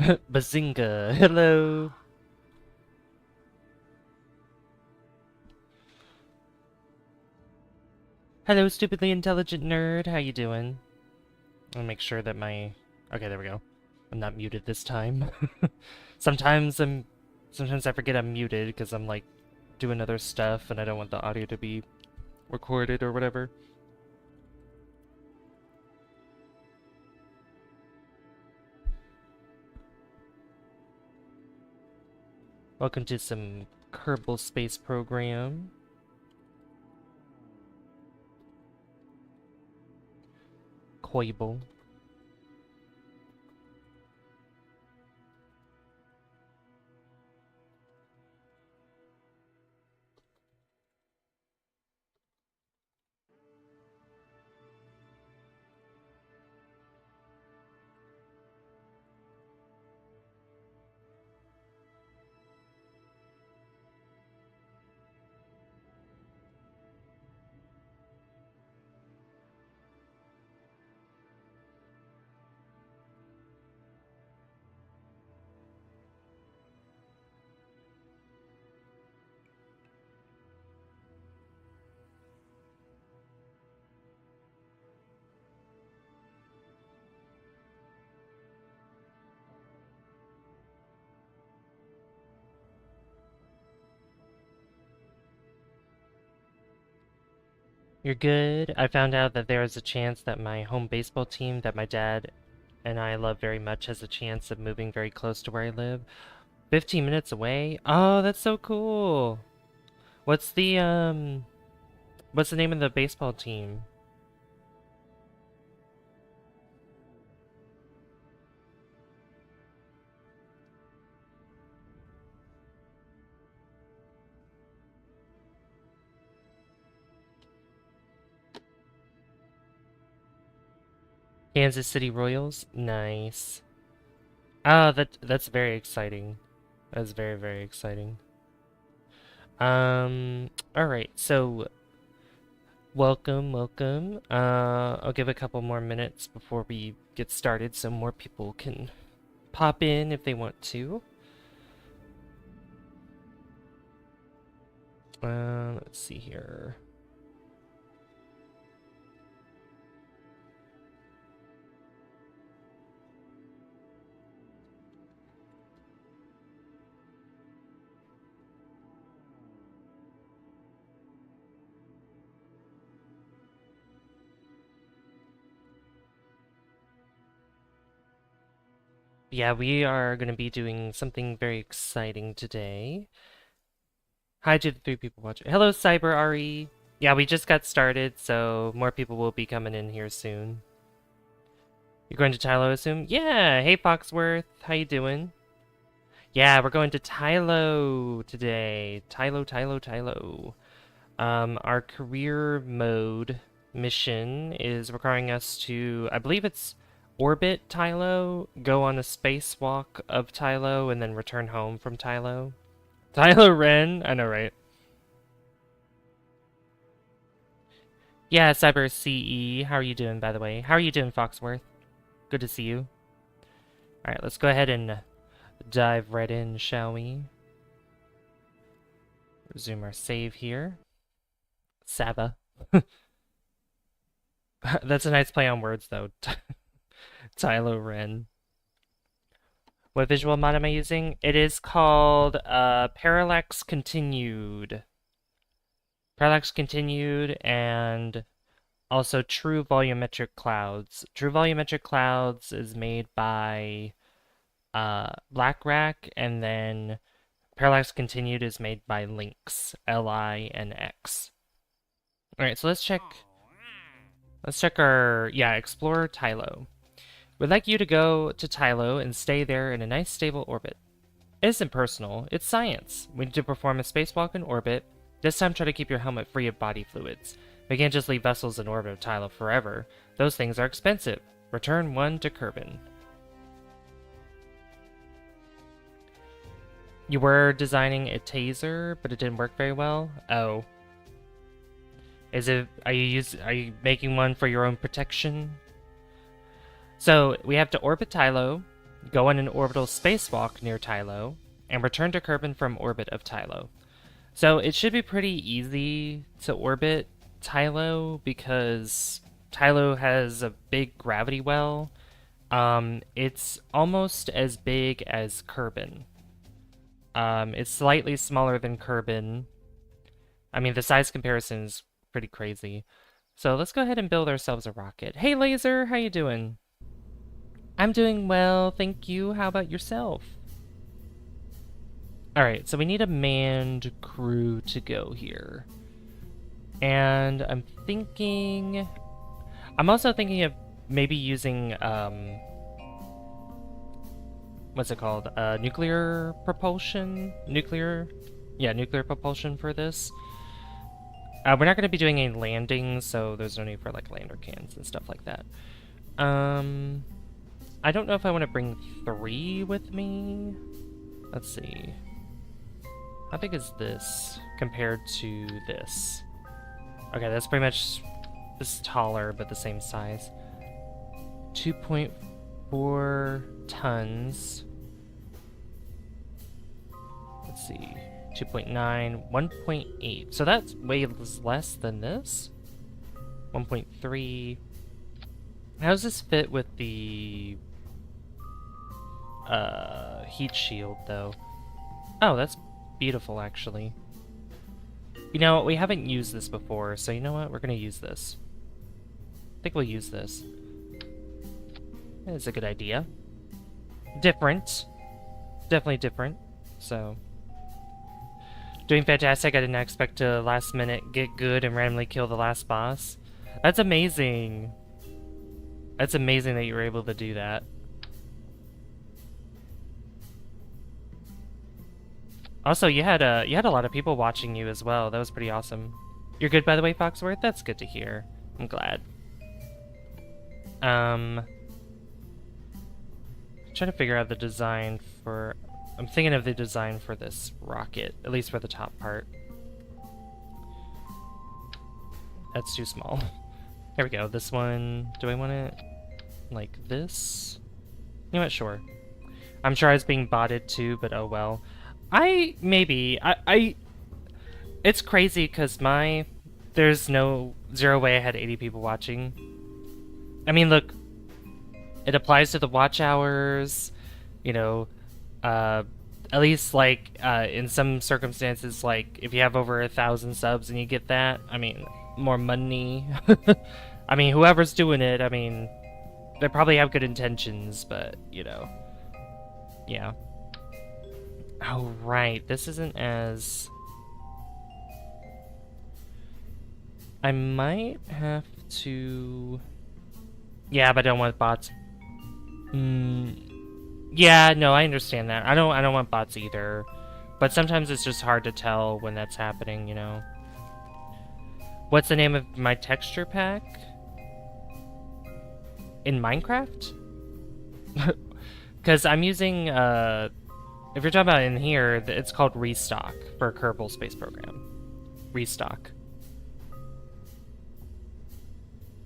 Bazinga, hello. Hello, stupidly intelligent nerd. How you doing? I'll make sure that my... Okay, there we go. I'm not muted this time. Sometimes Sometimes I forget I'm muted because I'm like doing other stuff and I don't want the audio to be recorded or whatever. Welcome to some Kerbal Space Program. Koibel. You're good. I found out that there is a chance that my home baseball team that my dad and I love very much has a chance of moving very close to where I live. 15 minutes away? Oh, that's so cool. What's the name of the baseball team? Kansas City Royals? Nice. Oh, that's very exciting. That's very, very exciting. Alright, so welcome. I'll give a couple more minutes before we get started so more people can pop in if they want to. Let's see here. Yeah, we are going to be doing something very exciting today. Hi to the 3 people watching. Hello, Cyber RE. Yeah, we just got started, so more people will be coming in here soon. You're going to Tylo, I assume? Yeah, hey Foxworth, how you doing? Yeah, we're going to Tylo today. Tylo. Our career mode mission is requiring us to, I believe it's orbit Tylo, go on a spacewalk of Tylo, and then return home from Tylo. Tylo Ren, I know, right? Yeah, Cyber CE, how are you doing, by the way? How are you doing, Foxworth? Good to see you. Alright, let's go ahead and dive right in, shall we? Resume our save here. Saba. That's a nice play on words, though. Tylo Ren. What visual mod am I using? It is called Parallax Continued. Parallax Continued and also True Volumetric Clouds. True Volumetric Clouds is made by BlackRack, and then Parallax Continued is made by Lynx, Linx. Alright, so let's check our, yeah, explore Tylo. We'd like you to go to Tylo and stay there in a nice stable orbit. It isn't personal, it's science. We need to perform a spacewalk in orbit. This time try to keep your helmet free of body fluids. We can't just leave vessels in orbit of Tylo forever. Those things are expensive. Return 1 to Kerbin. You were designing a taser, but it didn't work very well? Oh. Are you making one for your own protection? So we have to orbit Tylo, go on an orbital spacewalk near Tylo, and return to Kerbin from orbit of Tylo. So it should be pretty easy to orbit Tylo because Tylo has a big gravity well. It's almost as big as Kerbin. It's slightly smaller than Kerbin. I mean, the size comparison is pretty crazy. So let's go ahead and build ourselves a rocket. Hey, Laser, how you doing? I'm doing well, thank you. How about yourself? Alright, so we need a manned crew to go here. And I'm also thinking of maybe using, what's it called? Nuclear propulsion? Nuclear propulsion for this. We're not going to be doing any landings, so there's no need for, like, lander cans and stuff like that. I don't know if I want to bring 3 with me. Let's see. How big is this compared to this? Okay, that's pretty much... This is taller, but the same size. 2.4 tons. Let's see. 2.9, 1.8. So that's way less than this. 1.3. How does this fit with the heat shield, though? Oh, that's beautiful, actually. You know, we haven't used this before, so you know what? We're gonna use this. I think we'll use this. It's a good idea. Different. Definitely different. So. Doing fantastic. I did not expect to last minute get good and randomly kill the last boss. That's amazing. That's amazing that you were able to do that. Also, you had a lot of people watching you as well. That was pretty awesome. You're good, by the way, Foxworth? That's good to hear. I'm glad. Trying to figure out the design for... I'm thinking of the design for this rocket, at least for the top part. That's too small. There we go. This one... Do I want it like this? You know what? Sure. I'm sure I was being botted too, but oh well. It's crazy because there's zero way I had 80 people watching. I mean, look, it applies to the watch hours, you know, at least, like, in some circumstances, like, if you have over 1,000 subs and you get that, I mean, more money. I mean, whoever's doing it, I mean, they probably have good intentions, but, you know, yeah. Oh, right, this isn't as... I might have to... Yeah, but I don't want bots. Yeah, no, I understand that. I don't want bots either. But sometimes it's just hard to tell when that's happening, you know. What's the name of my texture pack? In Minecraft? Because I'm using, if you're talking about in here, it's called Restock for Kerbal Space Program. Restock.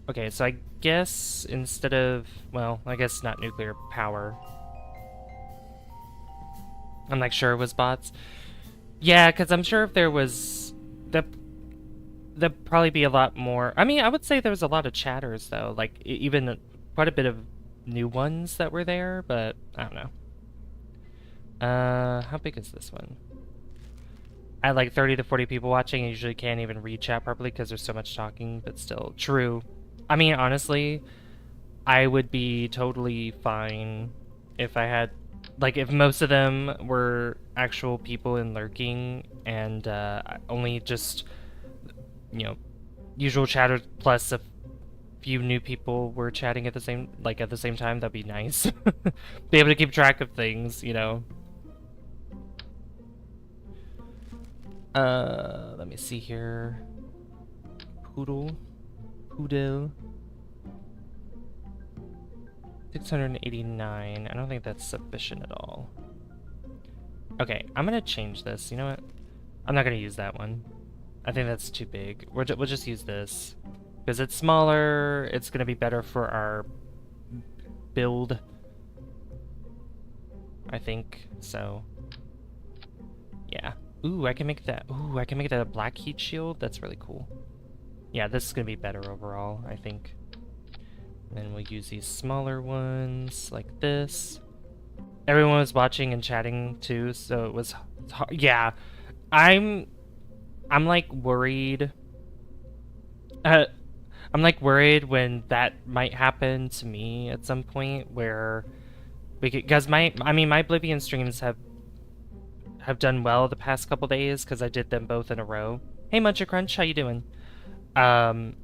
Okay, so I guess instead of, well, I guess not nuclear power. I'm not sure it was bots. Yeah, because I'm sure if there was, there'd probably be a lot more. I mean, I would say there was a lot of chatters, though. Like, even quite a bit of new ones that were there, but I don't know. How big is this one? I had like 30 to 40 people watching. I usually can't even read chat properly because there's so much talking, but still, true. I mean, honestly, I would be totally fine if I had, like, if most of them were actual people in lurking and only just, you know, usual chatter plus a few new people were chatting at the same, like, at the same time. That'd be nice. Be able to keep track of things, you know. Let me see here. Poodle. 689. I don't think that's sufficient at all. Okay, I'm gonna change this. You know what? I'm not gonna use that one. I think that's too big. We'll just use this. Because it's smaller, it's gonna be better for our build. I think. So, yeah. Ooh, I can make that. Ooh, I can make that a black heat shield. That's really cool. Yeah, this is gonna be better overall, I think. And then we'll use these smaller ones like this. Everyone was watching and chatting too, so it was hard. Yeah, I'm like worried. I'm like worried when that might happen to me at some point where we could, because my Oblivion streams have done well the past couple days because I did them both in a row. Hey Muncher Crunch, how you doing? And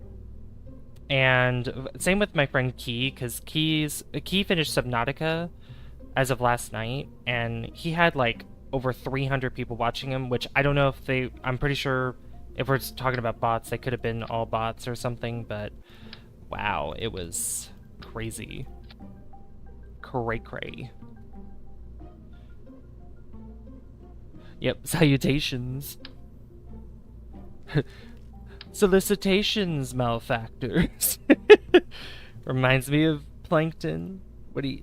same with my friend Key, because Key finished Subnautica as of last night, and he had like over 300 people watching him, which I don't know if I'm pretty sure if we're talking about bots, they could have been all bots or something, but wow, it was crazy. Cray. Yep, salutations. Solicitations, malefactors. Reminds me of Plankton. What are you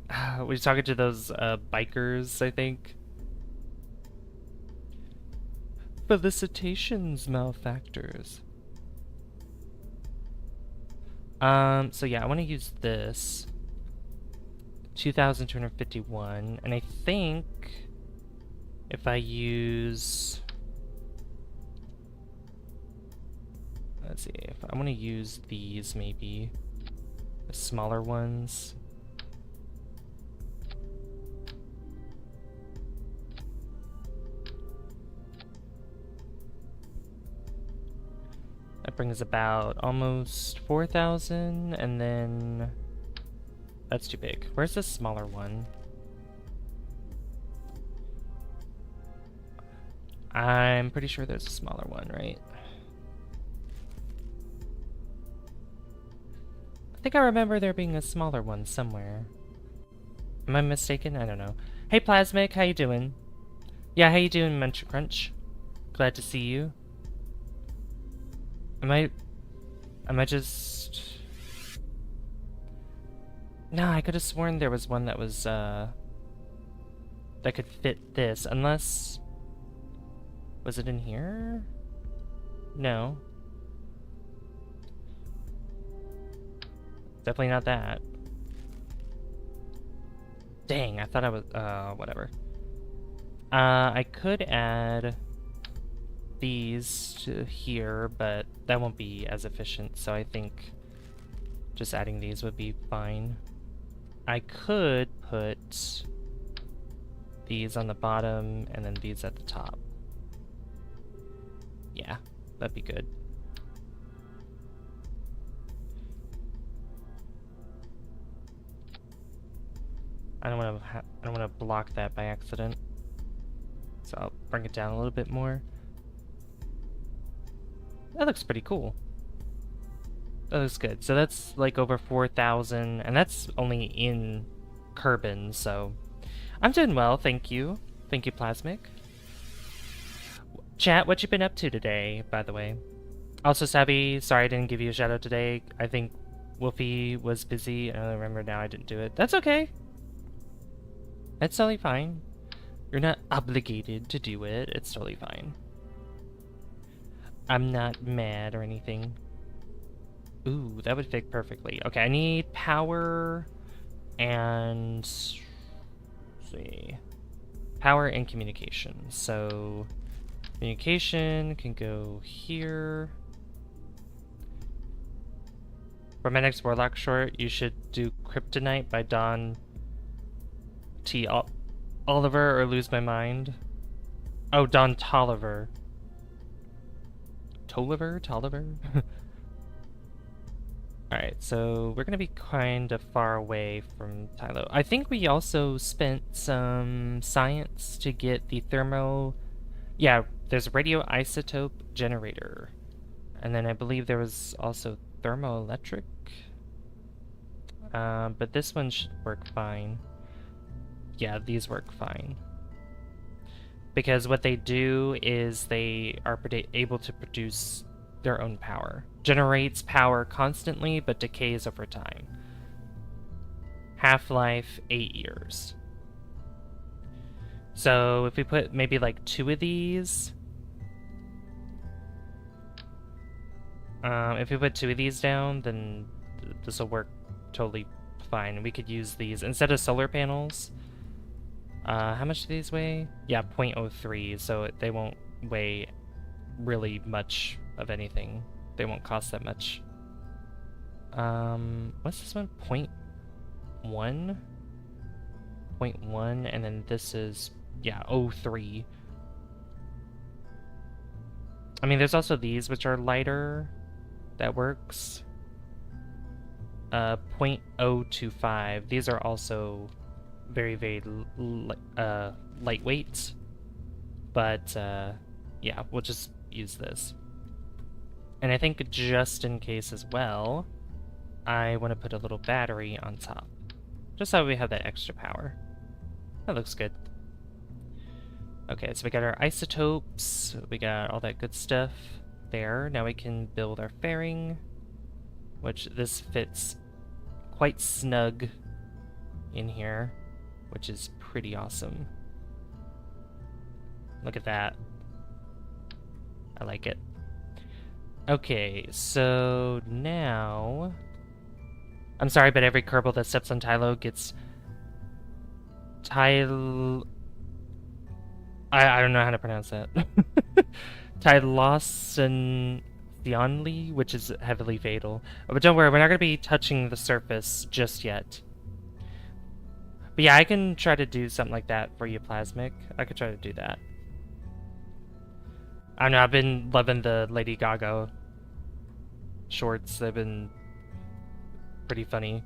talking to those bikers, I think? Felicitations, malefactors. So yeah, I want to use this. 2,251, and I think if I use... Let's see, if I want to use these, maybe the smaller ones. That brings about almost 4,000, and then that's too big. Where's the smaller one? I'm pretty sure there's a smaller one, right? I think I remember there being a smaller one somewhere. Am I mistaken? I don't know. Hey Plasmic, how you doing? Yeah, how you doing, Munch Crunch? Glad to see you. Am I just... No, I could have sworn there was one that was, that could fit this, unless... Was it in here? No. Definitely not that. Dang, I thought I was, whatever. I could add these to here, but that won't be as efficient, so I think just adding these would be fine. I could put these on the bottom and then these at the top. Yeah, that'd be good. I don't want to block that by accident. So I'll bring it down a little bit more. That looks pretty cool. That looks good. So that's like over 4,000, and that's only in Kerbal, so I'm doing well, thank you. Thank you, Plasmic. Chat, what you been up to today, by the way? Also, Savvy, sorry I didn't give you a shout out today. I think Wolfie was busy. I don't remember now, I didn't do it. That's okay. That's totally fine. You're not obligated to do it. It's totally fine. I'm not mad or anything. Ooh, that would fit perfectly. Okay, I need power and... Let's see. Power and communication. So, communication can go here. For my next Warlock short, you should do Kryptonite by Don T. Oliver or Lose My Mind. Oh, Don Tolliver. Tolliver? Alright, so we're gonna be kind of far away from Tylo. I think we also spent some science to get the thermo... Yeah, there's a radioisotope generator. And then I believe there was also thermoelectric. But this one should work fine. Yeah, these work fine. Because what they do is they are able to produce their own power. Generates power constantly, but decays over time. Half-life, 8 years. So if we put maybe like 2 of these, if we put 2 of these down, then this will work totally fine. We could use these instead of solar panels. How much do these weigh? Yeah, 0.03, so they won't weigh really much of anything. They won't cost that much. What's this one? 0.1? 0.1, and then this is, yeah, 0.3. I mean, there's also these, which are lighter. That works. 0.025. These are also very, very lightweight. But, yeah, we'll just use this. And I think just in case as well, I want to put a little battery on top. Just so we have that extra power. That looks good. Okay, so we got our isotopes, we got all that good stuff there. Now we can build our fairing, which this fits quite snug in here, which is pretty awesome. Look at that. I like it. Okay, so now... I'm sorry, but every Kerbal that steps on Tylo gets... I don't know how to pronounce that. Tylosynthionly, which is heavily fatal. But don't worry, we're not going to be touching the surface just yet. But yeah, I can try to do something like that for you, Plasmic. I could try to do that. I don't know, I've been loving the Lady Gaga shorts. They've been pretty funny.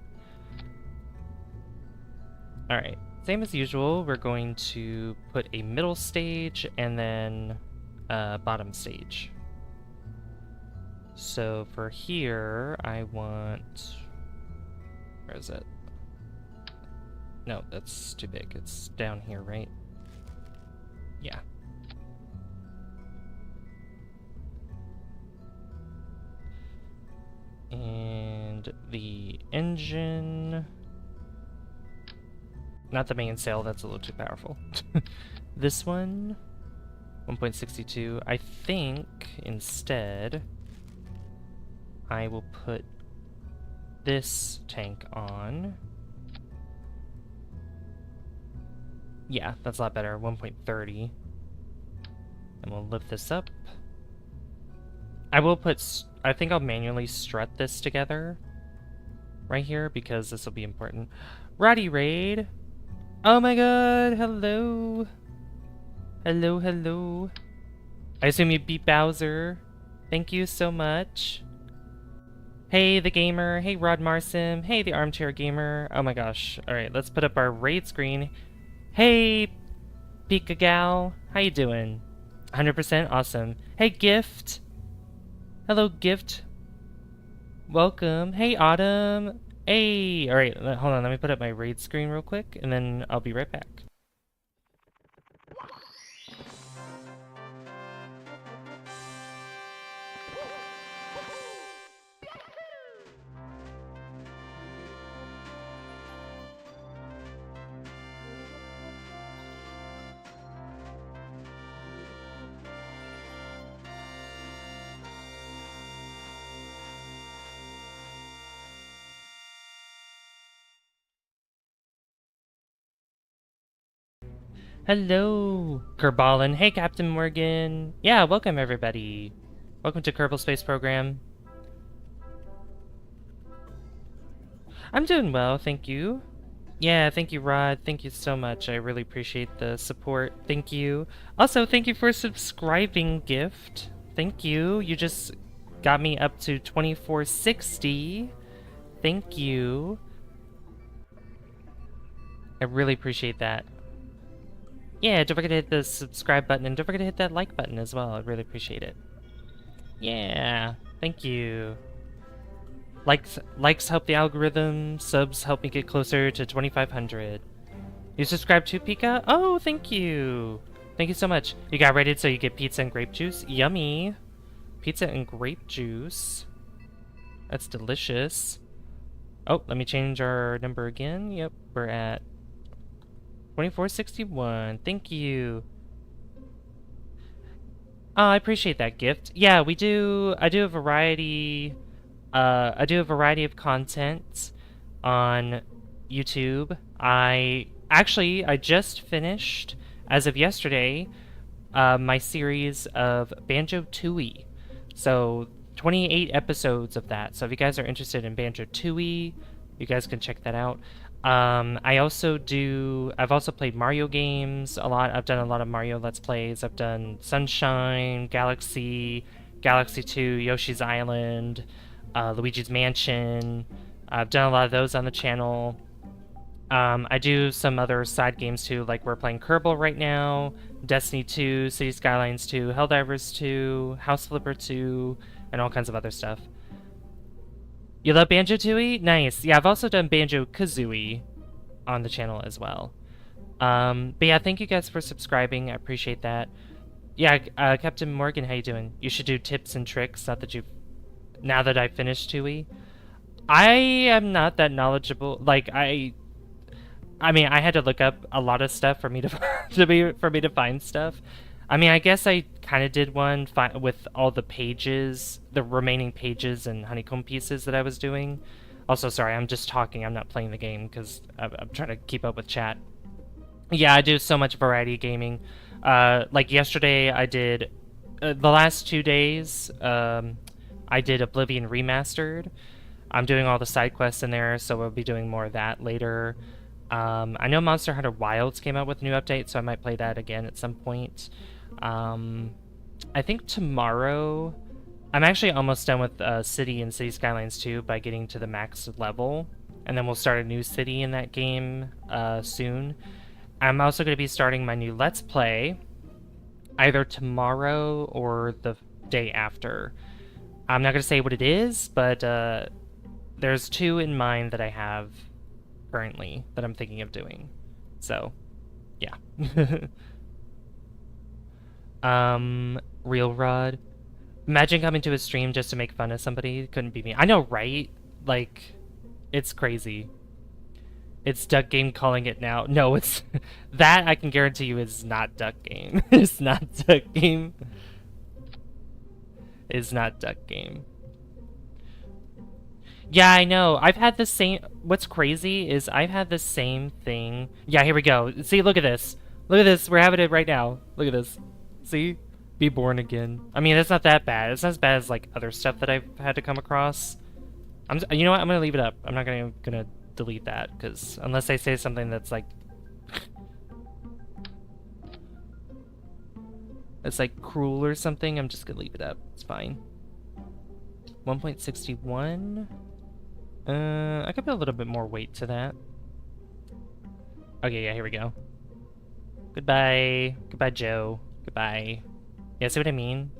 Alright, same as usual, we're going to put a middle stage and then a bottom stage. So for here, I want... Where is it? No, that's too big. It's down here, right? Yeah. And the engine... Not the mainsail, that's a little too powerful. This one, 1.62. I think, instead, I will put this tank on. Yeah, that's a lot better, 1.30. And we'll lift this up. I will put... I think I'll manually strut this together right here, because this will be important. Roddy Raid! Oh my god, hello! Hello, hello. I assume you beat Bowser. Thank you so much. Hey, the gamer. Hey, Rod Marsim. Hey, the armchair gamer. Oh my gosh. Alright, let's put up our raid screen. Hey, Pika Gal. How you doing? 100% awesome. Hey, Gift. Hello, Gift. Welcome. Hey, Autumn. Hey! Alright, hold on, let me put up my raid screen real quick, and then I'll be right back. Hello, Kerbal. Hey, Captain Morgan. Yeah, welcome everybody. Welcome to Kerbal Space Program. I'm doing well, thank you. Yeah, thank you, Rod. Thank you so much. I really appreciate the support. Thank you. Also, thank you for subscribing, Gift. Thank you. You just got me up to 2460. Thank you. I really appreciate that. Yeah, don't forget to hit the subscribe button, and don't forget to hit that like button as well. I'd really appreciate it. Yeah, thank you. Likes help the algorithm, subs help me get closer to 2,500. You subscribed to Pika? Oh, thank you. Thank you so much. You got rated so you get pizza and grape juice? Yummy. Pizza and grape juice. That's delicious. Oh, let me change our number again. Yep, we're at 2461. Thank you. Oh, I appreciate that gift. Yeah, we do. I do a variety. I do a variety of content on YouTube. I just finished, as of yesterday, my series of Banjo-Tooie. So 28 episodes of that. So if you guys are interested in Banjo-Tooie, you guys can check that out. I've also played Mario games a lot. I've done a lot of Mario Let's Plays. I've done Sunshine, Galaxy, Galaxy 2, Yoshi's Island, Luigi's Mansion. I've done a lot of those on the channel. I do some other side games too, like we're playing Kerbal right now, Destiny 2, City Skylines 2, Helldivers 2, House Flipper 2, and all kinds of other stuff. You love Banjo-Tooie? Nice. Yeah, I've also done Banjo-Kazooie on the channel as well. But yeah, thank you guys for subscribing. I appreciate that. Yeah, Captain Morgan, how you doing? You should do tips and tricks now that I've finished Tooie. I am not that knowledgeable. Like, I mean, I had to look up a lot of stuff for me to for me to find stuff. I mean, I guess I kind of did one with all the pages, the remaining pages and honeycomb pieces that I was doing. Also, sorry, I'm just talking. I'm not playing the game because I'm trying to keep up with chat. Yeah, I do so much variety gaming. Like yesterday, I did the last 2 days. I did Oblivion Remastered. I'm doing all the side quests in there, so we'll be doing more of that later. I know Monster Hunter Wilds came out with a new update, so I might play that again at some point. I think tomorrow... I'm actually almost done with City and City Skylines 2 by getting to the max level, and then we'll start a new city in that game soon. I'm also going to be starting my new Let's Play either tomorrow or the day after. I'm not going to say what it is, but there's 2 in mind that I have currently that I'm thinking of doing. So, yeah. Real Rod. Imagine coming to a stream just to make fun of somebody. Couldn't be me. I know, right? Like, it's crazy. It's Duck Game calling it now. No, it's... that I can guarantee you is not Duck Game. It's not Duck Game. It's not Duck Game. Yeah, I know. I've had the same... What's crazy is I've had the same thing. Yeah, here we go. See, look at this. Look at this. We're having it right now. Look at this. See? Be born again. I mean, it's not that bad. It's not as bad as, like, other stuff that I've had to come across. You know what? I'm gonna leave it up. I'm not gonna delete that, because unless they say something that's, like... it's, like, cruel or something, I'm just gonna leave it up. It's fine. 1.61... I could put a little bit more weight to that. Okay, yeah, here we go. Goodbye. Goodbye, Joe. Goodbye. Yeah, see what I mean?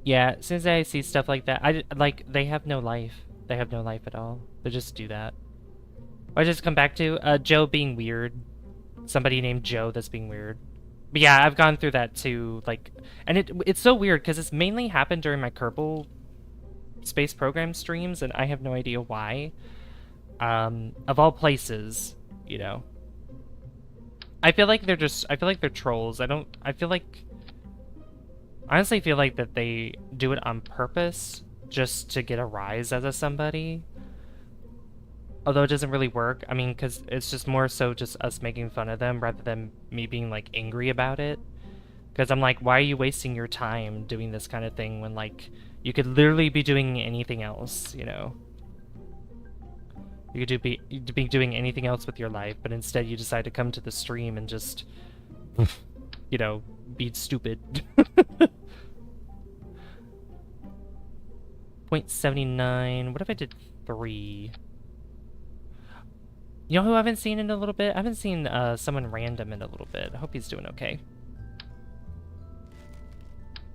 Yeah, as soon as I see stuff like that, they have no life. They have no life at all. They just do that. Or I just come back to, Joe being weird. Somebody named Joe that's being weird. But yeah, I've gone through that too, like... And it's so weird, because it's mainly happened during my Kerbal space program streams, and I have no idea why. Of all places, you know. I feel like they're trolls. I honestly feel like that they do it on purpose just to get a rise out of somebody. Although it doesn't really work. I mean, because it's just more so just us making fun of them rather than me being, like, angry about it. Because I'm like, why are you wasting your time doing this kind of thing when, like, you could literally be doing anything else, you know? You could be doing anything else with your life, but instead you decide to come to the stream and just, you know, be stupid. 0.79. What if I did 3? You know who I haven't seen in a little bit? I haven't seen someone random in a little bit. I hope he's doing okay.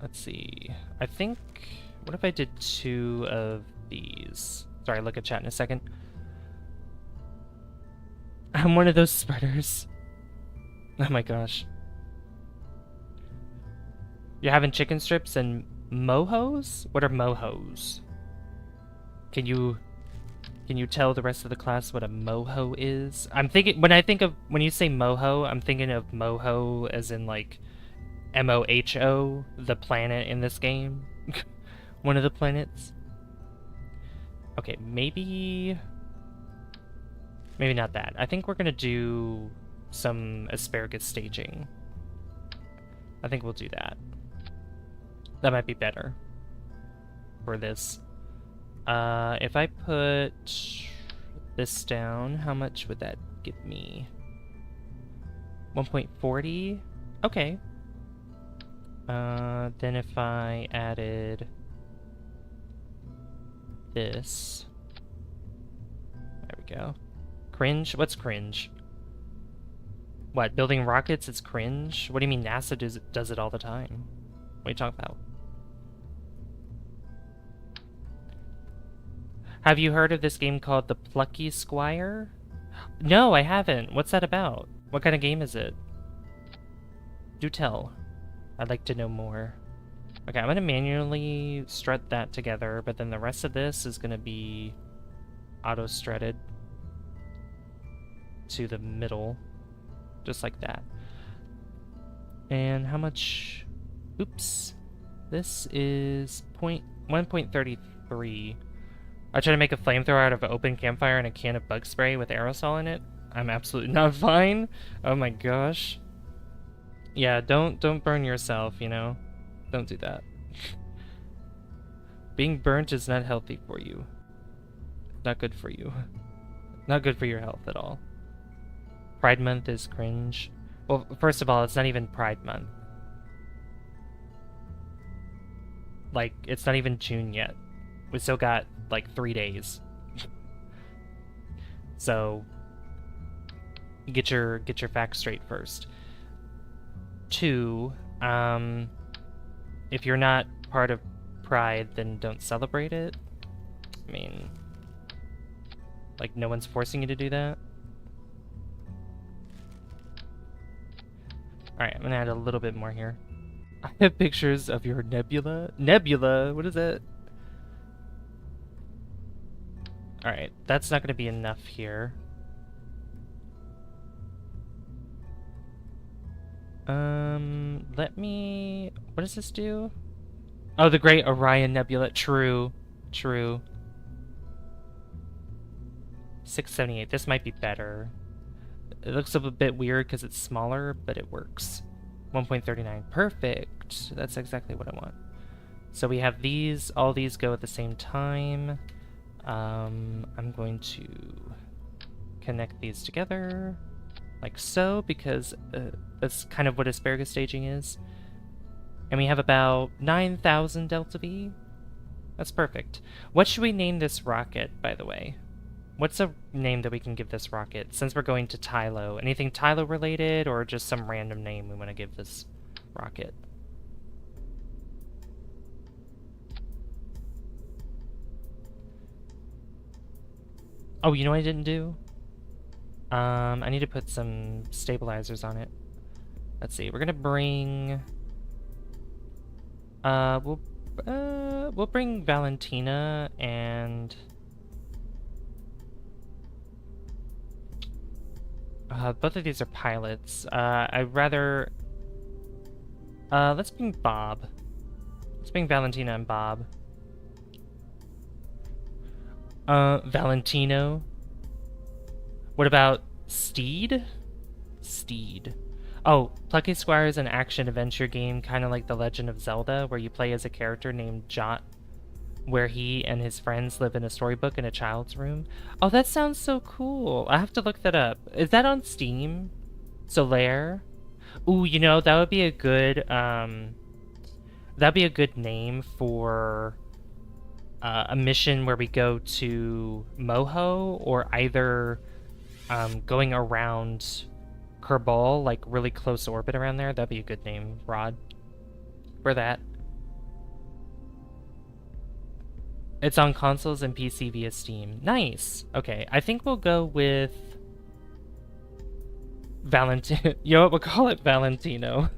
Let's see. I think... What if I did 2 of these? Sorry, look at chat in a second. I'm one of those spreaders. Oh my gosh. You're having chicken strips and mohos? What are mohos? Can you Can you tell the rest of the class what a moho is? I'm thinking, when you say moho, I'm thinking of moho as in like MOHO, the planet in this game. One of the planets. Okay, maybe not that. I think we're gonna do some asparagus staging. I think we'll do that. That might be better for this. If I put this down, how much would that give me? 1.40? Okay. Then if I added this. There we go. Cringe? What's cringe? What, building rockets is cringe? What do you mean NASA does it all the time? What are you talking about? Have you heard of this game called The Plucky Squire? No, I haven't. What's that about? What kind of game is it? Do tell. I'd like to know more. Okay, I'm gonna manually strut that together, but then the rest of this is gonna be auto-strutted to the middle, just like that. And how much? Oops. This is 1.33. I try to make a flamethrower out of an open campfire and a can of bug spray with aerosol in it. I'm absolutely not fine. Oh my gosh. Yeah, don't burn yourself, you know? Don't do that. Being burnt is not healthy for you. Not good for you. Not good for your health at all. Pride Month is cringe. Well, first of all, it's not even Pride Month. Like, it's not even June yet. We still got, like, 3 days. So, get your facts straight first. 2, if you're not part of Pride, then don't celebrate it. I mean, like, no one's forcing you to do that. Alright, I'm gonna add a little bit more here. I have pictures of your nebula. Nebula? What is that? Alright, that's not gonna be enough here. Let me... What does this do? Oh, the Great Orion Nebula. True. True. 678. This might be better. It looks a bit weird because it's smaller, but it works. 1.39. Perfect. That's exactly what I want. So we have these. All these go at the same time. I'm going to connect these together like so, because that's kind of what asparagus staging is. And we have about 9,000 delta V. That's perfect. What should we name this rocket, by the way? What's a name that we can give this rocket, since we're going to Tylo? Anything Tylo related, or just some random name we want to give this rocket? Oh, you know what I didn't do? I need to put some stabilizers on it. Let's see, we're gonna bring... we'll bring Valentina and... both of these are pilots. I'd rather... let's bring Bob. Let's bring Valentina and Bob. Valentino. What about Steed? Steed. Oh, Plucky Squire is an action-adventure game, kind of like The Legend of Zelda, where you play as a character named Jot, where he and his friends live in a storybook in a child's room. Oh, that sounds so cool. I have to look that up. Is that on Steam? Solaire? Ooh, you know, that would be a good, that'd be a good name for a mission where we go to Moho, or either going around Kerbal, like really close orbit around there. That'd be a good name, Rod, for that. It's on consoles and PC via Steam. Nice. Okay, I think we'll go with Valentino. You know what? We'll call it Valentino.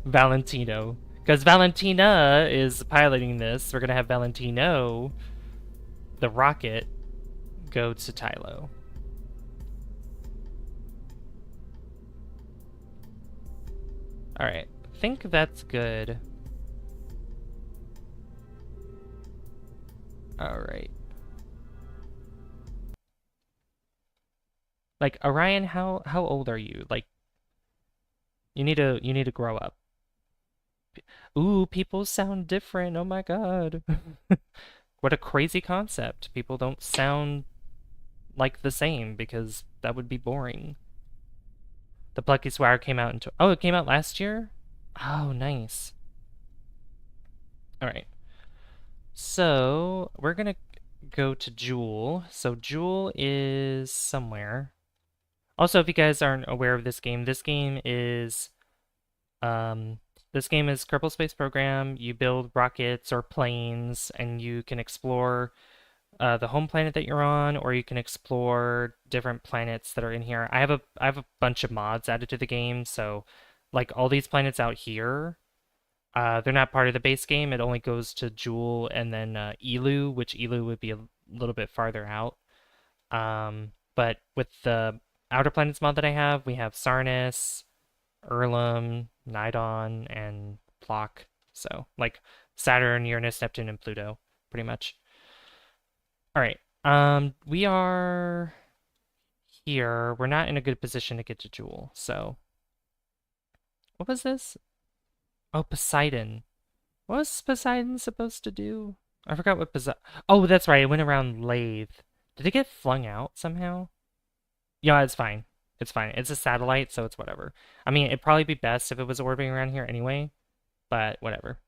Valentino. Because Valentina is piloting this. We're going to have Valentino, the rocket, go to Tylo. Alright, I think that's good. Alright. Like, Orion, how old are you? Like, you need to grow up. Ooh, people sound different. Oh my god. What a crazy concept. People don't sound like the same because that would be boring. The Plucky Swire came out in... Oh, it came out last year? Oh, nice. Alright. So, we're gonna go to Jool. So, Jool is somewhere. Also, if you guys aren't aware of this game is... this game is Kerbal Space Program. You build rockets or planes, and you can explore the home planet that you're on, or you can explore different planets that are in here. I have a bunch of mods added to the game, so like all these planets out here, they're not part of the base game. It only goes to Jool and then Elu, which Elu would be a little bit farther out. But with the Outer Planets mod that I have, we have Sarnis, Erlum, Nidon, and Plock. So like Saturn, Uranus, Neptune, and Pluto, pretty much. All right. We are here. We're not in a good position to get to Jool. So, what was this? Oh, Poseidon. What was Poseidon supposed to do? I forgot what Poseidon. Oh, that's right. It went around Lathe. Did it get flung out somehow? Yeah, it's fine. It's fine. It's a satellite, so it's whatever. I mean, it'd probably be best if it was orbiting around here anyway, but whatever.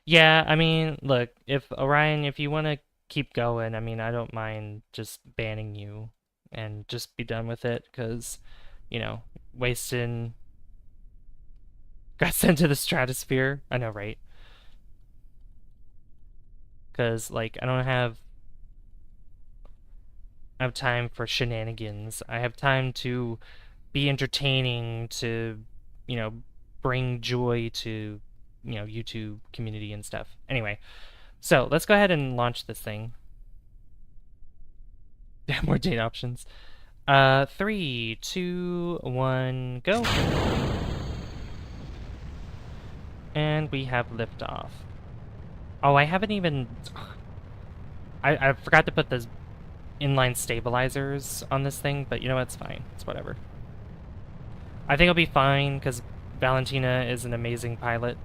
Yeah, I mean, look, if Orion, if you want to keep going, I mean, I don't mind just banning you and just be done with it because, you know, wasting got sent to the stratosphere. I know, right? Because like I have time for shenanigans. I have time to be entertaining, to, you know, bring joy to, you know, YouTube community and stuff. Anyway, so let's go ahead and launch this thing. More date options. 3, 2, 1, go. And we have liftoff. Oh, I haven't even... I forgot to put the inline stabilizers on this thing, but you know what? It's fine. It's whatever. I think it'll be fine, because Valentina is an amazing pilot.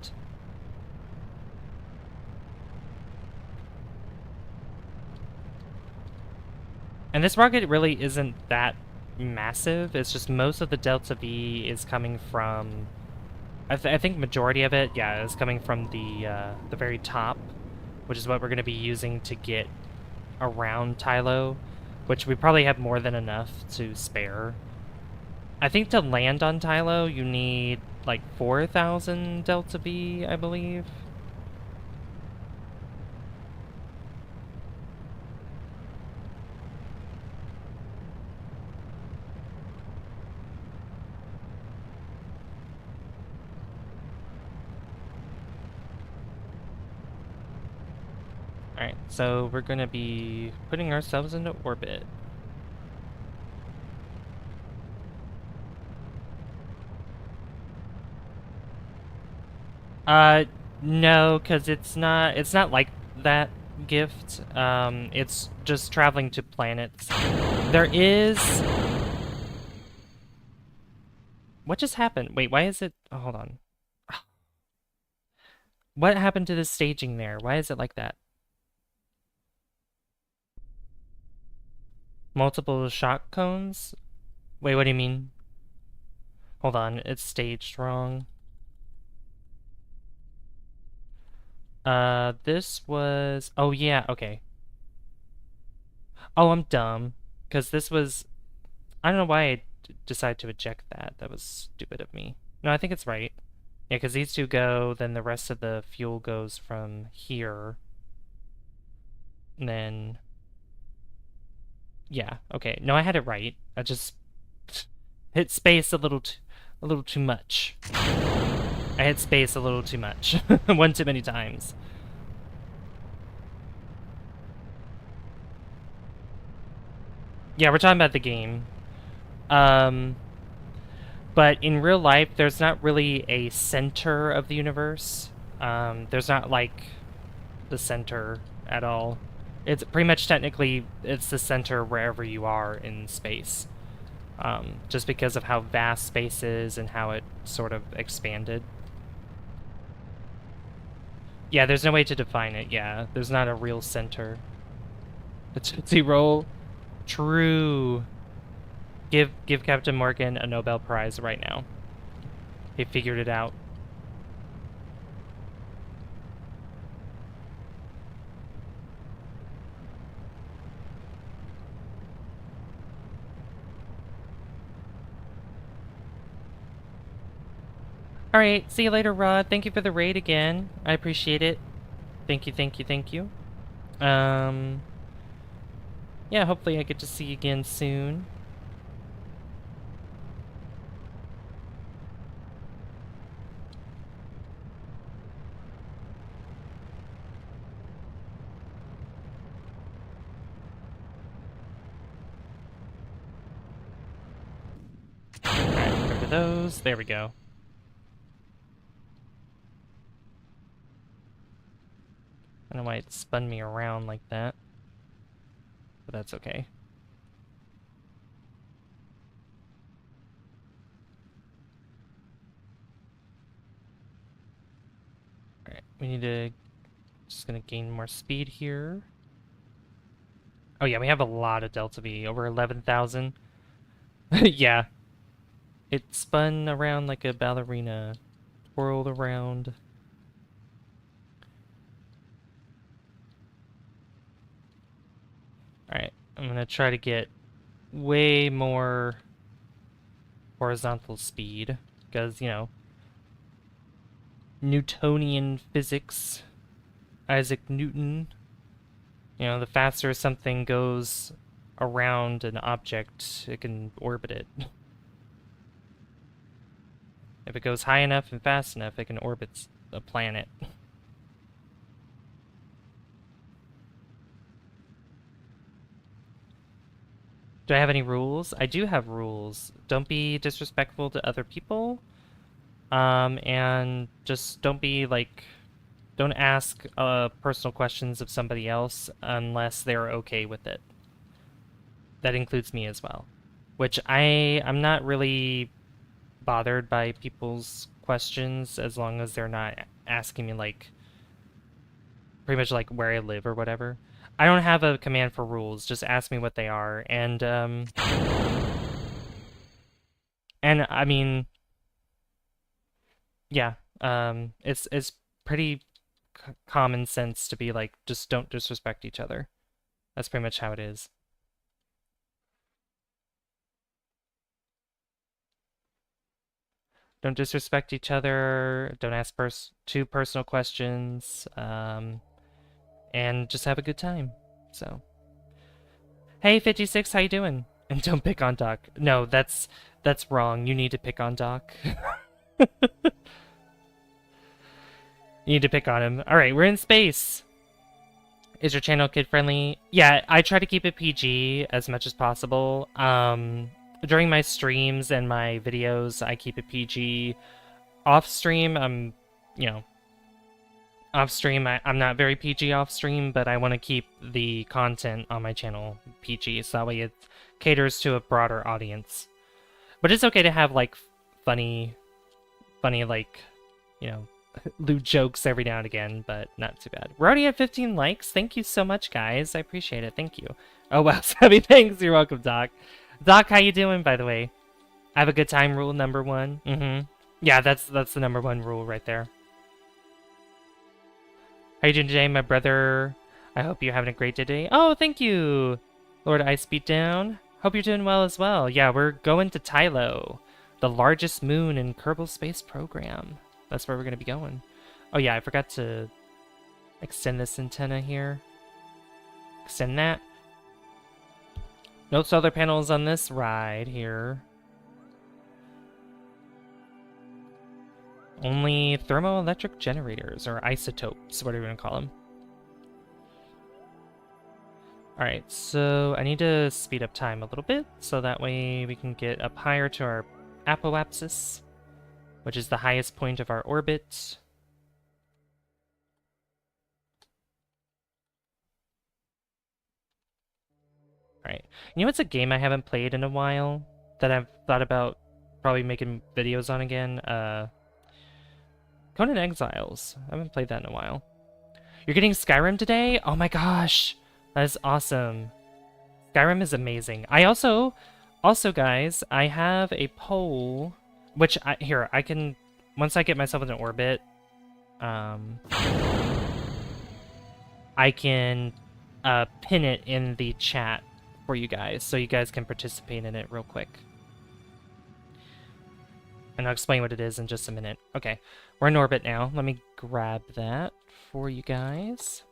And this rocket really isn't that massive. It's just most of the Delta V is coming from... I think majority of it, yeah, is coming from the very top, which is what we're going to be using to get around Tylo, which we probably have more than enough to spare. I think to land on Tylo, you need like 4,000 Delta V, I believe. Alright, so we're gonna be putting ourselves into orbit. No, because it's not like that gift. It's just traveling to planets. There is... What just happened? Wait, why is it... Oh, hold on. What happened to the staging there? Why is it like that? Multiple shock cones? Wait, what do you mean? Hold on, it's staged wrong. This was... Oh, yeah, okay. Oh, I'm dumb. Because this was... I don't know why I decided to eject that. That was stupid of me. No, I think it's right. Yeah, because these two go, then the rest of the fuel goes from here. And then... Yeah, okay. No, I had it right. I just hit space a little too much. I hit space a little too much. One too many times. Yeah, we're talking about the game. But in real life, there's not really a center of the universe. There's not like the center at all. It's pretty much technically it's the center wherever you are in space. Just because of how vast space is and how it sort of expanded. Yeah, there's no way to define it. Yeah, there's not a real center. The Tootsie Roll. True. Give Captain Morgan a Nobel Prize right now. He figured it out. Alright, see you later, Rod. Thank you for the raid again. I appreciate it. Thank you, thank you, thank you. Yeah, hopefully I get to see you again soon. Alright, remember those. There we go. I don't know why it spun me around like that. But that's okay. Alright, we need to... Just gonna gain more speed here. Oh yeah, we have a lot of Delta V. Over 11,000. Yeah. It spun around like a ballerina. Twirled around. Alright, I'm gonna try to get way more horizontal speed. Because, you know, Newtonian physics. Isaac Newton. You know, the faster something goes around an object, it can orbit it. If it goes high enough and fast enough, it can orbit a planet. Do I have any rules? I do have rules. Don't be disrespectful to other people. And just don't be like... Don't ask personal questions of somebody else unless they're okay with it. That includes me as well. Which I'm not really bothered by people's questions as long as they're not asking me like pretty much like where I live or whatever. I don't have a command for rules, just ask me what they are. And I mean yeah, it's pretty common sense to be like just don't disrespect each other. That's pretty much how it is. Don't disrespect each other. Don't ask too personal questions. And just have a good time. So, hey, 56, how you doing? And don't pick on Doc. No, that's wrong. You need to pick on Doc. You need to pick on him. All right, we're in space. Is your channel kid-friendly? Yeah, I try to keep it PG as much as possible. During my streams and my videos, I keep it PG. Off stream, off stream, I'm not very PG off stream, but I want to keep the content on my channel PG, so that way it caters to a broader audience. But it's okay to have like funny like, you know, lewd jokes every now and again, but not too bad. We're already at 15 likes. Thank you so much, guys. I appreciate it. Thank you. Oh wow, Savvy, thanks. You're welcome, Doc. Doc, how you doing, by the way? I have a good time rule, number one. Yeah, that's the number one rule right there. How you doing today, my brother? I hope you're having a great day today. Oh, thank you, Lord Ice Beatdown. Hope you're doing well as well. Yeah, we're going to Tylo, the largest moon in Kerbal Space Program. That's where we're going to be going. Oh yeah, I forgot to extend this antenna here. Extend that. No solar panels on this ride here. Only thermoelectric generators, or isotopes, whatever you want to call them. Alright, so I need to speed up time a little bit, so that way we can get up higher to our apoapsis, which is the highest point of our orbit. Alright, you know what's a game I haven't played in a while that I've thought about probably making videos on again? Conan Exiles. I haven't played that in a while. You're getting Skyrim today? Oh my gosh, that is awesome. Skyrim is amazing. I also guys, I have a poll, which I can, once I get myself in an orbit, I can pin it in the chat for you guys, so you guys can participate in it real quick. And I'll explain what it is in just a minute. Okay, we're in orbit now. Let me grab that for you guys.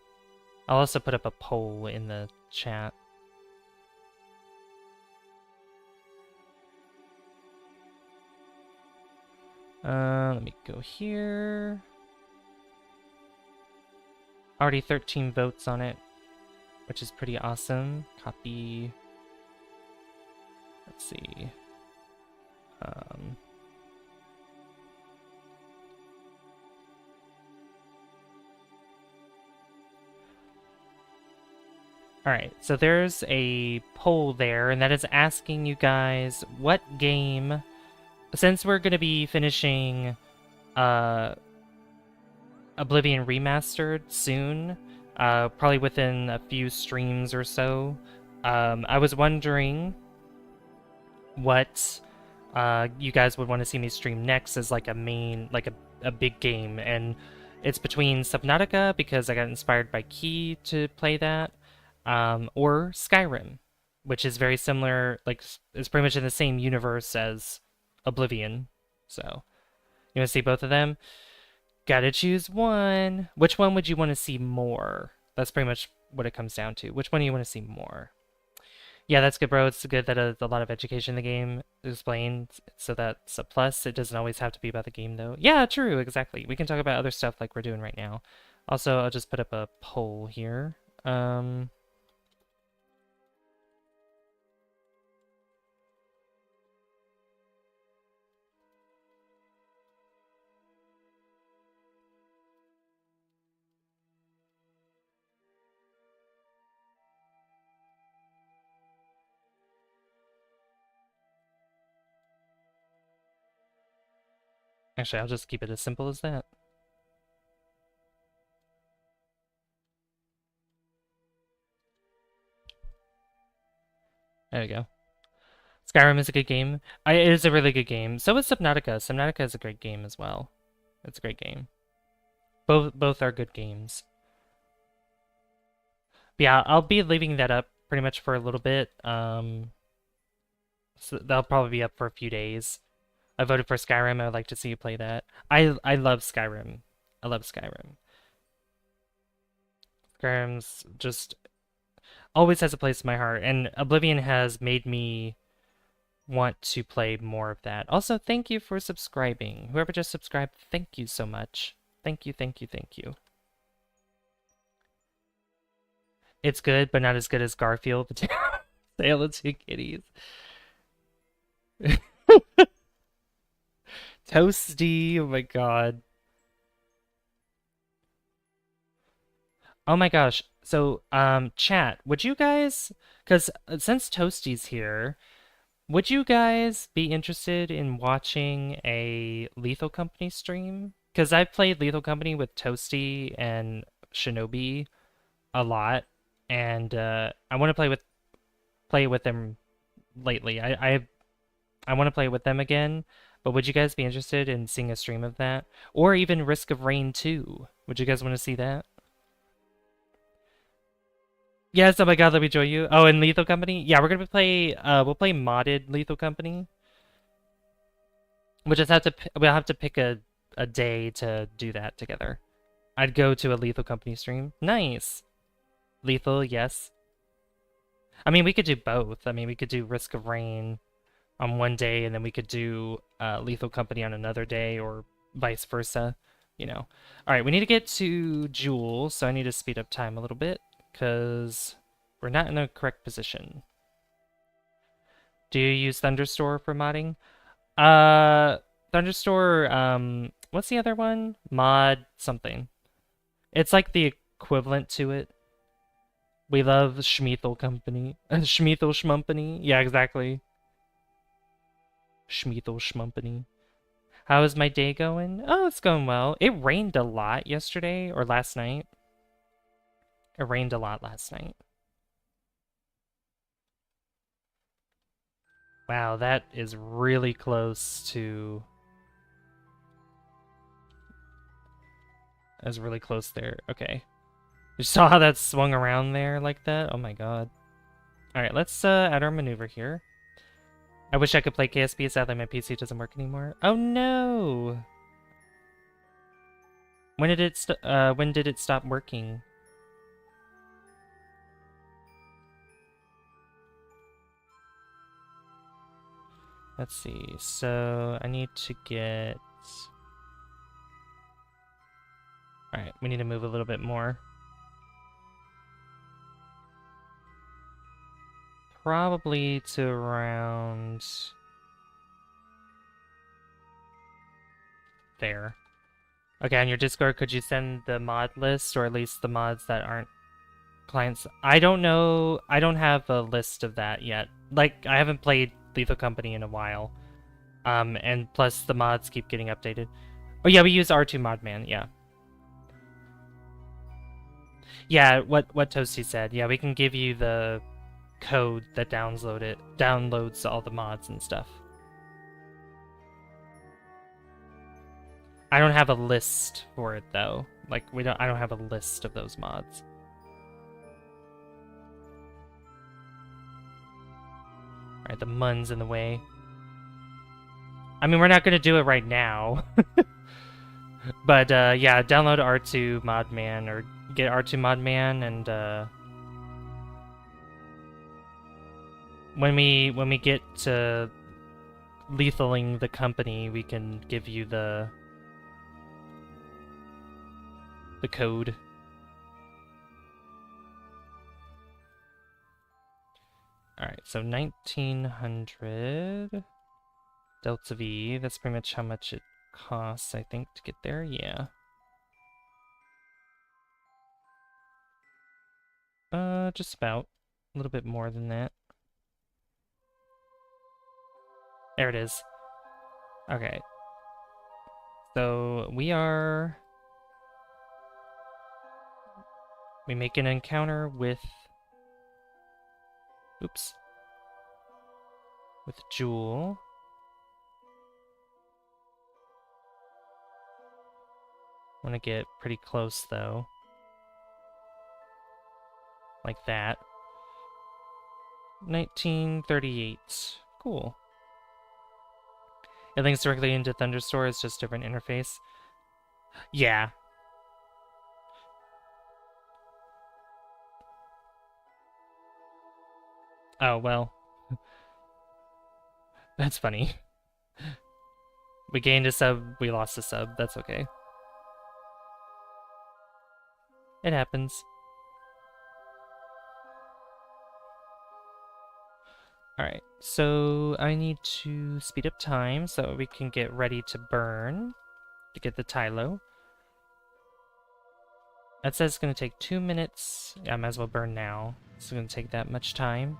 I'll also put up a poll in the chat. Let me go here. Already 13 votes on it, which is pretty awesome. Copy. Let's see. Alright, so there's a poll there, and that is asking you guys what game, since we're going to be finishing Oblivion Remastered soon, probably within a few streams or so, I was wondering what you guys would want to see me stream next as like a main, like a big game, and it's between Subnautica, because I got inspired by Key to play that, or Skyrim, which is very similar, like it's pretty much in the same universe as Oblivion. So, you want to see both of them? Gotta choose one. Which one would you want to see more? That's pretty much what it comes down to. Which one do you want to see more? Yeah, that's good, bro. It's good that a lot of education in the game is explained, so that's a plus. It doesn't always have to be about the game, though. Yeah, true, exactly. We can talk about other stuff like we're doing right now. Also, I'll just put up a poll here. Actually, I'll just keep it as simple as that. There we go. Skyrim is a good game. It is a really good game. So is Subnautica. Subnautica is a great game as well. It's a great game. Both are good games. But yeah, I'll be leaving that up pretty much for a little bit. So that'll probably be up for a few days. I voted for Skyrim. I would like to see you play that. I love Skyrim. I love Skyrim. Skyrim's just always has a place in my heart, and Oblivion has made me want to play more of that. Also, thank you for subscribing. Whoever just subscribed, thank you so much. Thank you, thank you, thank you. It's good, but not as good as Garfield, the Tale of Two Kitties. Toasty, oh my god. Oh my gosh. So, chat, would you guys, because since Toasty's here, would you guys be interested in watching a Lethal Company stream? Because I've played Lethal Company with Toasty and Shinobi a lot, and I want to play with them lately. I want to play with them again, but would you guys be interested in seeing a stream of that? Or even Risk of Rain 2? Would you guys want to see that? Yes, oh my god, let me join you. Oh, and Lethal Company? Yeah, we're gonna play, we'll play modded Lethal Company. We'll have to pick a day to do that together. I'd go to a Lethal Company stream. Nice. Lethal, yes. I mean, we could do both. I mean, we could do Risk of Rain on one day, and then we could do Lethal Company on another day, or vice versa, you know. All right, we need to get to Jool, so I need to speed up time a little bit, because We're not in the correct position. Do you use Thunderstore for modding? Thunderstore, what's the other one? Mod something. It's like the equivalent to it. We love Schmeethel Company. Schmeethel Schmumpany. Yeah, exactly. Schmeethel Schmumpany. How is my day going? Oh, it's going well. It rained a lot yesterday or last night. It rained a lot last night. Wow, that is really close to... That's really close there. Okay. You saw how that swung around there like that? Oh my god. Alright, let's add our maneuver here. I wish I could play KSP, sadly my PC doesn't work anymore. Oh no! When did it stop working? Let's see. So I need to get... Alright, we need to move a little bit more. Probably to around... there. Okay, on your Discord, could you send the mod list, or at least the mods that aren't clients? I don't know. I don't have a list of that yet. Like, I haven't played Lethal Company in a while. And plus the mods keep getting updated. Oh yeah, we use R2 Modman, yeah. Yeah, what Toasty said. Yeah, we can give you the code that downloads all the mods and stuff. I don't have a list for it though. Like I don't have a list of those mods. Alright, the mun's in the way. I mean, we're not gonna do it right now. But yeah, download R2 Modman or get R2 Modman and when we get to lethaling the company, we can give you the code. Alright, so 1900 Delta V, that's pretty much how much it costs, I think, to get there, yeah. Just about. A little bit more than that. There it is. Okay. So, we make an encounter with... Oops. With Jool. Want to get pretty close, though. Like that. 1938. Cool. It links directly into Thunderstore, it's just different interface. Yeah. Oh, well. That's funny. We gained a sub, we lost a sub, that's okay. It happens. Alright, so I need to speed up time so we can get ready to burn to get the Tylo. That says it's going to take 2 minutes. Yeah, I might as well burn now. It's going to take that much time.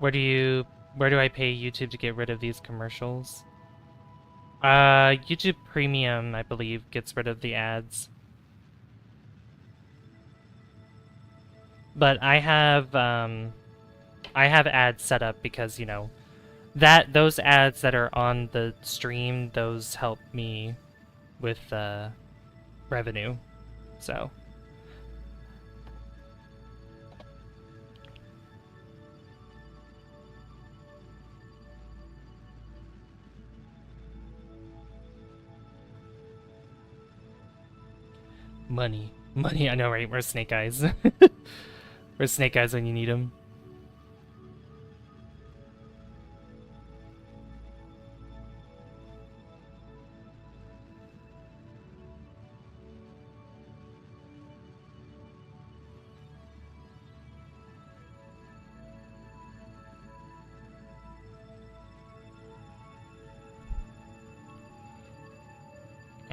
Where do I pay YouTube to get rid of these commercials? YouTube Premium, I believe, gets rid of the ads. But I have ads set up because, you know, those ads that are on the stream, those help me with revenue. So money, I know, right? We're Snake Eyes. We're Snake Eyes when you need them.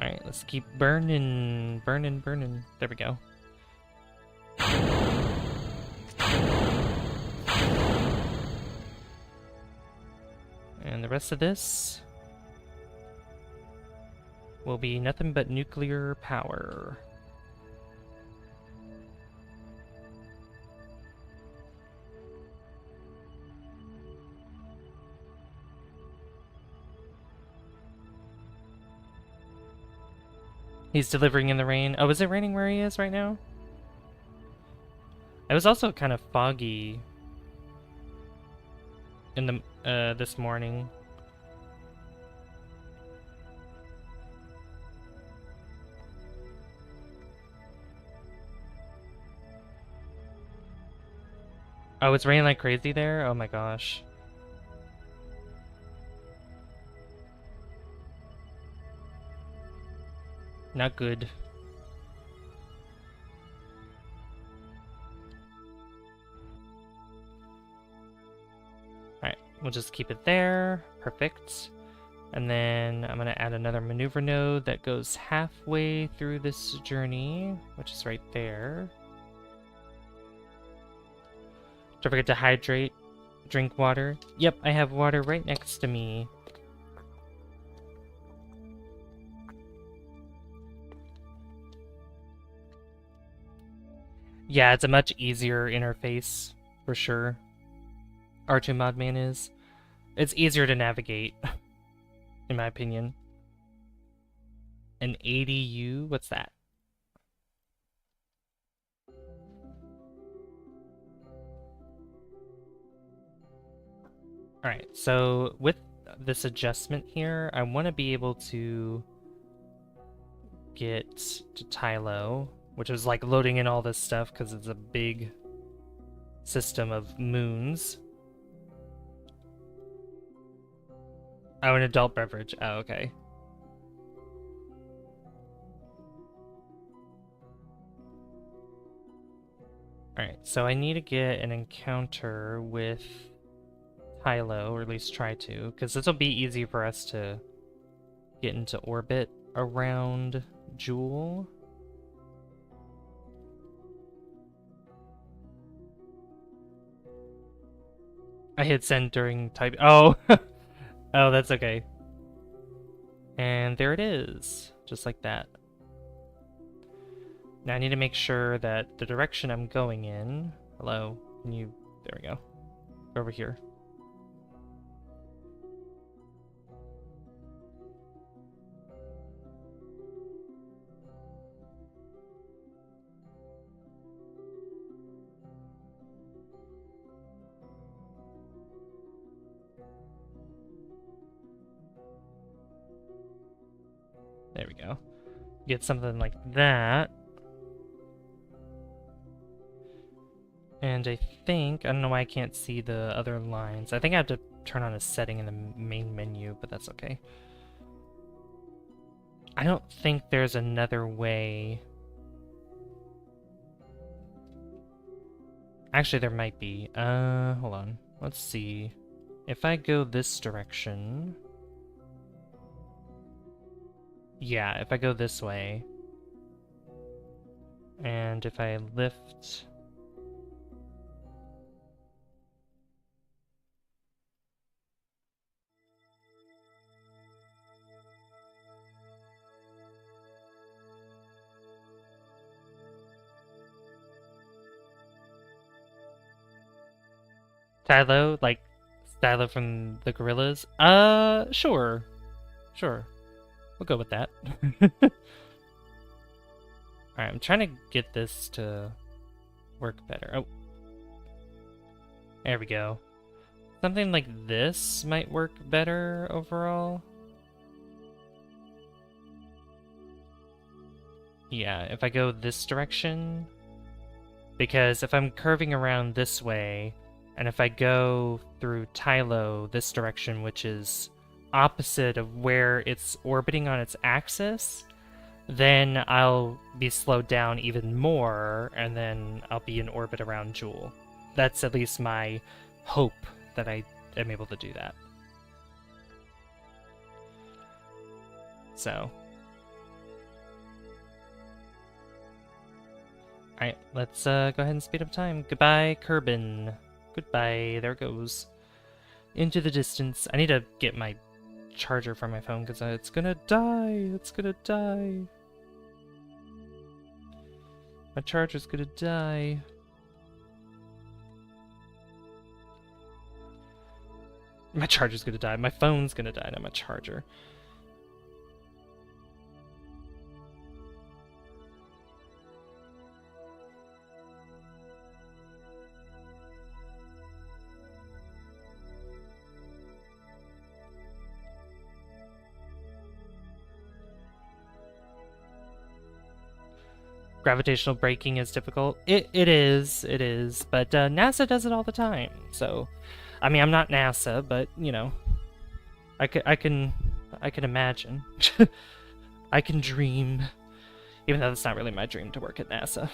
Alright, let's keep burning, burning, burning. There we go. And the rest of this will be nothing but nuclear power. He's delivering in the rain. Oh, is it raining where he is right now? It was also kind of foggy in the this morning. Oh, it's raining like crazy there? Oh my gosh. Not good. Alright, we'll just keep it there. Perfect. And then I'm going to add another maneuver node that goes halfway through this journey, which is right there. Don't forget to hydrate, drink water. Yep, I have water right next to me. Yeah, it's a much easier interface, for sure. R2 Modman is. It's easier to navigate, in my opinion. An ADU? What's that? Alright, so with this adjustment here, I want to be able to get to Tylo, which is like loading in all this stuff because it's a big system of moons. Oh, an adult beverage. Oh, okay. Alright, so I need to get an encounter with Tylo, or at least try to, because this will be easy for us to get into orbit around Jool. I hit send during type. Oh, oh, that's okay. And there it is, just like that. Now I need to make sure that the direction I'm going in. Hello, can you? There we go. Over here. There we go. Get something like that. And I think, I don't know why I can't see the other lines. I think I have to turn on a setting in the main menu, but that's okay. I don't think there's another way. Actually, there might be. Hold on. Let's see. If I go this direction... Yeah, if I go this way, and if I lift... Tylo, like Tylo from the Gorillas? Sure. Sure. We'll go with that. Alright, I'm trying to get this to work better. Oh. There we go. Something like this might work better overall. Yeah, if I go this direction. Because if I'm curving around this way, and if I go through Tylo this direction, which is opposite of where it's orbiting on its axis, then I'll be slowed down even more, and then I'll be in orbit around Jool. That's at least my hope that I am able to do that. So, Alright, let's go ahead and speed up time. Goodbye, Kerbin. Goodbye. There it goes. Into the distance. I need to get my charger from my phone because it's gonna die. It's gonna die. My charger's gonna die. My charger's gonna die. My phone's gonna die, not my charger. Gravitational braking is difficult. It is, but NASA does it all the time. So, I mean, I'm not NASA, but you know, I can imagine. I can dream, even though it's not really my dream to work at NASA.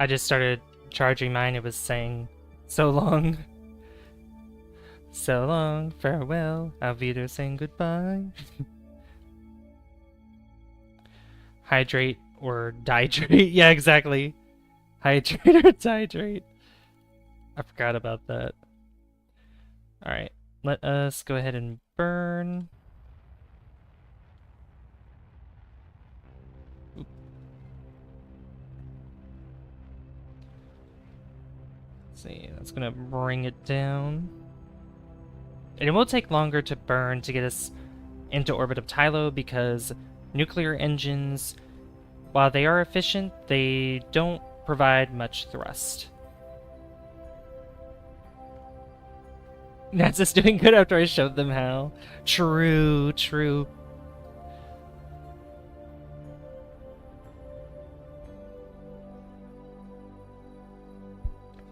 I just started charging mine. It was saying, so long. So long, farewell. Auf Wiedersehen, saying goodbye. Hydrate or dihydrate. Yeah, exactly. Hydrate or dihydrate. I forgot about that. Alright, let us go ahead and burn. See, that's gonna bring it down. And it will take longer to burn to get us into orbit of Tylo because nuclear engines, while they are efficient, they don't provide much thrust. NASA's doing good after I showed them how. True, true.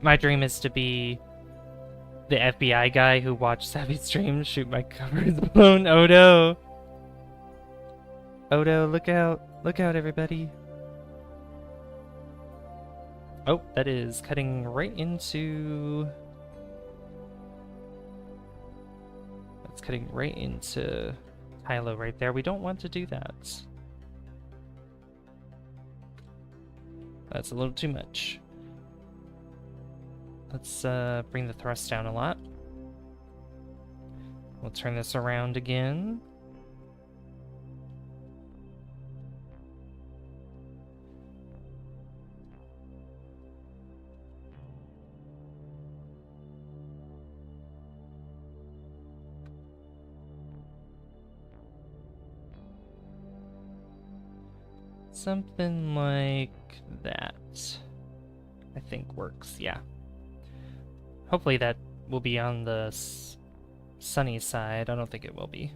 My dream is to be the FBI guy who watched Savvy stream shoot my cover is blown. Oh no. Oh no, look out. Look out, everybody. Oh, that is cutting right into... That's cutting right into Tylo right there. We don't want to do that. That's a little too much. Let's bring the thrust down a lot. We'll turn this around again. Something like that, I think works, yeah. Hopefully that will be on the sunny side. I don't think it will be.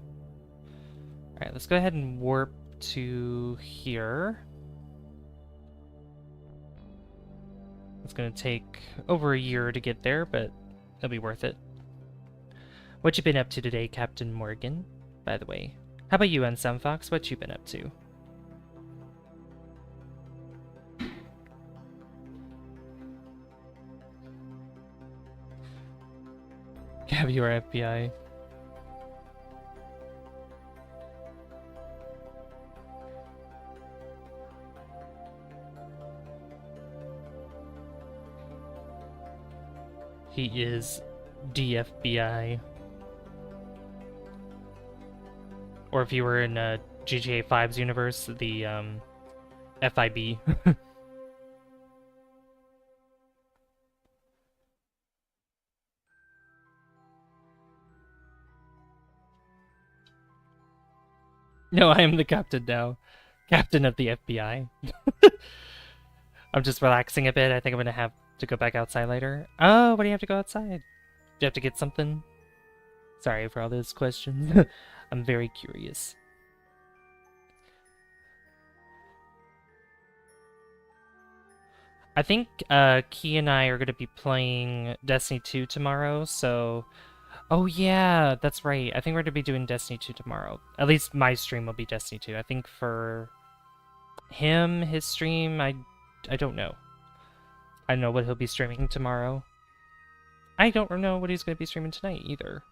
Alright, let's go ahead and warp to here. It's going to take over a year to get there, but it'll be worth it. What you been up to today, Captain Morgan, by the way? How about you, Unsum Fox? What you been up to? Have you or FBI? He is DFBI. Or if you were in GTA 5's universe, the FIB. No, I am the captain now. Captain of the FBI. I'm just relaxing a bit. I think I'm gonna have to go back outside later. Oh, why do you have to go outside? Do you have to get something? Sorry for all those questions. I'm very curious. I think Key and I are gonna be playing Destiny 2 tomorrow, so... Oh yeah, that's right. I think we're going to be doing Destiny 2 tomorrow. At least my stream will be Destiny 2. I think for him, his stream, I don't know. I don't know what he'll be streaming tomorrow. I don't know what he's going to be streaming tonight either.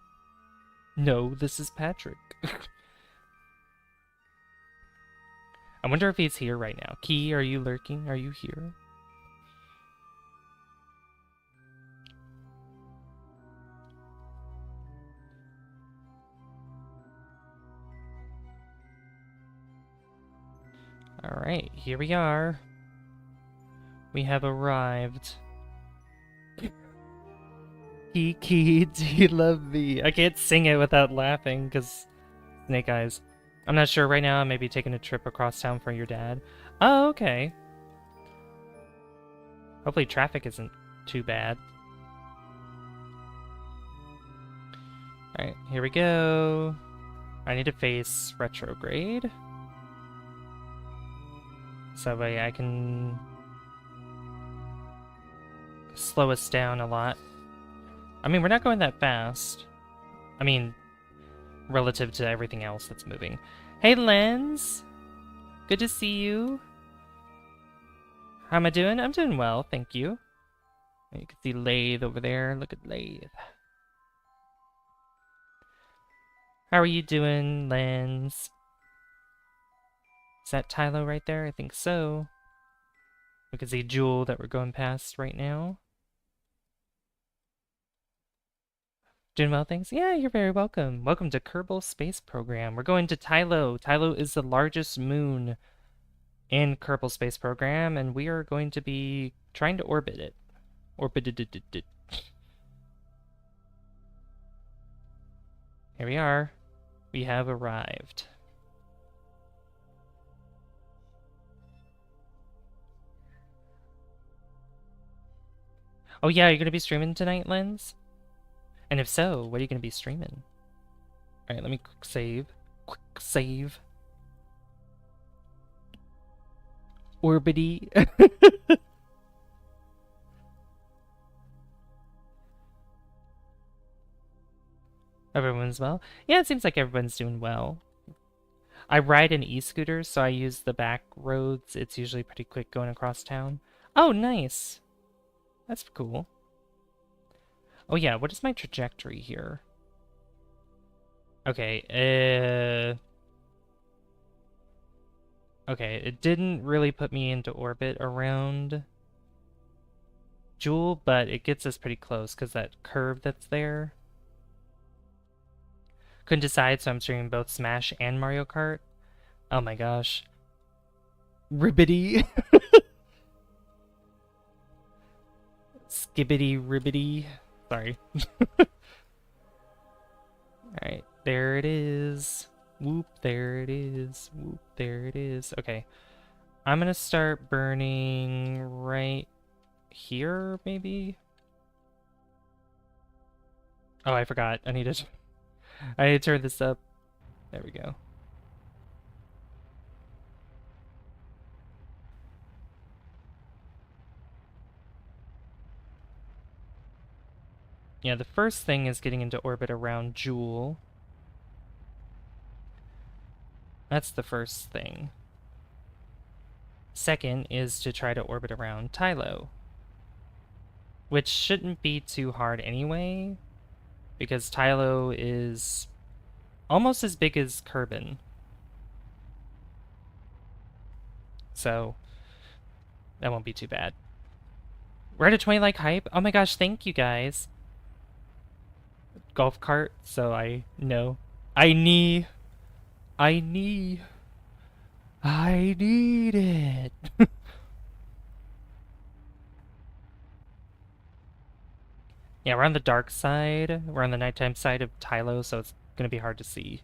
No, this is Patrick. I wonder if he's here right now. Key, are you lurking? Are you here? Alright, here we are. We have arrived. Kiki, do you love me? I can't sing it without laughing, because Snake Eyes. I'm not sure right now. I may be taking a trip across town for your dad. Oh, okay. Hopefully traffic isn't too bad. Alright, here we go. I need to face retrograde. So that way I can slow us down a lot. I mean, we're not going that fast. I mean, relative to everything else that's moving. Hey, Lens! Good to see you. How am I doing? I'm doing well, thank you. You can see Lathe over there. Look at Lathe. How are you doing, Lens? Is that Tylo right there? I think so. We can see Jool that we're going past right now. Doing well, thanks? Yeah, you're very welcome. Welcome to Kerbal Space Program. We're going to Tylo. Tylo is the largest moon in Kerbal Space Program, and we are going to be trying to orbit it. Orbited. Here we are. We have arrived. Oh yeah, you're gonna be streaming tonight, Lens? And if so, what are you gonna be streaming? Alright, let me quick save. Quick save. Orbity. Everyone's well? Yeah, it seems like everyone's doing well. I ride an e-scooter, so I use the back roads. It's usually pretty quick going across town. Oh, nice. That's cool. Oh yeah, what is my trajectory here? Okay, okay, it didn't really put me into orbit around Jool, but it gets us pretty close because that curve that's there. Couldn't decide, so I'm streaming both Smash and Mario Kart. Oh my gosh. Ribbity. Skibbity ribbity. Sorry. Alright, there it is. Whoop, there it is. Whoop, there it is. Okay. I'm gonna start burning right here, maybe? Oh, I forgot. I need to turn this up. There we go. Yeah, the first thing is getting into orbit around Jool. That's the first thing. Second is to try to orbit around Tylo. Which shouldn't be too hard anyway, because Tylo is almost as big as Kerbal. So, that won't be too bad. We're at a 20 like hype. Oh my gosh, thank you guys. Golf cart, so I know. I need it. Yeah, we're on the dark side. We're on the nighttime side of Tylo, so it's gonna be hard to see.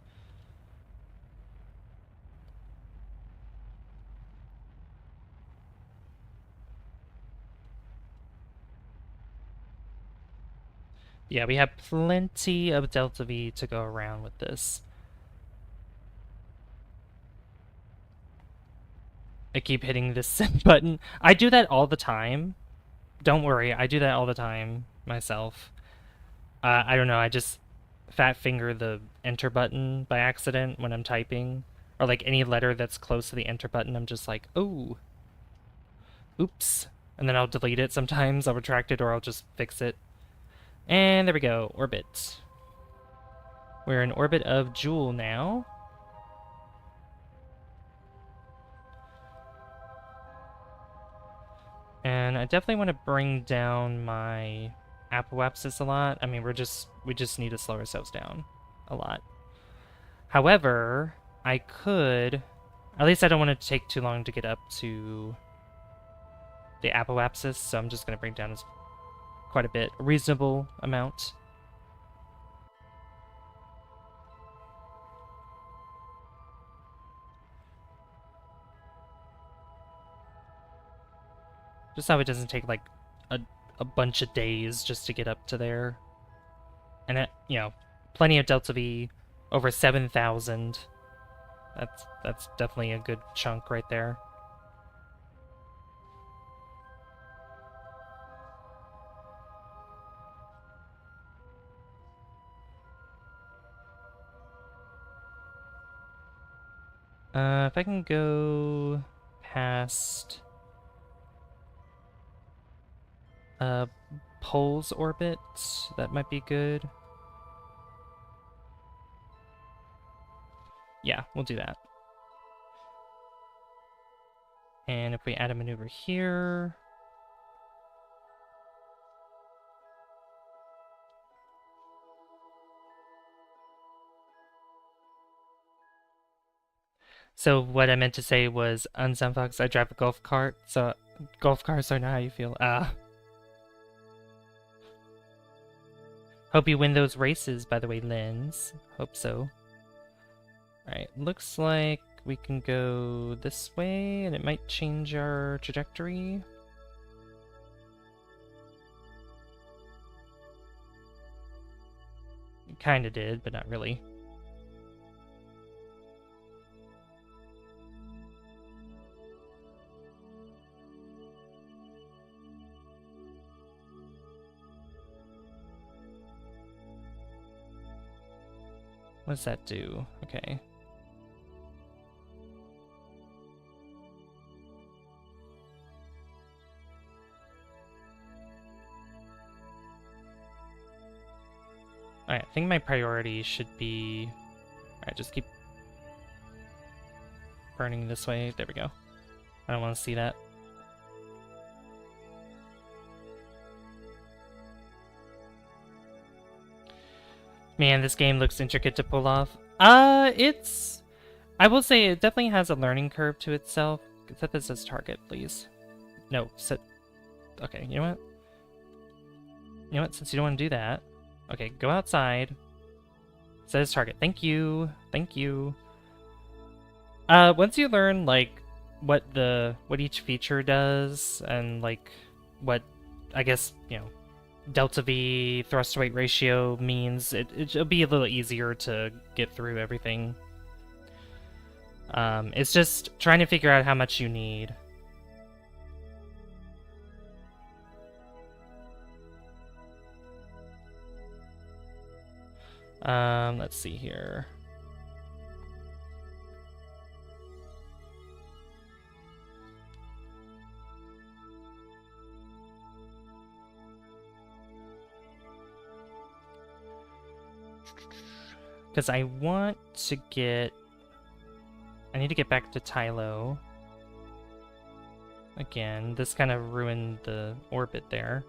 Yeah, we have plenty of Delta V to go around with this. I keep hitting this send button. I do that all the time. Don't worry, I do that all the time myself. I don't know, I just fat finger the enter button by accident when I'm typing. Or like any letter that's close to the enter button, I'm just like, oh. Oops. And then I'll delete it sometimes. I'll retract it or I'll just fix it. And there we go. Orbit. We're in orbit of Jool now. And I definitely want to bring down my apoapsis a lot. I mean, we just need to slow ourselves down a lot. However, I could, at least I don't want it to take too long to get up to the apoapsis, so I'm just going to bring down quite a bit, a reasonable amount. Just so it doesn't take like a bunch of days just to get up to there. And it, you know, plenty of delta V, over 7,000. That's definitely a good chunk right there. If I can go past Pole's orbit, that might be good. Yeah, we'll do that. And if we add a maneuver here... So what I meant to say was, Unsunfox, I drive a golf cart, so golf cars don't know how you feel. Hope you win those races, by the way, Lens. Hope so. Alright, looks like we can go this way, and it might change our trajectory. It kinda did, but not really. What does that do? Okay. Alright, I think my priority should be... Alright, just keep burning this way. There we go. I don't want to see that. Man, this game looks intricate to pull off. It's... I will say it definitely has a learning curve to itself. Set this as target, please. No, set... Okay, you know what? You know what, since you don't want to do that... Okay, go outside. Set as target. Thank you. Thank you. Once you learn, like, what each feature does, and, like, what, I guess, you know, delta V thrust to weight ratio means, it'll be a little easier to get through everything. It's just trying to figure out how much you need. Let's see here. Because I want to get... I need to get back to Tylo. Again, this kind of ruined the orbit there.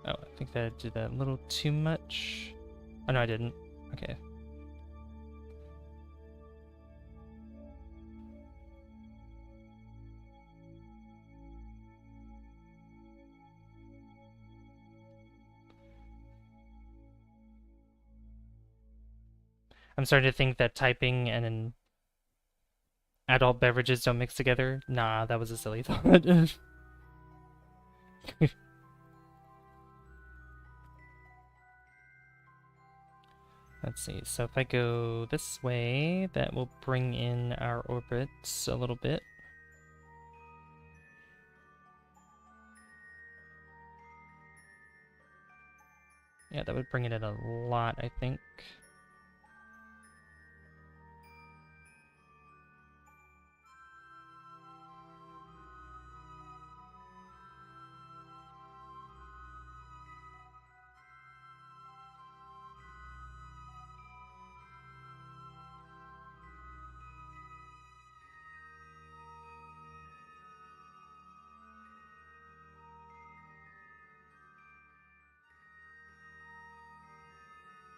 Oh, I think that I did that a little too much. Oh, no, I didn't. Okay. I'm starting to think that typing and adult beverages don't mix together. Nah, that was a silly thought. Let's see, so if I go this way, that will bring in our orbits a little bit. Yeah, that would bring it in a lot, I think.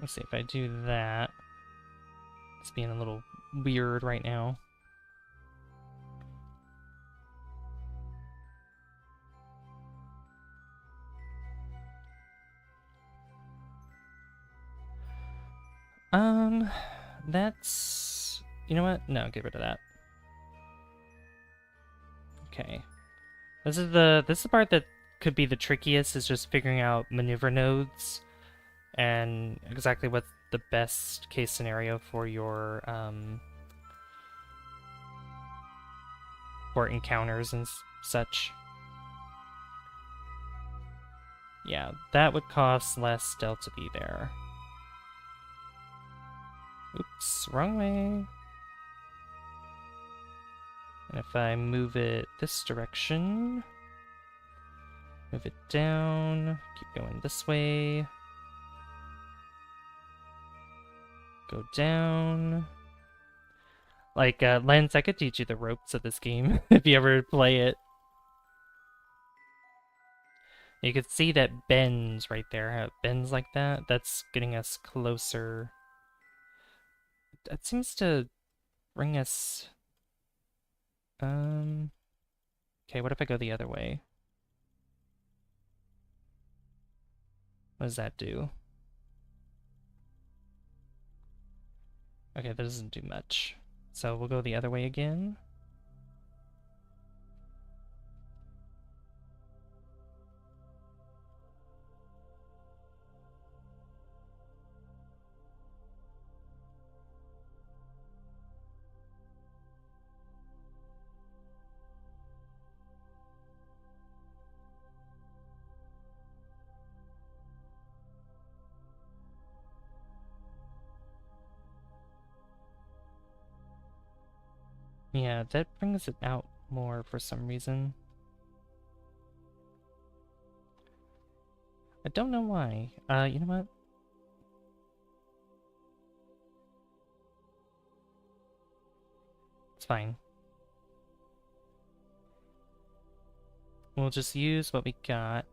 Let's see if I do that. It's being a little weird right now. That's... You know what? No, get rid of that. Okay. This is the part that could be the trickiest, is just figuring out maneuver nodes and exactly what's the best case scenario for your for encounters and such. Yeah, that would cost less Delta V there. Oops, wrong way. And if I move it this direction, move it down, keep going this way, go down. Like, Lens, I could teach you the ropes of this game if you ever play it. You could see that bends right there, how it bends like that. That's getting us closer. That seems to bring us... Okay, what if I go the other way? What does that do? Okay, that doesn't do much. So we'll go the other way again. Yeah, that brings it out more for some reason. I don't know why. You know what? It's fine. We'll just use what we got.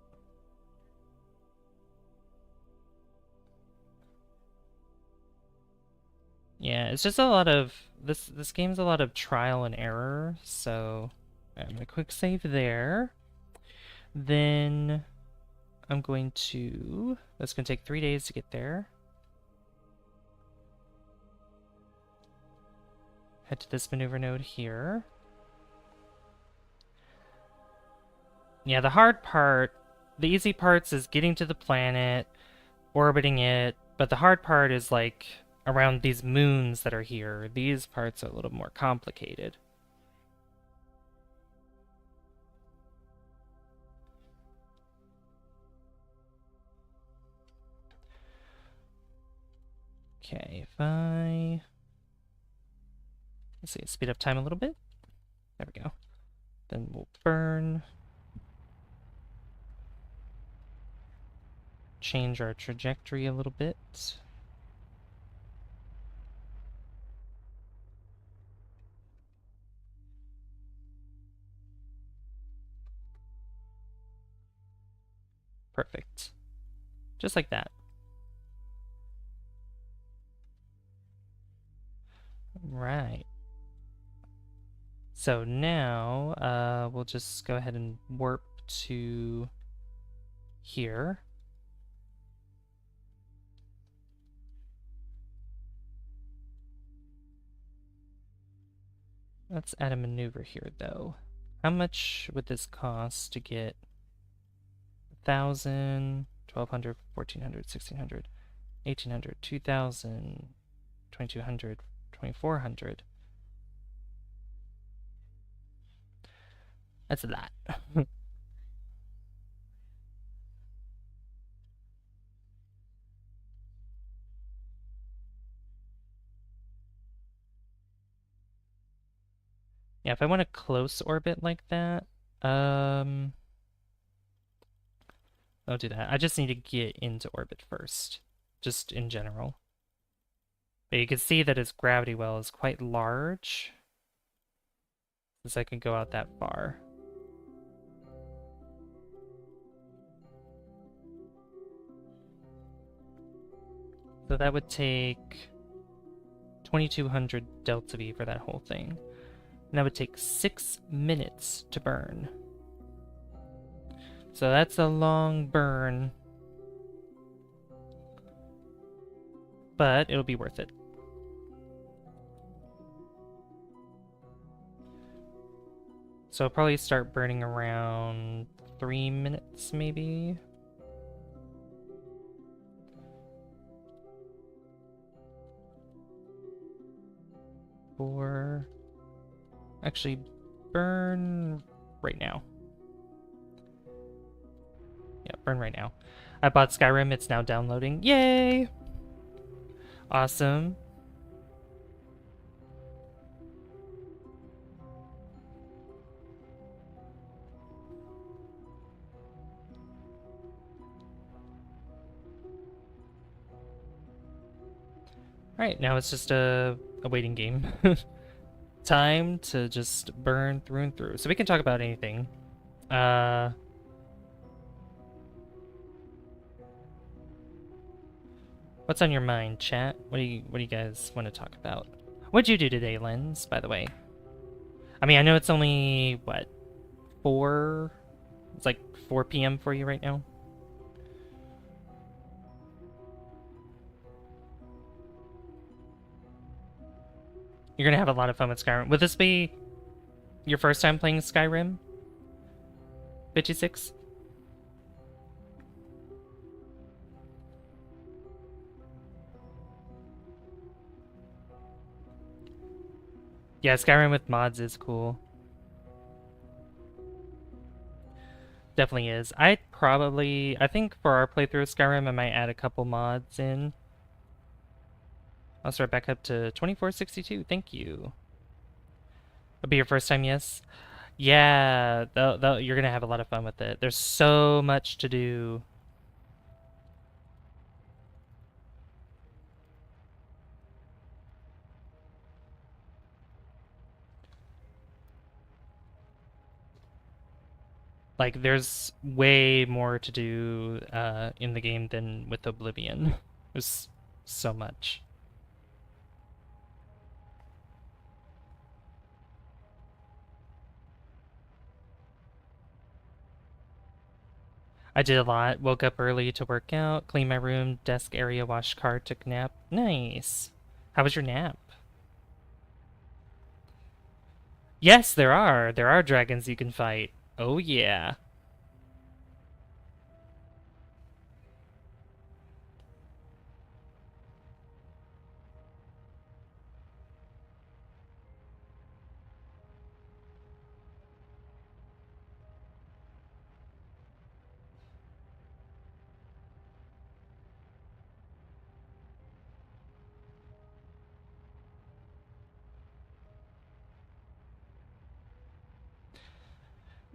Yeah, it's just a lot of... This game's a lot of trial and error, so... I'm gonna quick save there. Then... I'm going to... That's gonna take 3 days to get there. Head to this maneuver node here. Yeah, the hard part... The easy parts is getting to the planet, orbiting it, but the hard part is, like, around these moons that are here. These parts are a little more complicated. Okay, if I... Let's see, speed up time a little bit. There we go. Then we'll burn. Change our trajectory a little bit. Perfect. Just like that. Right. So now, we'll just go ahead and warp to here. Let's add a maneuver here, though. How much would this cost to get 1,000, 1,200, 1,400, 1,600, 1,800, 2,000, 2,200, 2,400? That's a lot. Yeah, if I want a close orbit like that, I'll do that. I just need to get into orbit first, just in general. But you can see that its gravity well is quite large, since I can go out that far. So that would take 2200 Delta V for that whole thing. And that would take 6 minutes to burn. So that's a long burn. But it'll be worth it. So I'll probably start burning around 3 minutes, maybe. Or actually burn right now. Yeah, burn right now. I bought Skyrim, it's now downloading. Yay! Awesome. Alright, now it's just a waiting game. Time to just burn through and through. So we can talk about anything. What's on your mind, chat? What do you guys want to talk about? What'd you do today, Lens, by the way? I mean, I know it's only, what, 4? It's like 4 p.m. for you right now? You're gonna have a lot of fun with Skyrim. Would this be your first time playing Skyrim? 56? Yeah, Skyrim with mods is cool. Definitely is. I think for our playthrough of Skyrim, I might add a couple mods in. I'll start back up to 2462. Thank you. It'll be your first time, yes? Yeah, you're gonna have a lot of fun with it. There's so much to do. Like, there's way more to do in the game than with Oblivion. There's so much. I did a lot. Woke up early to work out, clean my room, desk area, wash car, took a nap. Nice. How was your nap? Yes, there are. There are dragons you can fight. Oh yeah.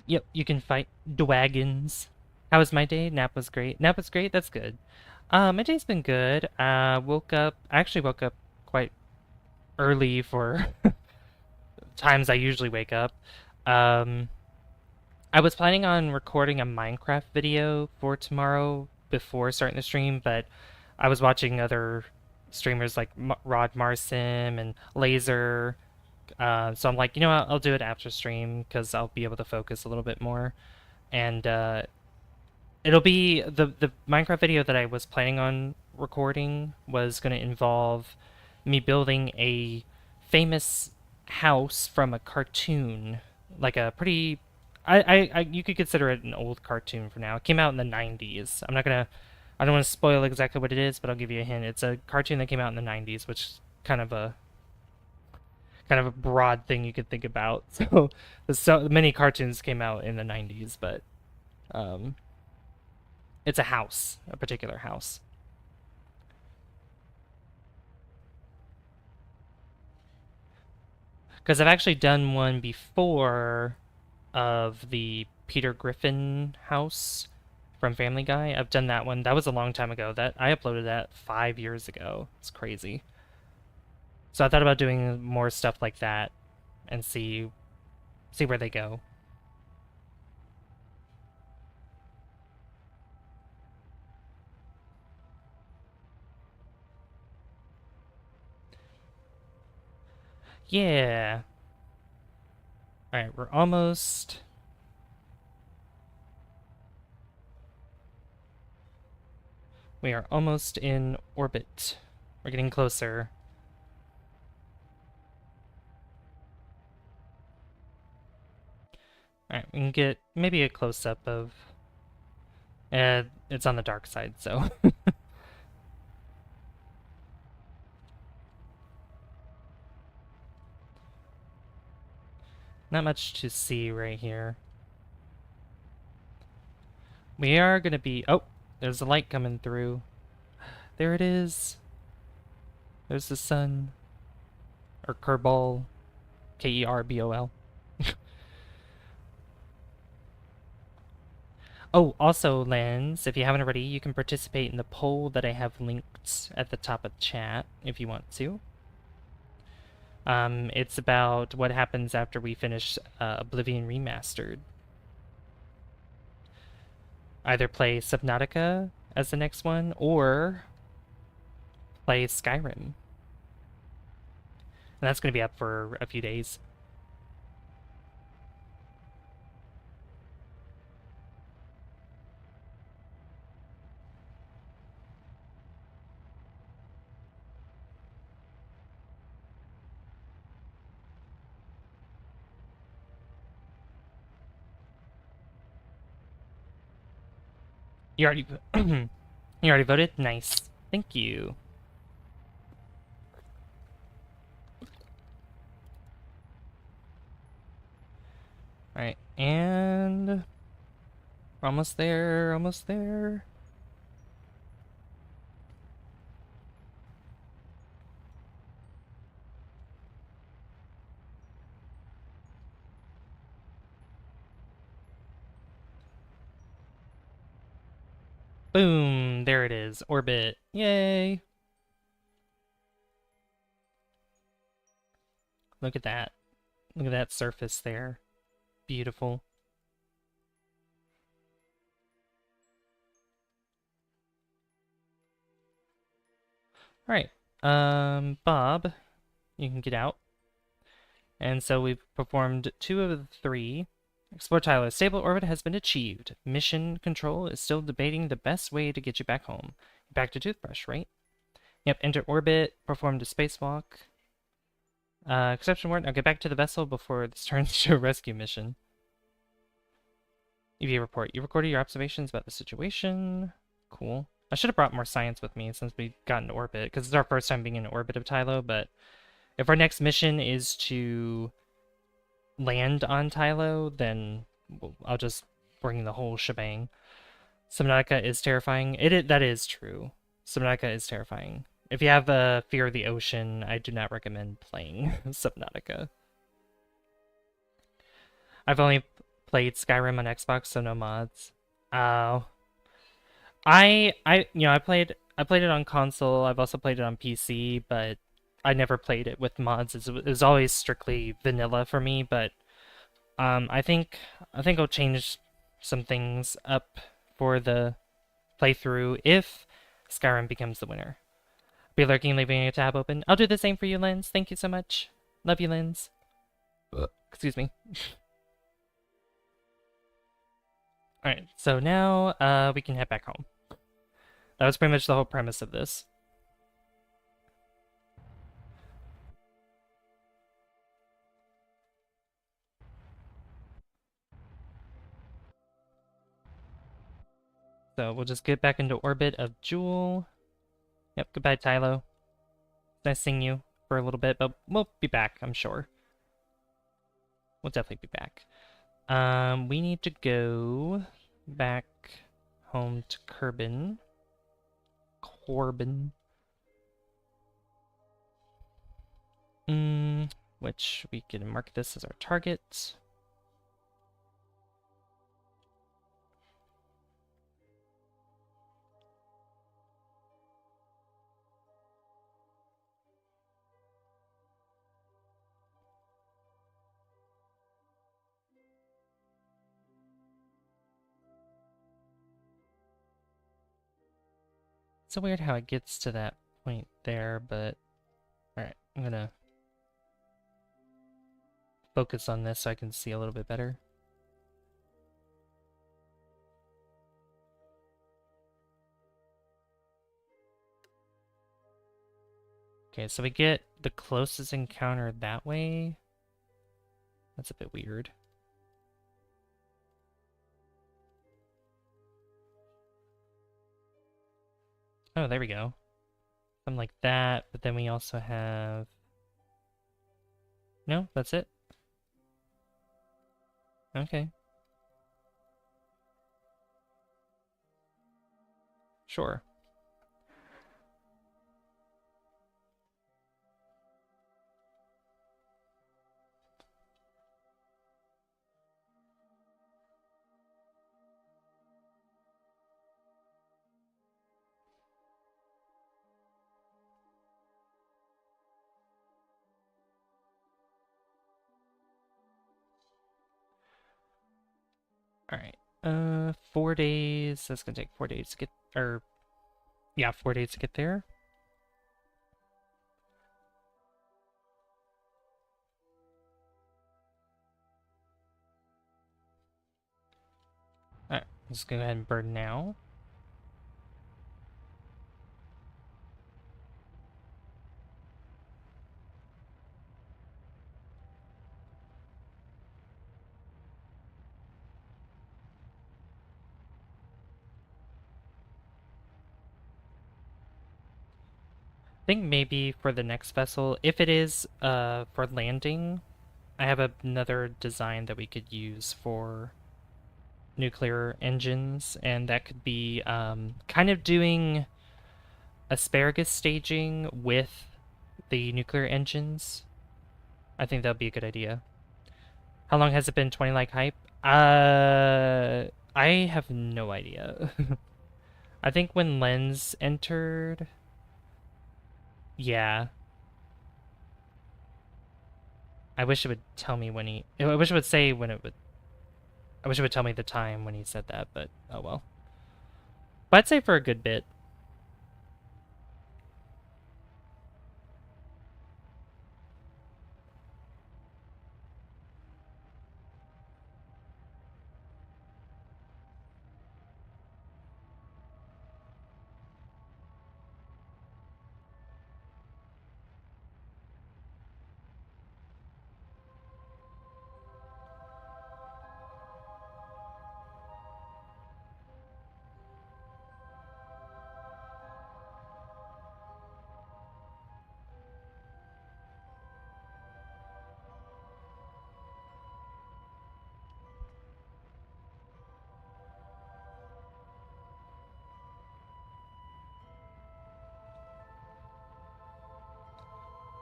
Yep, you can fight dragons. How was my day? Nap was great. Nap was great? That's good. My day's been good. I actually woke up quite early for times I usually wake up. Um, I was planning on recording a Minecraft video for tomorrow before starting the stream, but I was watching other streamers like Rod Marsim and Laser. So I'm like, you know what? I'll do it after stream because I'll be able to focus a little bit more. And it'll be the Minecraft video that I was planning on recording was going to involve me building a famous house from a cartoon, like a pretty you could consider it an old cartoon for now. It came out in the 90s. I don't want to spoil exactly what it is, but I'll give you a hint. It's a cartoon that came out in the 90s, which is kind of a broad thing you could think about. So many cartoons came out in the 90s, but it's a house, a particular house. Because I've actually done one before of the Peter Griffin house from Family Guy. I've done that one. That was a long time ago. That I uploaded that 5 years ago. It's crazy. So I thought about doing more stuff like that and see where they go. Yeah. Alright, we're almost... We are almost in orbit. We're getting closer. Alright, we can get maybe a close-up of... it's on the dark side, so... Not much to see right here. We are gonna be... Oh! There's a light coming through. There it is. There's the sun. Or Kerbal. Kerbol. Oh, also, Lens, if you haven't already, you can participate in the poll that I have linked at the top of the chat if you want to. It's about what happens after we finish Oblivion Remastered. Either play Subnautica as the next one, or play Skyrim. And that's going to be up for a few days. You already you already voted? Nice. Thank you. Alright, and we're almost there, almost there. Boom! There it is. Orbit. Yay! Look at that. Look at that surface there. Beautiful. Alright. Bob, you can get out. And so we've performed 2 of the 3. Explore Tylo. Stable orbit has been achieved. Mission Control is still debating the best way to get you back home. Back to Toothbrush, right? Yep, enter orbit, performed a spacewalk. Exception word, now get back to the vessel before this turns to a rescue mission. EV report. You recorded your observations about the situation. Cool. I should have brought more science with me since we got into orbit, because it's our first time being in orbit of Tylo, but if our next mission is to land on Tylo, then I'll just bring the whole shebang. Subnautica is terrifying. That is true. Subnautica is terrifying. If you have a fear of the ocean, I do not recommend playing Subnautica. I've only played Skyrim on Xbox, so no mods. Oh. I played it on console. I've also played it on PC, but I never played it with mods. It was always strictly vanilla for me, but I think I'll change some things up for the playthrough if Skyrim becomes the winner. Be lurking, leaving a tab open. I'll do the same for you, Lens. Thank you so much. Love you, Lens. Excuse me. Alright, so now we can head back home. That was pretty much the whole premise of this. So we'll just get back into orbit of Jool. Yep, goodbye, Tylo. Nice seeing you for a little bit, but we'll be back, I'm sure. We'll definitely be back. We need to go back home to Corbin. Which we can mark this as our target. It's so weird how it gets to that point there, but alright, I'm gonna focus on this so I can see a little bit better. Okay, so we get the closest encounter that way. That's a bit weird. Oh, there we go. Something like that, but then we also have... No, that's it? Okay. Sure. Alright. 4 days. That's gonna take 4 days to get... Or... Yeah, 4 days to get there. Alright, let's go ahead and burn now. I think maybe for the next vessel, if it is for landing, I have another design that we could use for nuclear engines, and that could be kind of doing asparagus staging with the nuclear engines. I think that would be a good idea. How long has it been 20 like hype? I have no idea. I think when Lens entered... Yeah. I wish it would tell me when he... I wish it would say when it would... I wish it would tell me the time when he said that, but oh well. But I'd say for a good bit.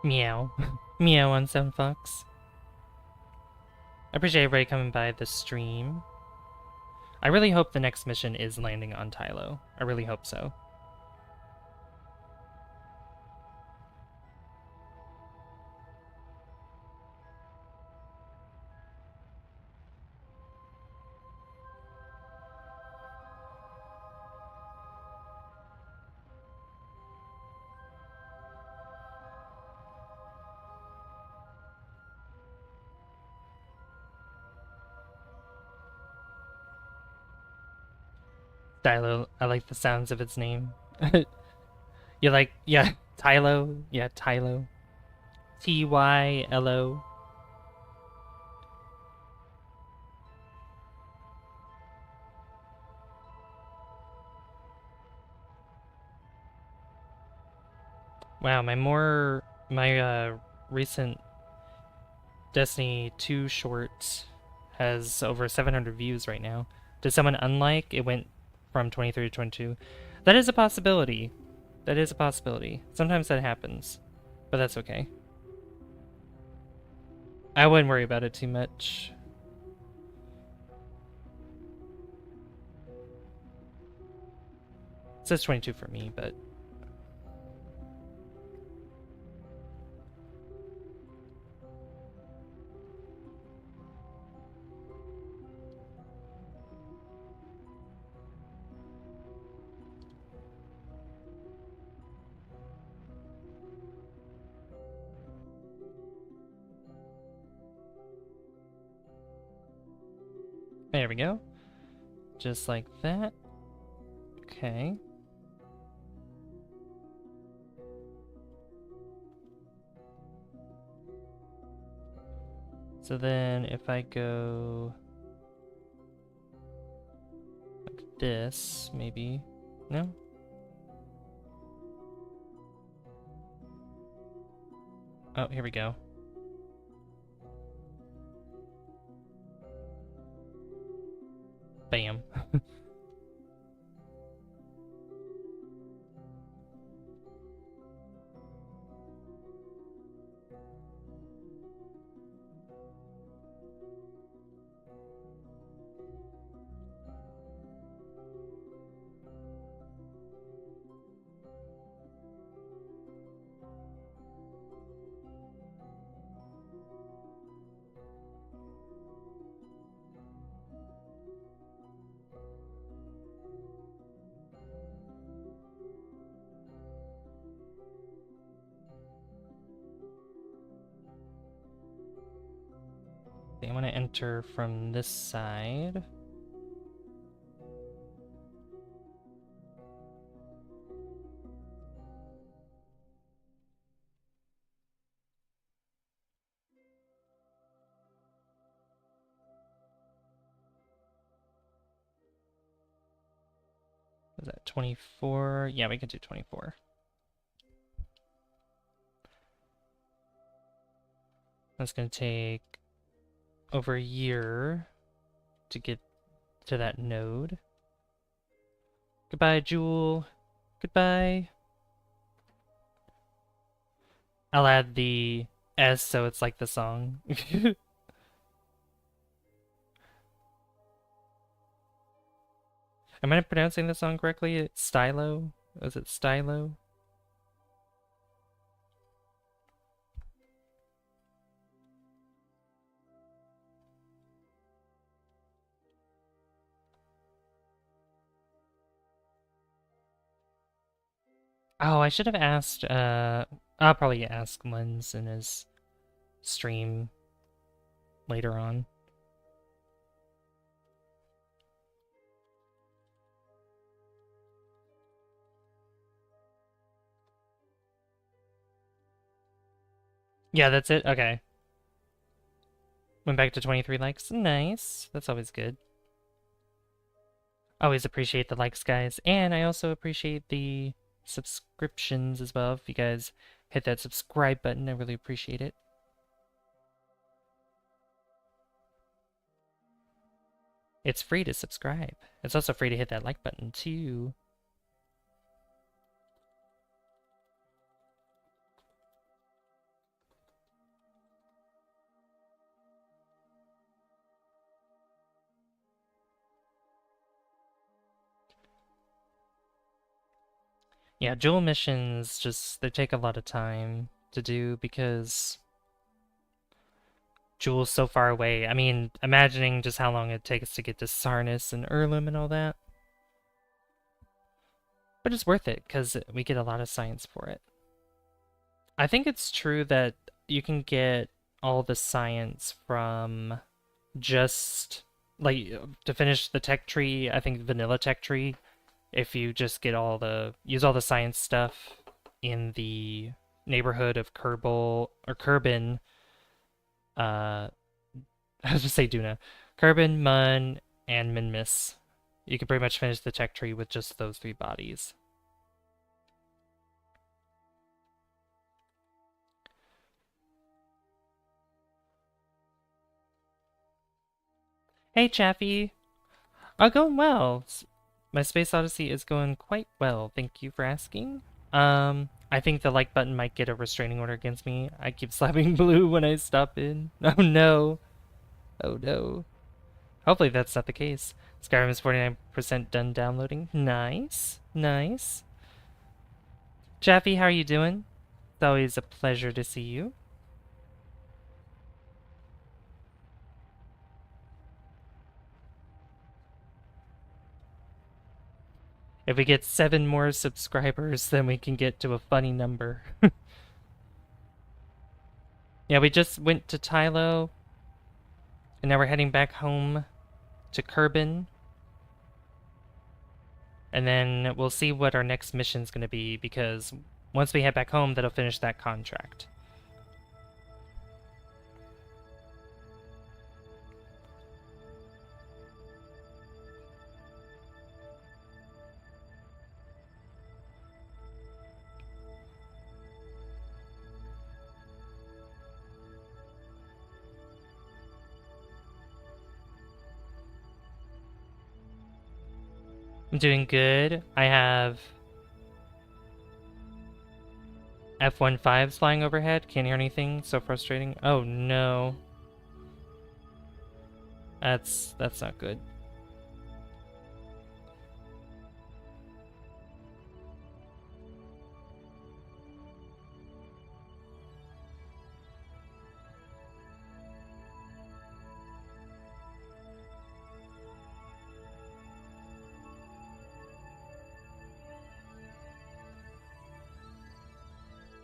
Meow. Meow on Sound Fox. I appreciate everybody coming by the stream. I really hope the next mission is landing on Tylo. I really hope so. Tylo, I like the sounds of its name. You like, yeah, Tylo? Yeah, Tylo. Tylo. Wow, my recent Destiny 2 short has over 700 views right now. Did someone unlike? It went from 23 to 22. That is a possibility. That is a possibility. Sometimes that happens, but that's okay. I wouldn't worry about it too much. It says 22 for me, but... There we go. Just like that. Okay. So then if I go like this, maybe. No? Oh, here we go. Bam. I want to enter from this side. Is that 24? Yeah, we can do 24. That's going to take over a year to get to that node. Goodbye, Jool. Goodbye. I'll add the S so it's like the song. Am I pronouncing the song correctly? It's Stylo? Is it Stylo? Oh, I should have asked, I'll probably ask Lens in his stream later on. Yeah, that's it? Okay. Went back to 23 likes. Nice. That's always good. Always appreciate the likes, guys. And I also appreciate the subscriptions as well. If you guys hit that subscribe button, I really appreciate it. It's free to subscribe. It's also free to hit that like button, too. Yeah, Jool missions just, they take a lot of time to do because Jool's so far away. I mean, imagining just how long it takes to get to Sarnis and Erlem and all that. But it's worth it because we get a lot of science for it. I think it's true that you can get all the science from just, like, to finish the tech tree, I think vanilla tech tree, if you just get use all the science stuff in the neighborhood of Kerbal, or Kerbin, I was just say Duna. Kerbin, Mun, and Minmis. You can pretty much finish the tech tree with just those 3 bodies. Hey, Chaffee! Going well. My Space Odyssey is going quite well. Thank you for asking. I think the like button might get a restraining order against me. I keep slapping blue when I stop in. Oh no. Oh no. Hopefully that's not the case. Skyrim is 49% done downloading. Nice. Nice. Chaffee, how are you doing? It's always a pleasure to see you. If we get 7 more subscribers, then we can get to a funny number. Yeah, we just went to Tylo, and now we're heading back home to Kerbin. And then we'll see what our next mission's going to be, because once we head back home, that'll finish that contract. I'm doing good. I have F-15s flying overhead. Can't hear anything. So frustrating. Oh no. That's not good.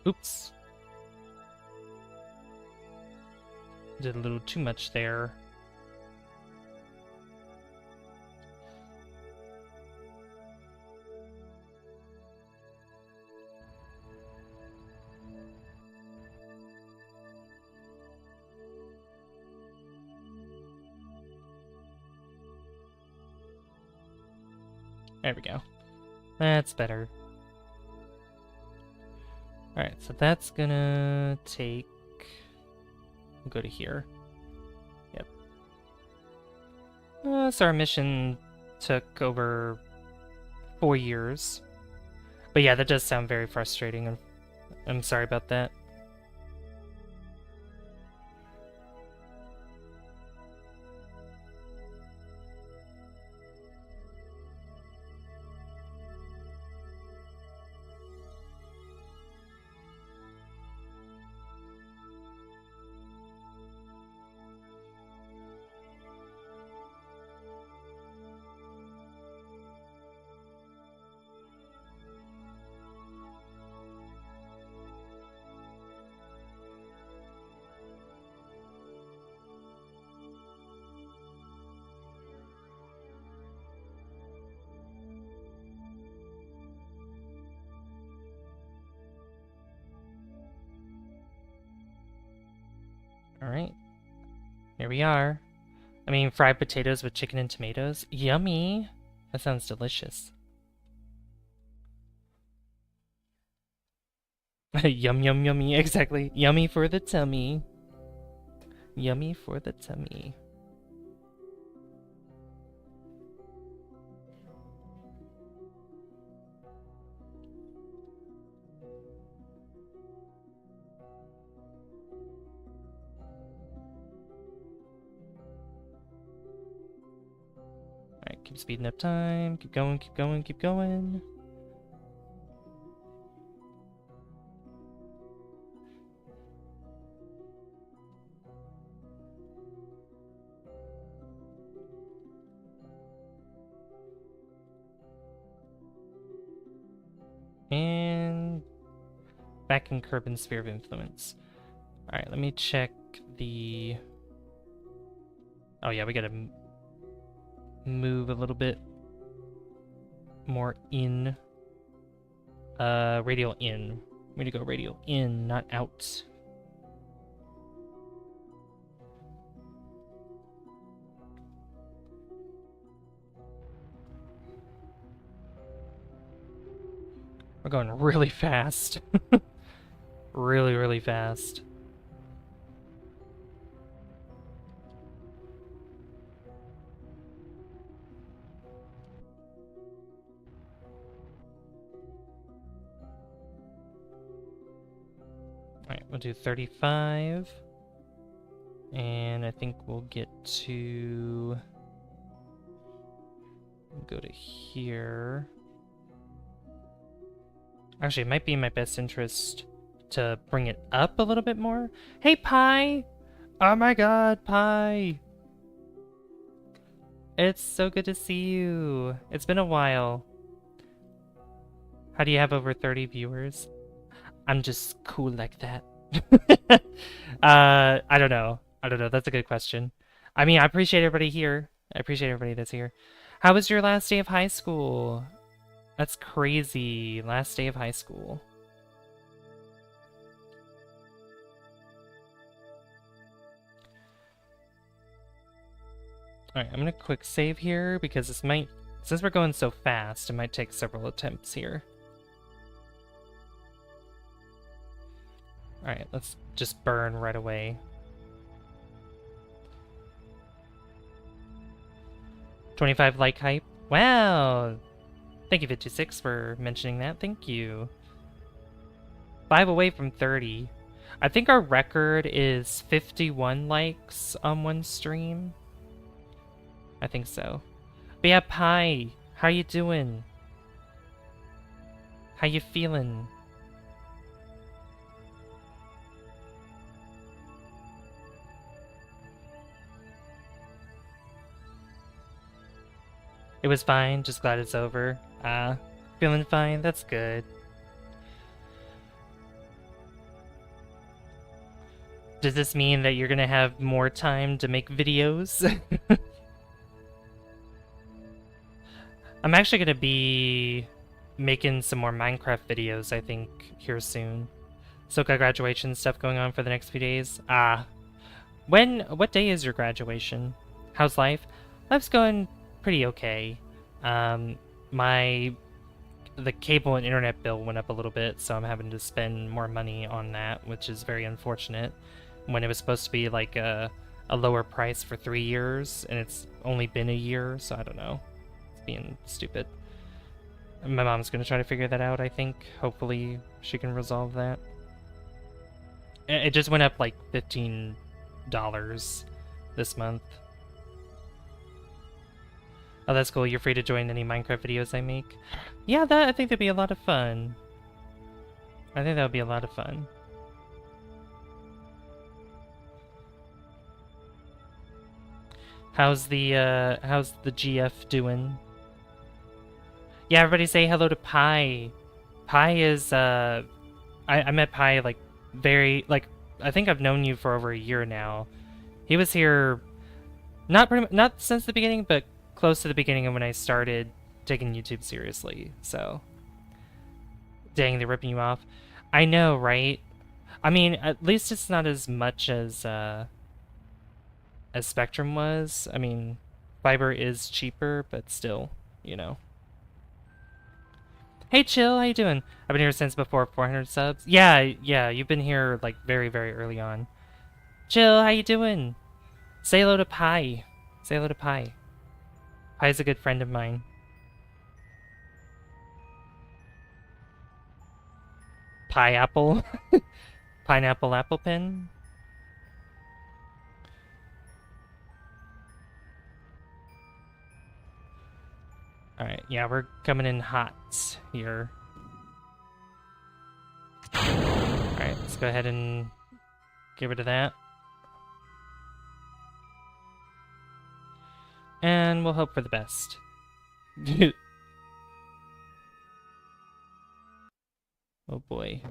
Oops. Did a little too much there. There we go. That's better. Alright, so that's gonna take... We'll go to here. Yep. So our mission took over 4 years. But yeah, that does sound very frustrating. I'm sorry about that. Alright. Here we are. I mean, fried potatoes with chicken and tomatoes. Yummy! That sounds delicious. Yum, yum, yummy. Exactly. Yummy for the tummy. Yummy for the tummy. Alright, keep speeding up time. Keep going, keep going, keep going. And back in Kerbin's sphere of influence. Alright, let me check the... Oh yeah, we gotta move a little bit more in. Radial in. Way to go, radial in, not out. We're going really fast. Really, really fast. Alright, we'll do 35. And I think we'll get to... Go to here. Actually, it might be in my best interest to bring it up a little bit more. Hey, Pi! Oh my god, Pi! It's so good to see you. It's been a while. How do you have over 30 viewers? I'm just cool like that. I don't know. I don't know. That's a good question. I mean, I appreciate everybody here. I appreciate everybody that's here. How was your last day of high school? That's crazy. Last day of high school. Alright, I'm gonna quick save here because this might, since we're going so fast, it might take several attempts here. Alright, let's just burn right away. 25 like hype. Wow! Thank you, 56, for mentioning that. Thank you. 5 away from 30. I think our record is 51 likes on one stream. I think so. But yeah, Pi, how you doing? How you feeling? It was fine, just glad it's over. Feeling fine, that's good. Does this mean that you're gonna have more time to make videos? I'm actually gonna be making some more Minecraft videos, I think, here soon. So got graduation stuff going on for the next few days. What day is your graduation? How's life? Life's going pretty okay. The cable and internet bill went up a little bit, so I'm having to spend more money on that, which is very unfortunate. When it was supposed to be like a lower price for 3 years, and it's only been a year, so I don't know. It's being stupid. My mom's gonna try to figure that out, I think. Hopefully she can resolve that. It just went up like $15 this month. Oh, that's cool. You're free to join any Minecraft videos I make. Yeah, I think that'd be a lot of fun. I think that would be a lot of fun. How's the GF doing? Yeah, everybody say hello to Pi. Pi is I met Pi like I think I've known you for over a year now. He was here not since the beginning, but close to the beginning of when I started taking YouTube seriously. So dang, they're ripping you off. I know, right? I mean, at least it's not as much as Spectrum was. I mean, fiber is cheaper, but still, you know. Hey, Chill, how you doing? I've been here since before 400 subs. Yeah, you've been here like very, very early on. Chill, how you doing? Say hello to Pi. Say hello to Pi. Pi's a good friend of mine. Pineapple? Pineapple apple pen? Alright, yeah, we're coming in hot here. Alright, let's go ahead and get rid of that. And we'll hope for the best. Oh boy.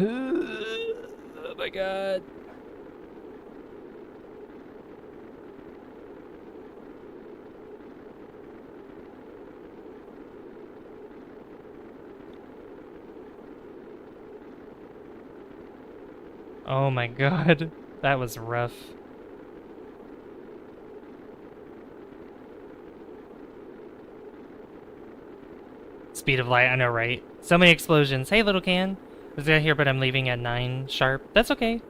Oh my god. Oh my god. That was rough. Speed of light, I know, right? So many explosions. Hey, little can. I was gonna here, but I'm leaving at 9 sharp. That's okay.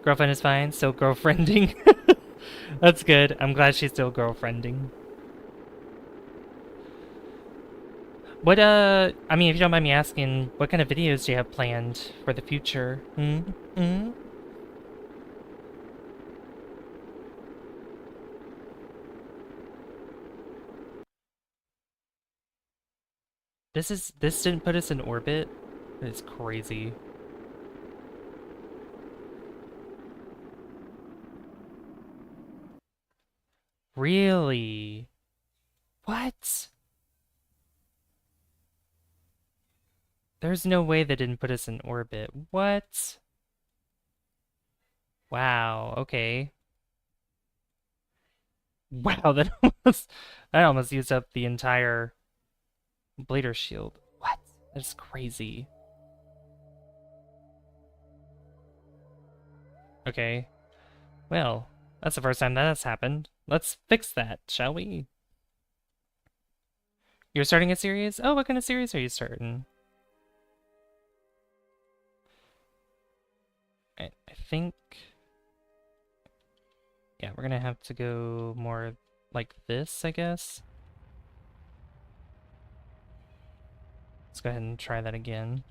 Girlfriend is fine. Still girlfriending. That's good. I'm glad she's still girlfriending. What, I mean, if you don't mind me asking, what kind of videos do you have planned for the future? This didn't put us in orbit? It's crazy. Really? What? There's no way they didn't put us in orbit. What? Wow, okay. Wow, that almost used up the entire blader shield. What? That's crazy. Okay. Well, that's the first time that's happened. Let's fix that, shall we? You're starting a series? Oh, what kind of series are you starting? I think... Yeah, we're gonna have to go more like this, I guess. Let's go ahead and try that again.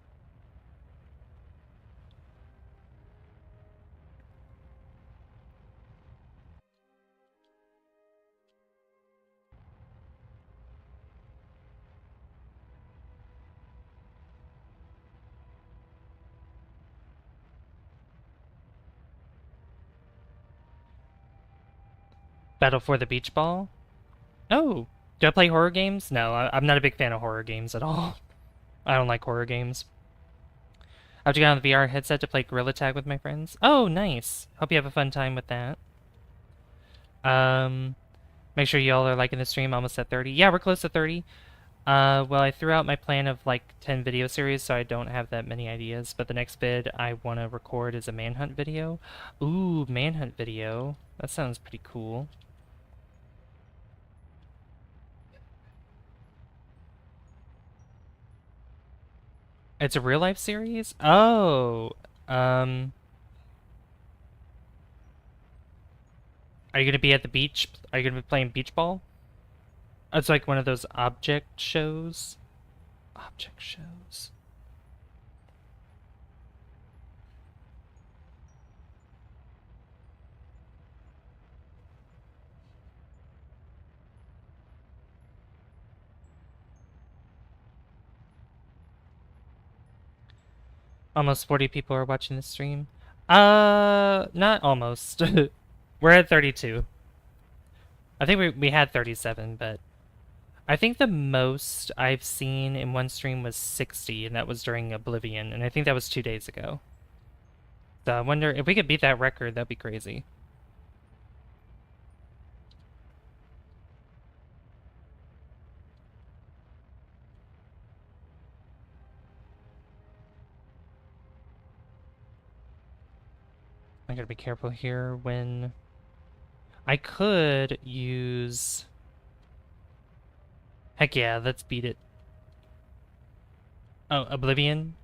Battle for the Beach Ball? Oh, do I play horror games? No, I'm not a big fan of horror games at all. I don't like horror games. I have to get on the VR headset to play Gorilla Tag with my friends. Oh, nice. Hope you have a fun time with that. Um, make sure y'all are liking the stream, almost at 30. Yeah, we're close to 30. Well, I threw out my plan of like 10 video series, so I don't have that many ideas, but the next vid I want to record is a manhunt video. Ooh, manhunt video. That sounds pretty cool. It's a real life series? Oh, um, are you gonna be at the beach? Are you gonna be playing beach ball? It's like one of those object shows. Object shows. Almost 40 people are watching the stream. Not almost. We're at 32. I think we had 37, but I think the most I've seen in one stream was 60, and that was during Oblivion, and I think that was 2 days ago. So I wonder if we could beat that record, that'd be crazy. I gotta be careful here when... I could use... Heck yeah, let's beat it. Oh, Oblivion?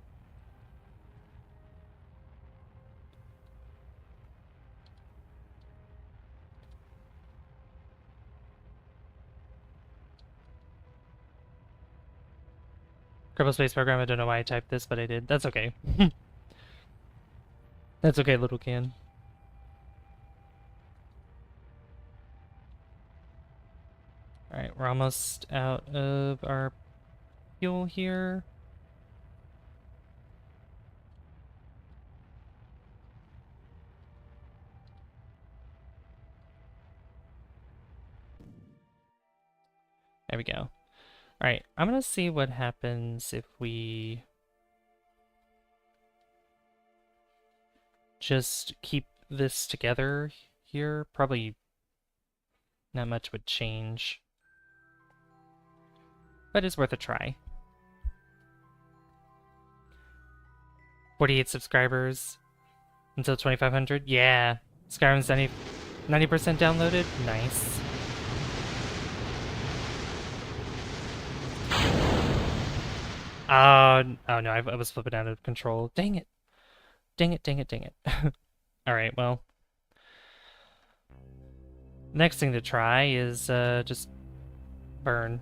Kerbal Space Program, I don't know why I typed this, but I did. That's okay. That's okay, little can. Alright, we're almost out of our fuel here. There we go. Alright, I'm gonna see what happens if we just keep this together here. Probably not much would change, but it's worth a try. 48 subscribers until 2,500. Yeah, Skyrim's 90% downloaded. Nice. Oh no, I was flipping out of control. Dang it. Dang it, dang it, dang it. Alright, well. Next thing to try is just burn.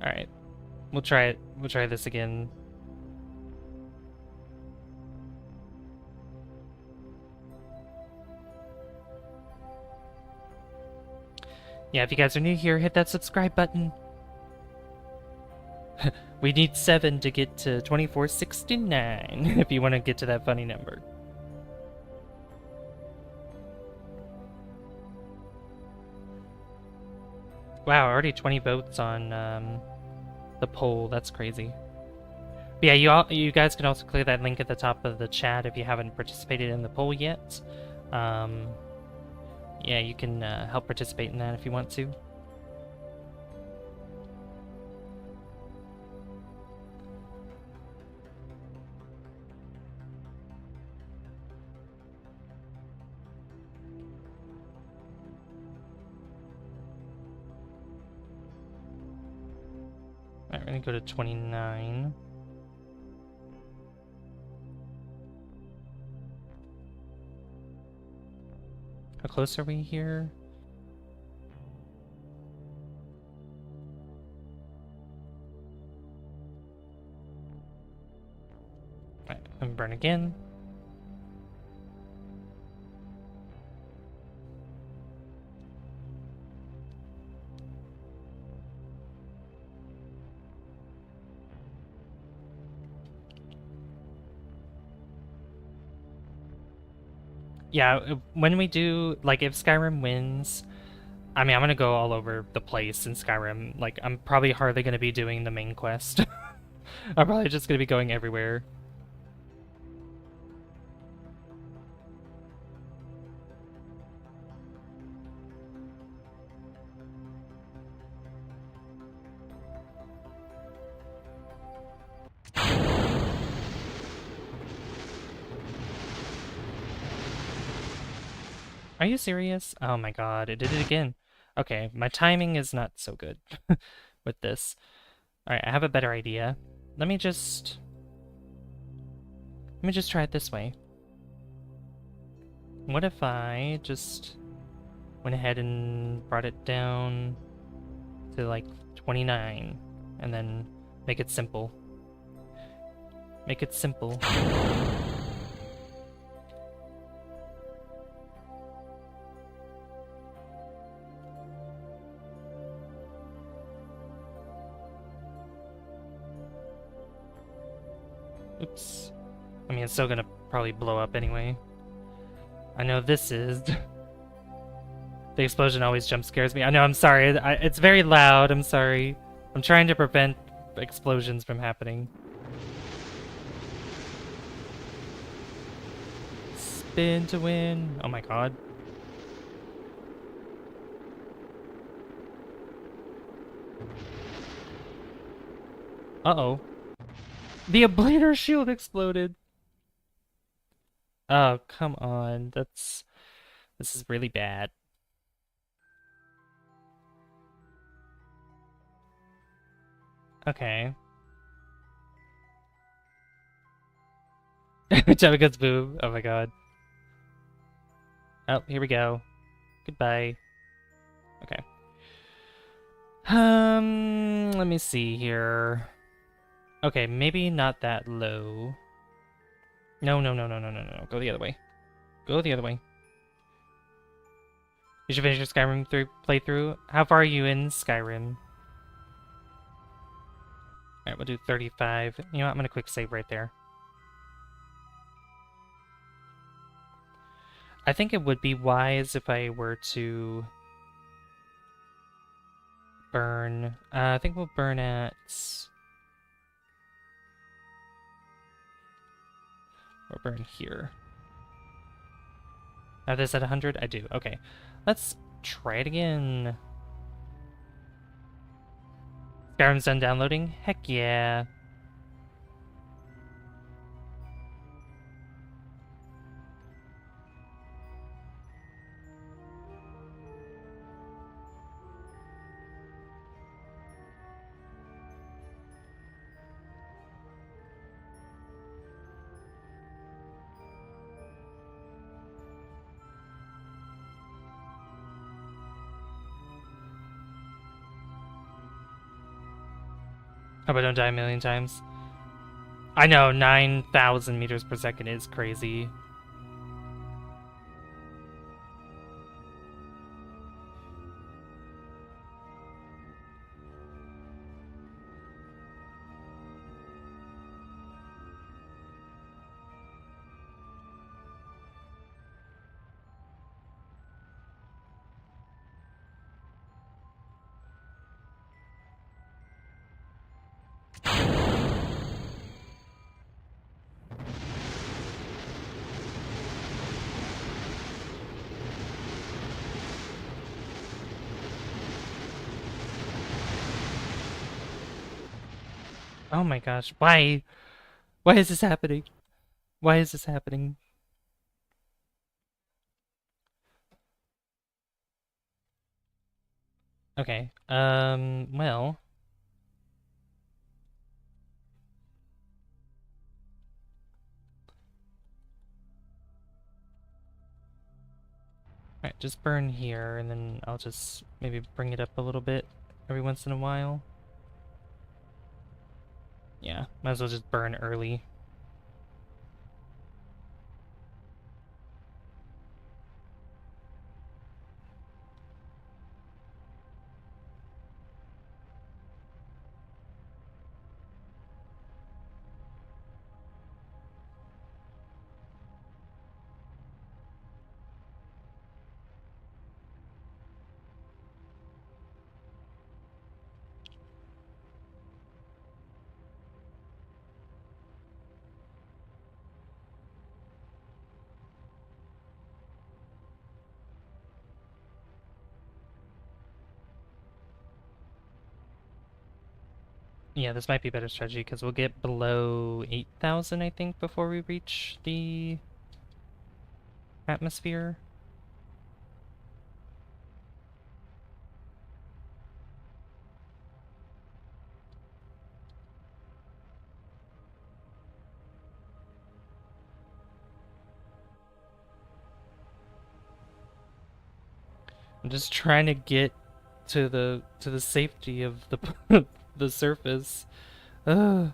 Alright. We'll try it. We'll try this again. Yeah, if you guys are new here, hit that subscribe button. We need 7 to get to 2469 if you want to get to that funny number. Wow, already 20 votes on the poll. That's crazy. But yeah, you guys can also click that link at the top of the chat if you haven't participated in the poll yet. Yeah, you can help participate in that if you want to. Alright, we're gonna go to 29. How close are we here? Alright, and burn again. Yeah, when we do, like, if Skyrim wins, I mean, I'm gonna go all over the place in Skyrim. Like, I'm probably hardly gonna be doing the main quest. I'm probably just gonna be going everywhere. Are you serious? Oh my god, it did it again. Okay, my timing is not so good with this. Alright, I have a better idea. Let me just try it this way. What if I just went ahead and brought it down to like 29 and then make it simple? Make it simple. Oops. I mean, it's still gonna probably blow up anyway. I know this is... The explosion always jump scares me. I know, I'm sorry. It's very loud, I'm sorry. I'm trying to prevent explosions from happening. Spin to win. Oh my god. Uh-oh. The ablator shield exploded. Oh, come on. This is really bad. Okay. Jessica's boob. Oh my god. Oh, here we go. Goodbye. Okay. Let me see here. Okay, maybe not that low. No, no, no, no, no, no, no. Go the other way. Go the other way. You should finish your Skyrim playthrough. How far are you in Skyrim? Alright, we'll do 35. You know what? I'm gonna quick save right there. I think it would be wise if I were to burn. I think we'll burn at... We'll burn here. Now this at 100? I do. Okay. Let's try it again. Skyrim's done downloading? Heck yeah. Hope I don't die a million times. I know, 9,000 meters per second is crazy. Oh my gosh, why? Why is this happening? Why is this happening? Okay, well. Alright, just burn here, and then I'll just maybe bring it up a little bit every once in a while. Yeah, might as well just burn early. Yeah, this might be a better strategy because we'll get below 8,000, I think, before we reach the atmosphere. I'm just trying to get to the safety of the the surface. Ugh.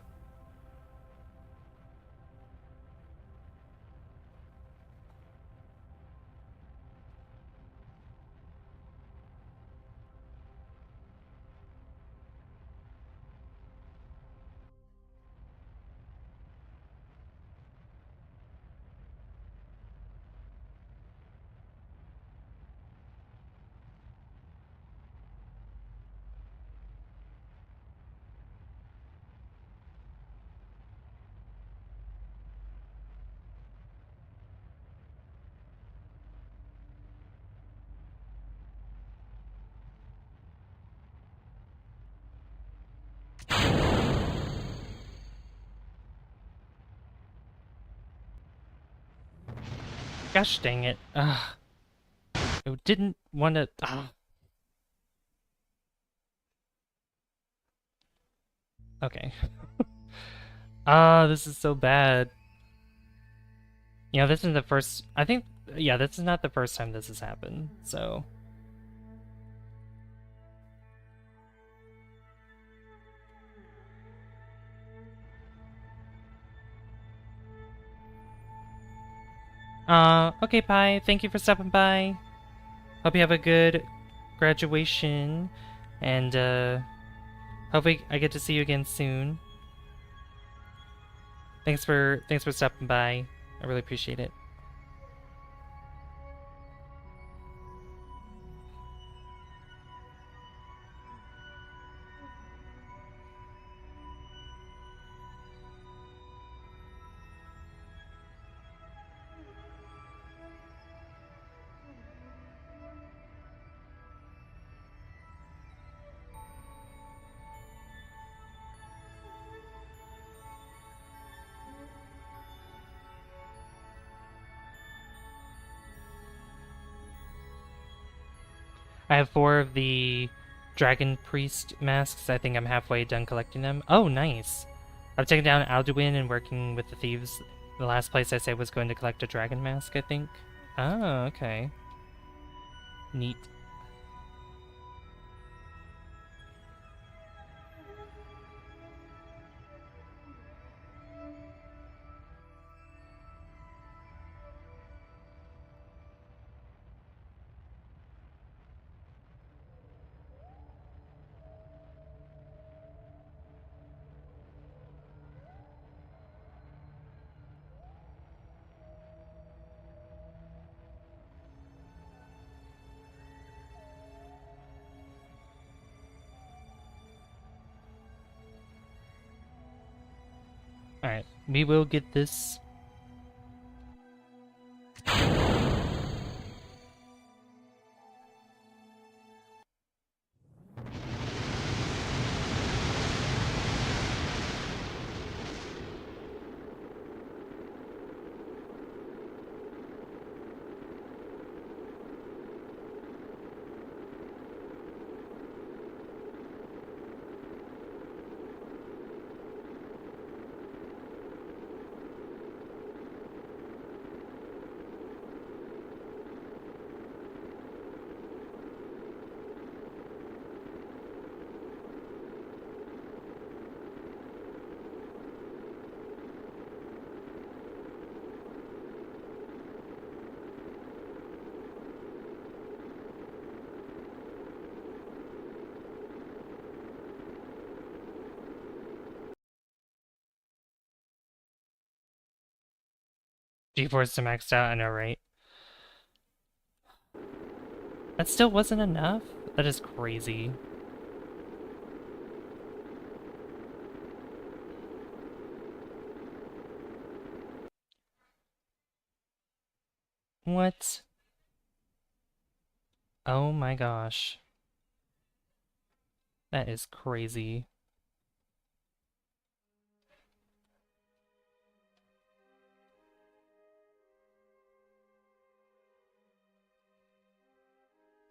Gosh dang it. Ugh. I didn't want to. Okay. This is so bad. You know, this is the first. I think. Yeah, this is not the first time this has happened. So. Okay, Pi. Thank you for stopping by. Hope you have a good graduation, and hopefully I get to see you again soon. Thanks for stopping by. I really appreciate it. I have 4 of the Dragon Priest masks. I think I'm halfway done collecting them. Oh, nice. I've taken down Alduin and working with the thieves. The last place I said was going to collect a dragon mask, I think. Oh, okay. Neat. Alright, we will get this. G-force to maxed out, I know, right? That still wasn't enough? That is crazy. What? Oh my gosh. That is crazy.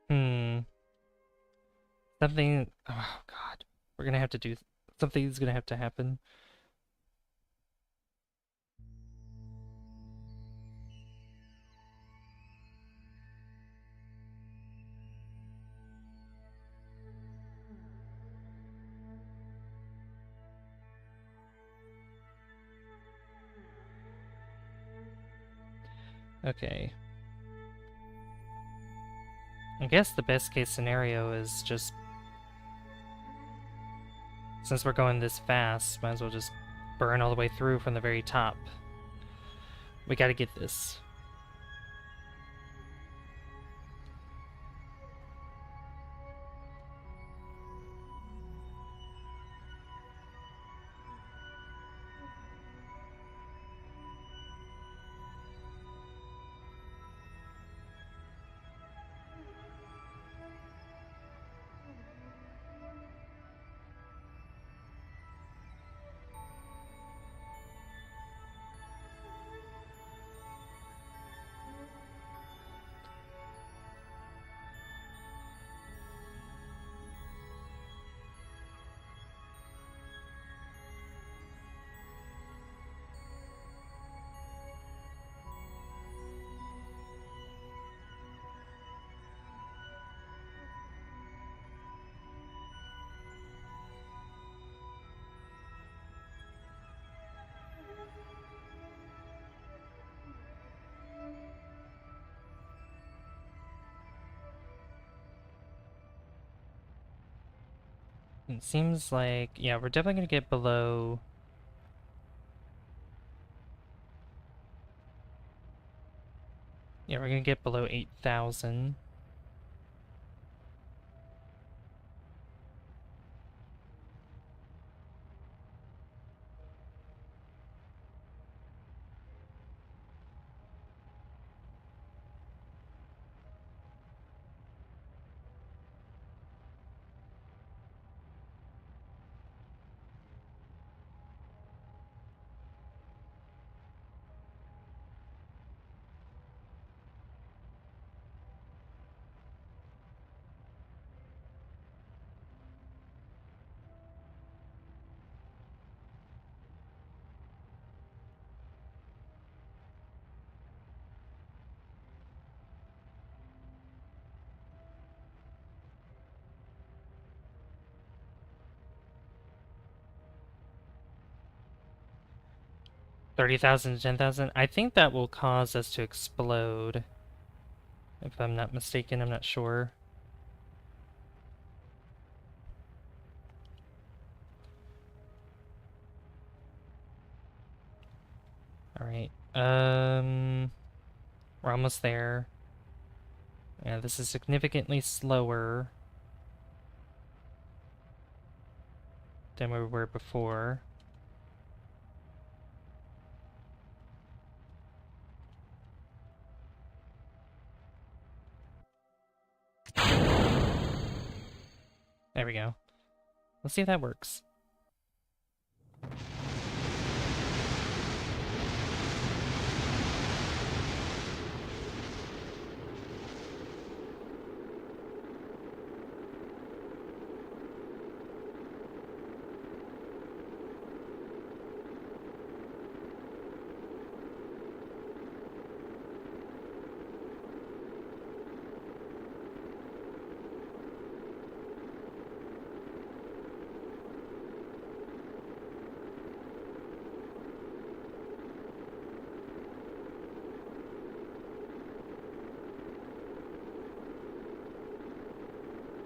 Hmm. Something... Oh god. We're gonna have to do... Something's gonna have to happen. Okay. I guess the best case scenario is just... Since we're going this fast, might as well just burn all the way through from the very top. We gotta get this. It seems like... Yeah, we're definitely gonna get below... Yeah, we're gonna get below 8,000. $30,000 to 10,000. I think that will cause us to explode. If I'm not mistaken, I'm not sure. Alright. We're almost there. Yeah, this is significantly slower than we were before. There we go. Let's see if that works.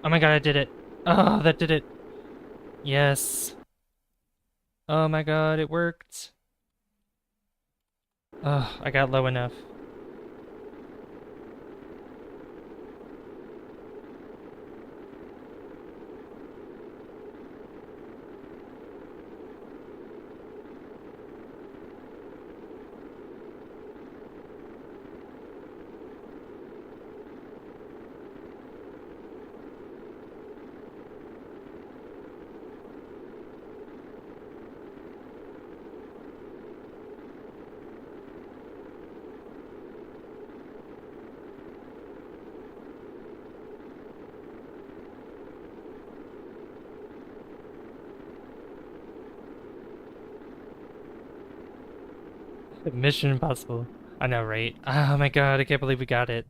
Oh my god, I did it! Oh, that did it! Yes! Oh my god, it worked! Ugh, I got low enough. Mission Impossible. I know, right? Oh my god, I can't believe we got it.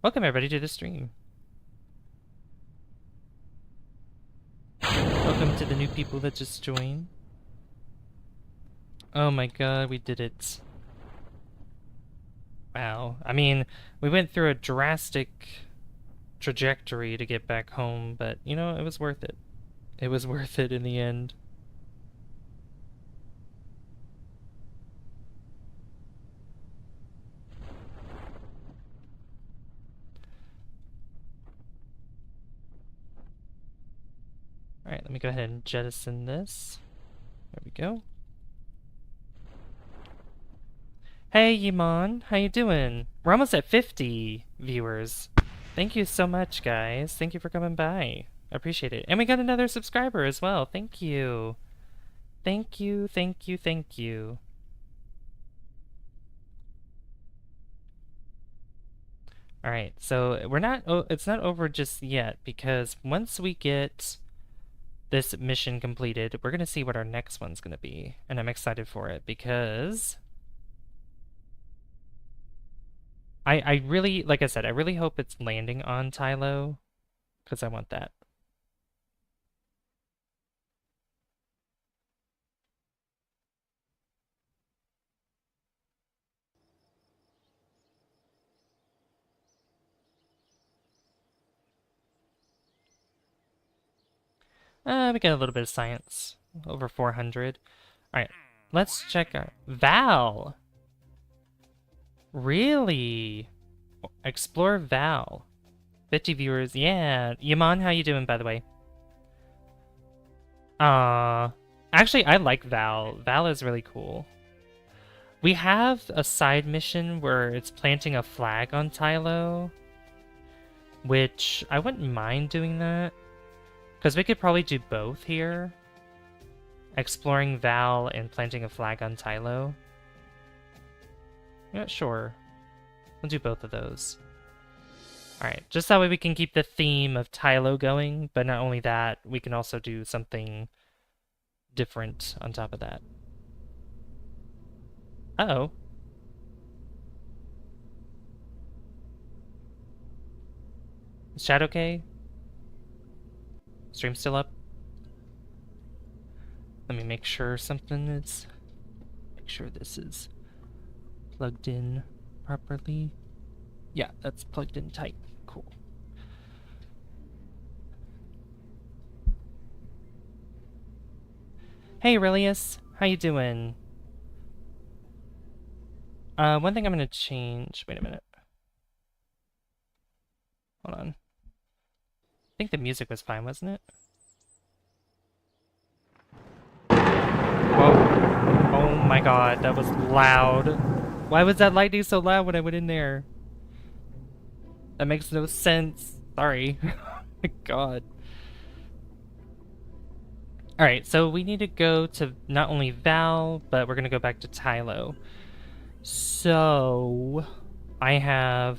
Welcome everybody to the stream. Welcome to the new people that just joined. Oh my god, we did it. Wow. I mean, we went through a drastic trajectory to get back home, but you know, it was worth it. It was worth it in the end. Alright, let me go ahead and jettison this. There we go. Hey, Yimon, how you doing? We're almost at 50 viewers. Thank you so much, guys. Thank you for coming by. I appreciate it. And we got another subscriber as well. Thank you. Thank you, thank you, thank you. Alright, so we're not, it's not over just yet, because once we get this mission completed, we're gonna see what our next one's gonna be. And I'm excited for it, because I really, like I said, I really hope it's landing on Tylo, because I want that. We got a little bit of science. Over 400. Alright, let's check out... Val! Really? Explore Val. 50 viewers. Yeah. Yaman, how you doing, by the way? Actually, I like Val. Val is really cool. We have a side mission where it's planting a flag on Tylo, which I wouldn't mind doing that. Because we could probably do both here. Exploring Val and planting a flag on Tylo. Yeah, sure. We'll do both of those. Alright, just that way we can keep the theme of Tylo going, but not only that, we can also do something different on top of that. Uh-oh. Is chat okay? Stream still up? Let me make sure something is... Make sure this is plugged in properly. Yeah, that's plugged in tight. Cool. Hey, Aurelius. How you doing? One thing I'm gonna change... Wait a minute. Hold on. I think the music was fine, wasn't it? Whoa. Oh my god, that was loud. Why was that lightning so loud when I went in there? That makes no sense. Sorry. Oh my god. Alright, so we need to go to not only Val, but we're gonna go back to Tylo. So... I have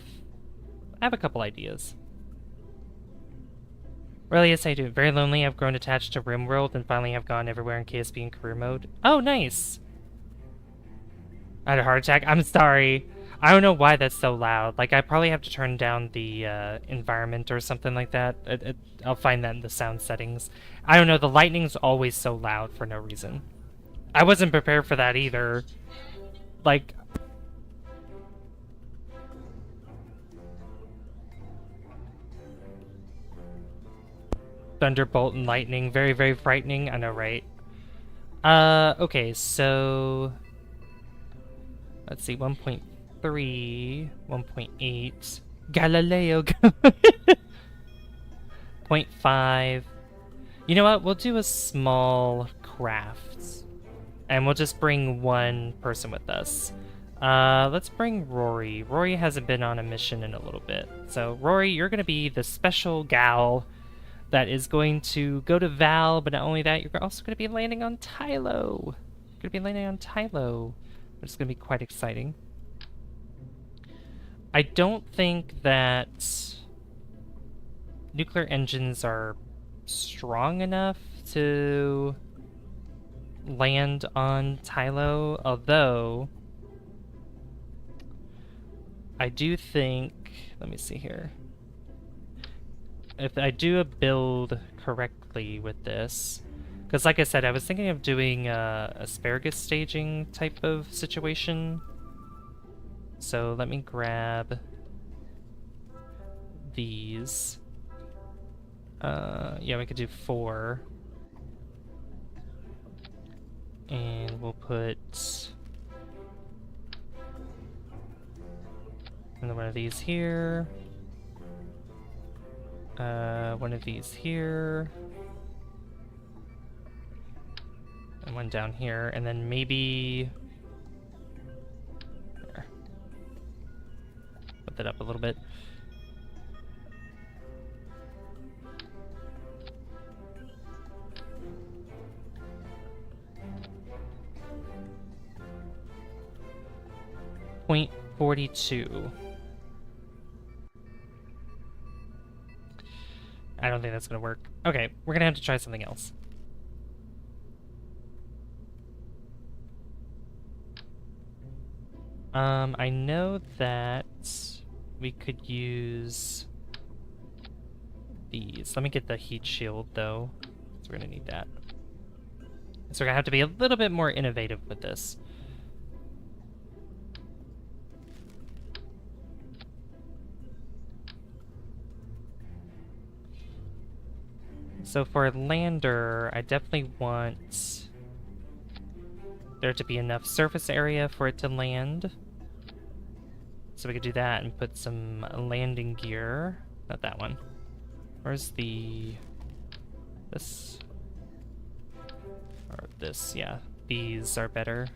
a couple ideas. Really, yes, I do. Very lonely. I've grown attached to RimWorld and finally have gone everywhere in KSP and career mode. Oh, nice! I had a heart attack. I'm sorry. I don't know why that's so loud. Like, I probably have to turn down the environment or something like that. I'll find that in the sound settings. I don't know. The lightning's always so loud for no reason. I wasn't prepared for that either. Like... Thunderbolt and lightning. Very, very frightening. I know, right? Okay, so... Let's see, 1.3, 1.8. Galileo. 0.5. You know what? We'll do a small craft. And we'll just bring one person with us. Let's bring Rory. Rory hasn't been on a mission in a little bit. So, Rory, you're going to be the special gal that is going to go to Val, but not only that, you're also going to be landing on Tylo. You're going to be landing on Tylo, which is going to be quite exciting. I don't think that nuclear engines are strong enough to land on Tylo, although I do think, let me see here, if I do a build correctly with this, because like I said, I was thinking of doing a asparagus staging type of situation. So let me grab these. Yeah, we could do 4. And we'll put another one of these here. One of these here. And one down here. And then maybe... There. Put that up a little bit. .42. I don't think that's gonna work. Okay, we're gonna have to try something else. I know that we could use these. Let me get the heat shield though, so we're gonna need that. So we're gonna have to be a little bit more innovative with this. So for lander, I definitely want there to be enough surface area for it to land. So we could do that and put some landing gear. Not that one. Where's the... this? Or this, yeah. These are better.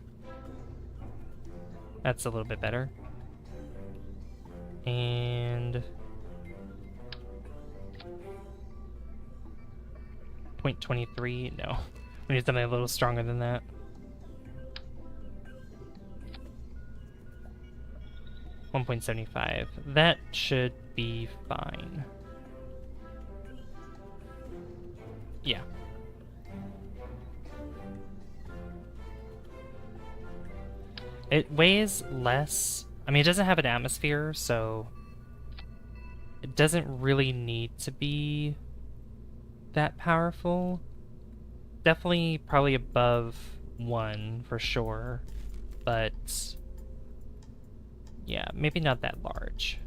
That's a little bit better. And... 0.23? No. We need something a little stronger than that. .75. That should be fine. Yeah. It weighs less. I mean, it doesn't have an atmosphere, so it doesn't really need to be that powerful. Definitely probably above 1 for sure, but yeah, maybe not that large.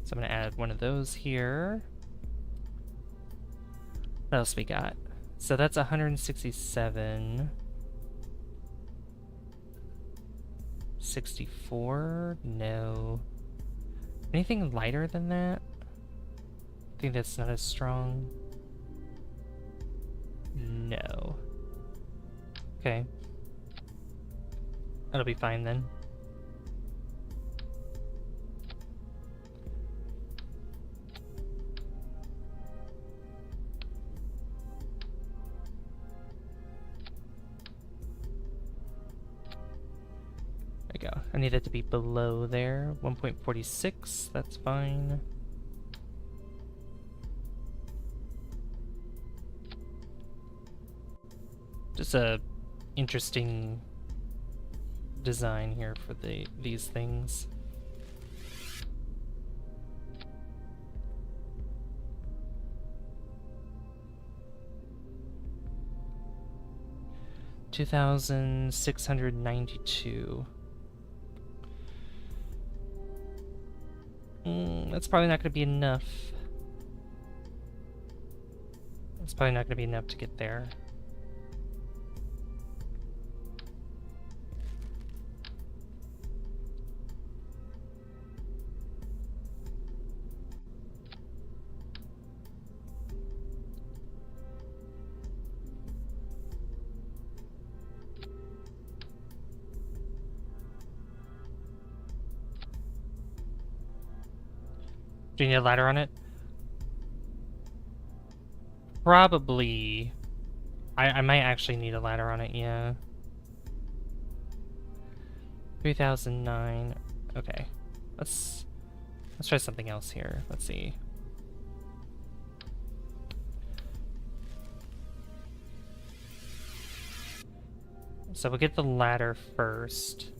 So I'm gonna add one of those here. What else we got? So that's 167. 64? No. Anything lighter than that? I think that's not as strong. No. Okay. That'll be fine then. There we go. I need it to be below there. 1.46, that's fine. Just a interesting design here for these things. $2,692. That's probably not going to be enough. It's probably not going to be enough to get there. Do you need a ladder on it? Probably. I might actually need a ladder on it, yeah. 3009. Okay. Let's try something else here. Let's see. So we'll get the ladder first.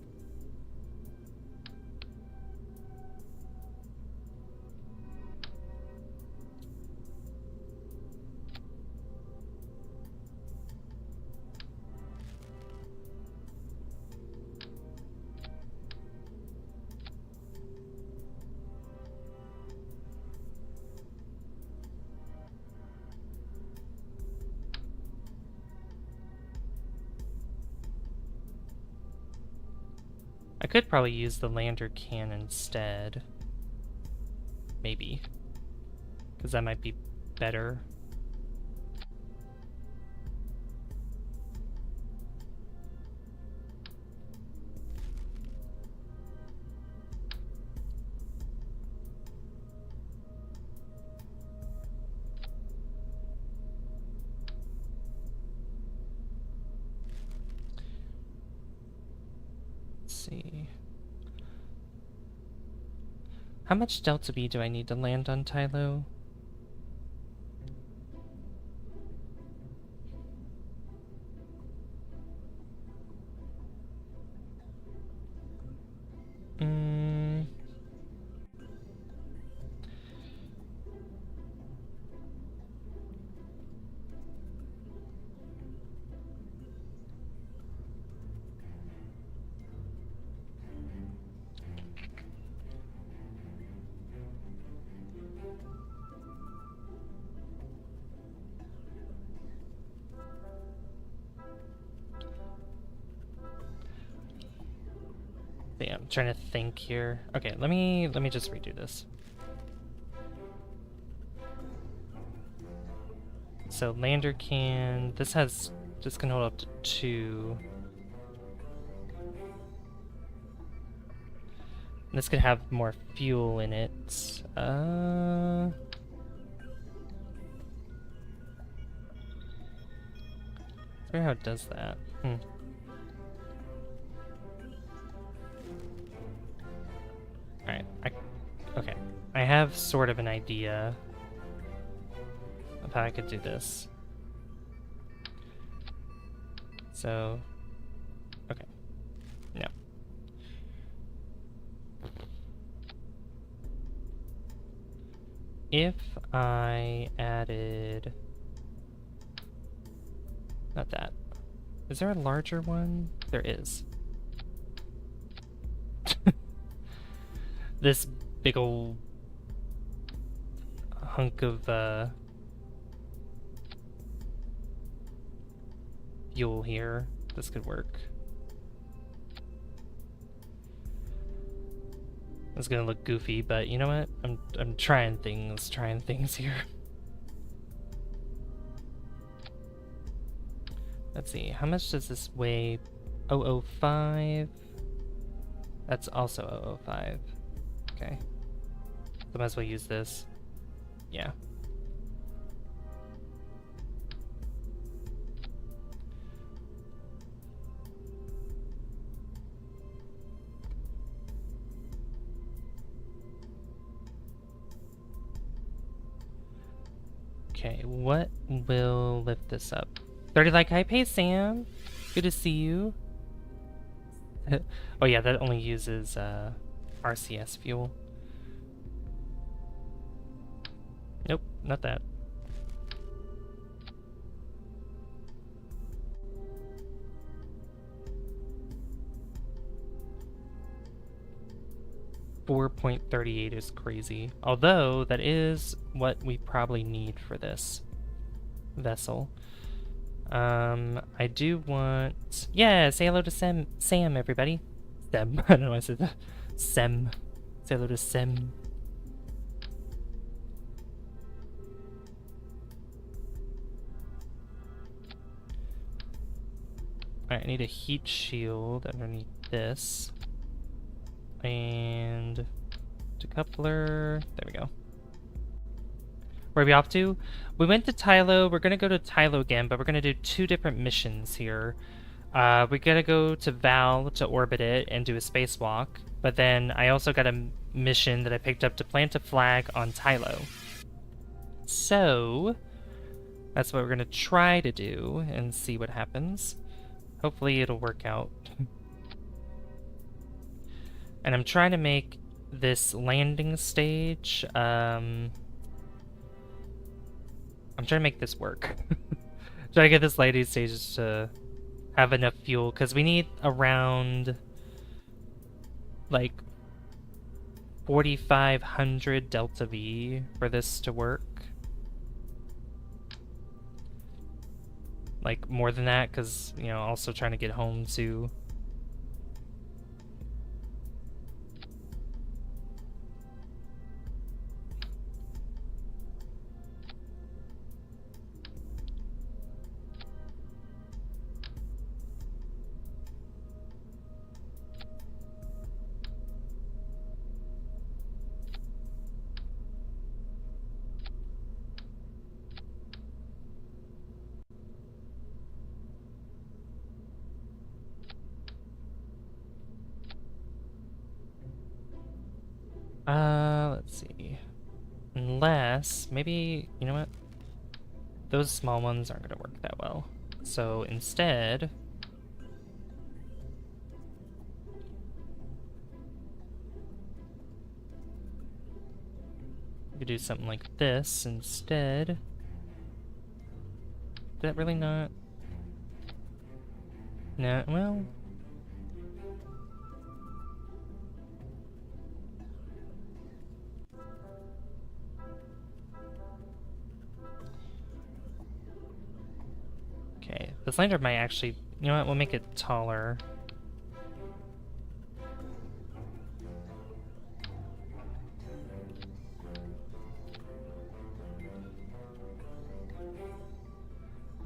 I could probably use the lander can instead. Maybe. Because that might be better. See. How much delta B do I need to land on Tylo? Yeah, I'm trying to think here. Okay, let me just redo this. So lander can, this can hold up to 2. This could have more fuel in it. Let's see how it does that. Alright, okay. I have sort of an idea of how I could do this. So, okay. No. If I added... Not that. Is there a larger one? There is. This big ol' hunk of fuel here. This could work. It's gonna look goofy, but you know what? I'm trying things here. Let's see, how much does this weigh? 005. That's also 005. Okay. So might as well use this. Yeah. Okay, what will lift this up? 30 like hype. Hey Sam, good to see you. Oh yeah, that only uses RCS fuel. Nope, not that. $4.38 is crazy. Although that is what we probably need for this vessel. I do want... Yeah, say hello to Sam, everybody. Sam. I don't know why I said that. Sem. Say hello to Sem. Alright, I need a heat shield underneath this. And... decoupler. There we go. Where are we off to? We went to Tylo. We're gonna go to Tylo again, but we're gonna do 2 different missions here. We're gonna go to Val to orbit it and do a spacewalk, but then I also got a mission that I picked up to plant a flag on Tylo. So, that's what we're gonna try to do and see what happens. Hopefully it'll work out. And I'm trying to make this landing stage, I'm trying to make this work. Trying to get this landing stage to have enough fuel, because we need around, like, 4,500 Delta V for this to work. Like, more than that, because, you know, also trying to get home too. Let's see. Unless, maybe, you know what? Those small ones aren't gonna work that well. So instead, we could do something like this instead. Is that really not? No, well... Okay, this lander might actually... You know what, we'll make it taller.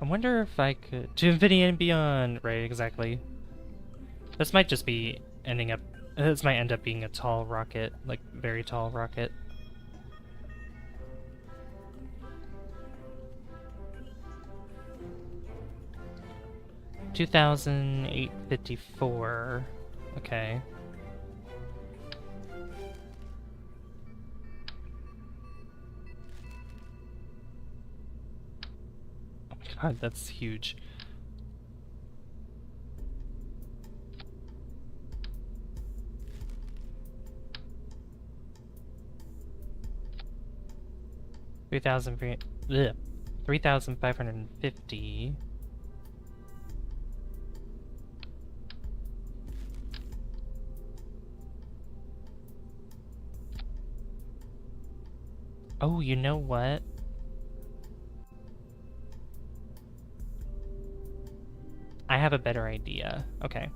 I wonder if I could... To infinity and beyond! Right, exactly. This might just be ending up... This might end up being a tall rocket. Like, very tall rocket. $2,854. Okay. Oh my god, that's huge. $3,550. Oh, you know what? I have a better idea. Okay.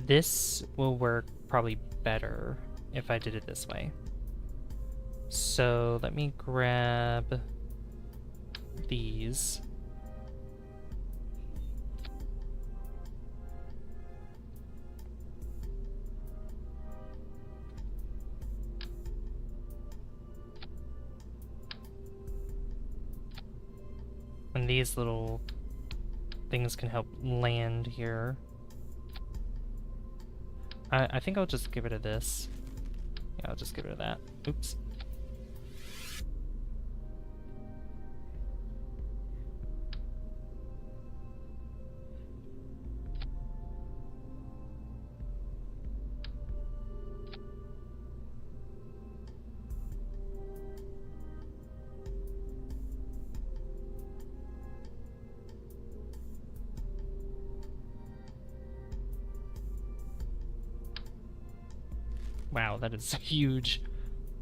This will work probably better if I did it this way. So let me grab these. And these little things can help land here. I think I'll just get rid of this. Yeah, I'll just get rid of that. Oops. Wow, that is huge.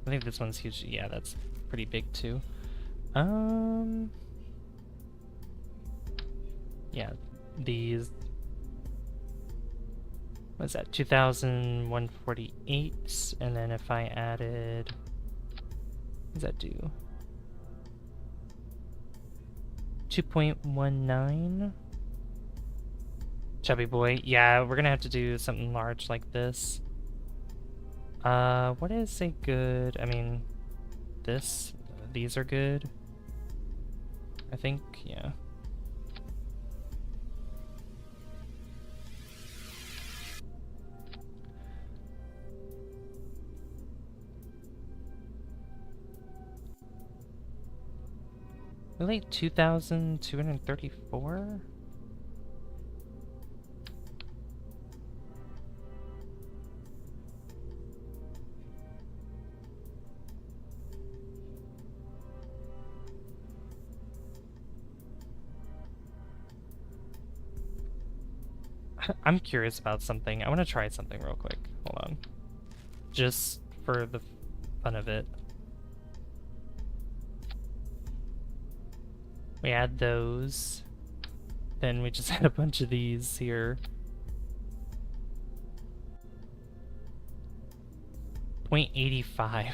I think this one's huge. Yeah, that's pretty big too. Yeah, these. What's that? 2,148. And then if I added, what does that do? 2.19. Chubby boy. Yeah, we're gonna have to do something large like this. What is a good... I mean, this... these are good. I think, yeah. Really? 2,234? I'm curious about something. I want to try something real quick. Hold on. Just for the fun of it. We add those. Then we just add a bunch of these here. 0.85.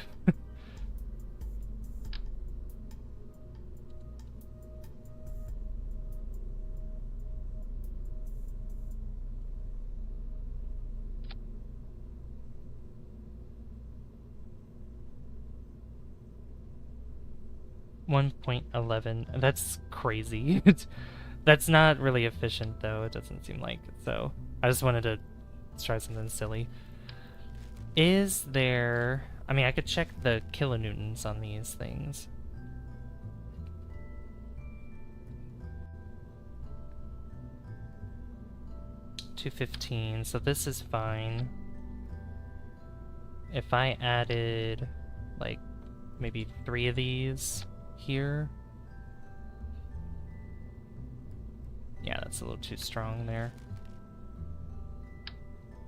$1.11. That's crazy. That's not really efficient, though. It doesn't seem like. So I just wanted to try something silly. Is there... I mean, I could check the kilonewtons on these things. $215, so this is fine. If I added, like, maybe 3 of these here. Yeah, that's a little too strong there.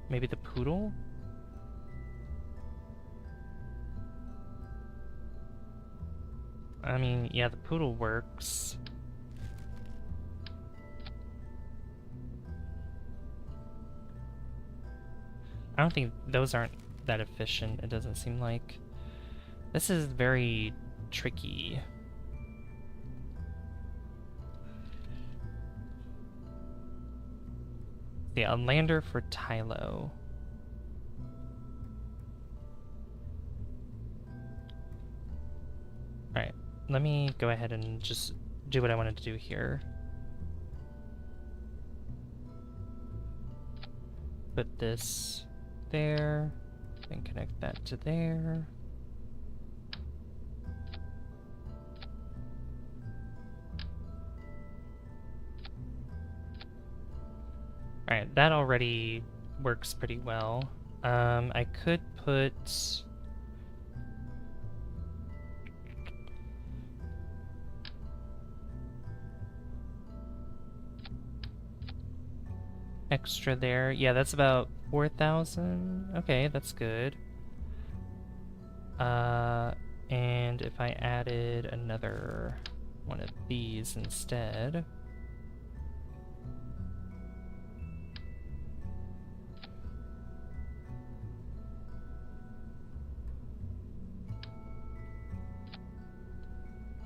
Maybe the poodle? I mean, yeah, the poodle works. I don't think those aren't that efficient, it doesn't seem like. This is very tricky. Yeah, a lander for Tylo. Alright, let me go ahead and just do what I wanted to do here. Put this there, then connect that to there. Alright, that already works pretty well. I could put... extra there. Yeah, that's about 4,000. Okay, that's good. And if I added another one of these instead...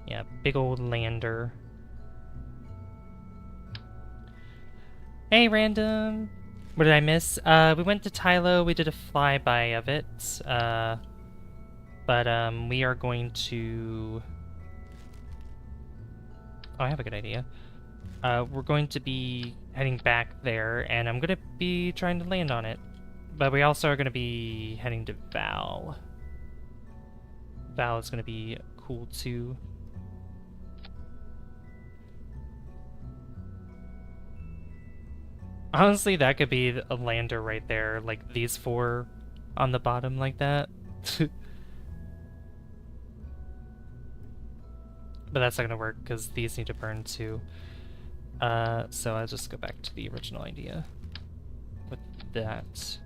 Yeah, big old lander. Hey, random! What did I miss? We went to Tylo, we did a flyby of it, but we are going to... Oh, I have a good idea. We're going to be heading back there, and I'm gonna be trying to land on it. But we also are gonna be heading to Val. Val is gonna be cool too. Honestly, that could be a lander right there, like these 4 on the bottom like that. But that's not gonna work because these need to burn too. So I'll just go back to the original idea with that.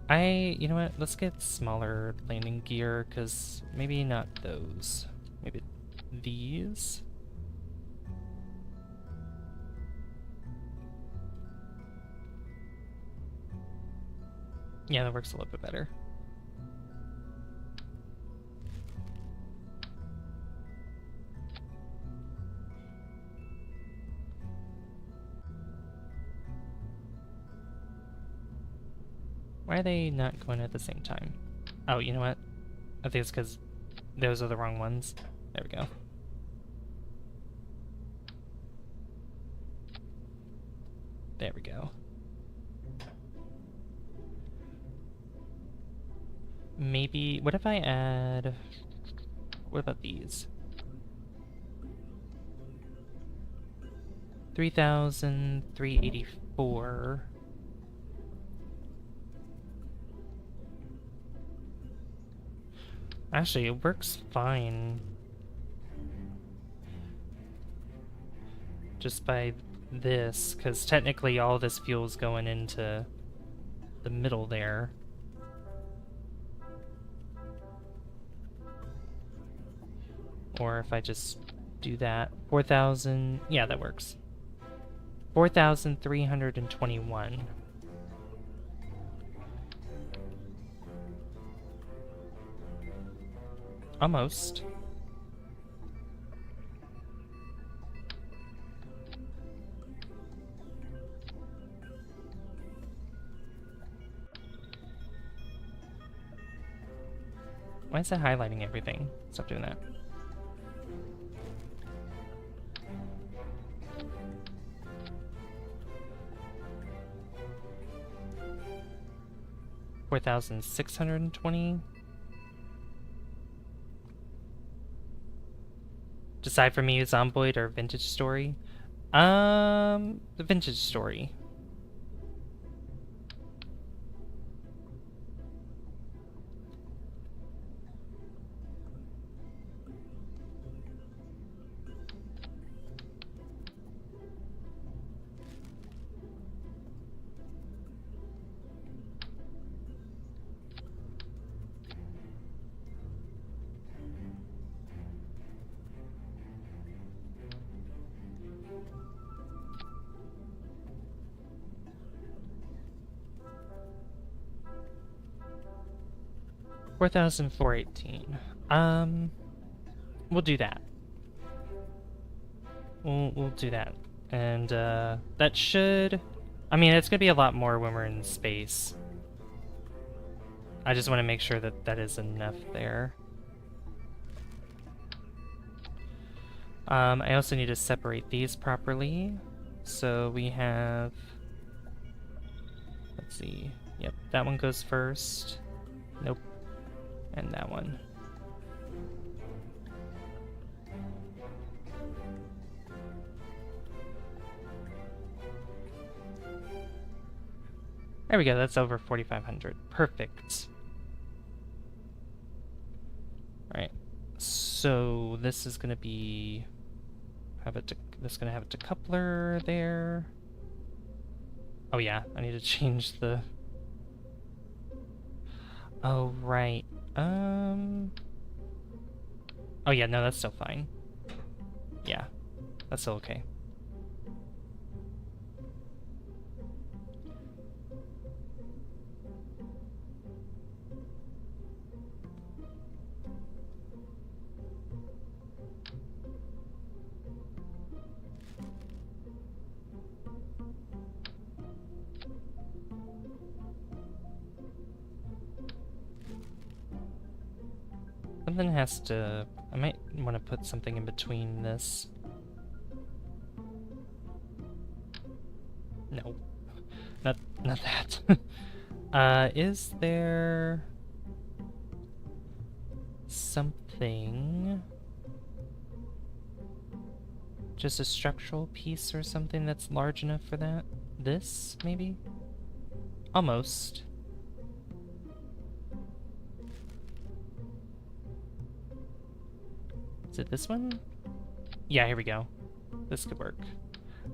You know what, let's get smaller landing gear, because maybe not those. Maybe these? Yeah, that works a little bit better. Why are they not going at the same time? Oh, you know what? I think it's because those are the wrong ones. There we go. There we go. Maybe, what if I add, what about these? 3,384. Actually, it works fine. Just by this, because technically all this fuel's going into the middle there. Or if I just do that, 4,000, yeah, that works. 4,321. Almost. Why is that highlighting everything? Stop doing that. $4,620. Decide for me is Zomboid or Vintage Story. The Vintage Story. $4,418. We'll do that. We'll do that. And that should, I mean, it's gonna be a lot more when we're in space. I just want to make sure that that is enough there. I also need to separate these properly. So we have, let's see, yep, that one goes first. Nope. And that one. There we go, that's over 4,500. Perfect. Alright, so this is gonna be, this is gonna have a decoupler there. Oh yeah, I need to change the, oh right. Oh yeah, no, that's still fine. Yeah, that's still okay. Something has to, I might want to put something in between this. No, not that. Is there something, just a structural piece or something that's large enough for that? This, maybe? Almost. Is it this one? Yeah, here we go. This could work.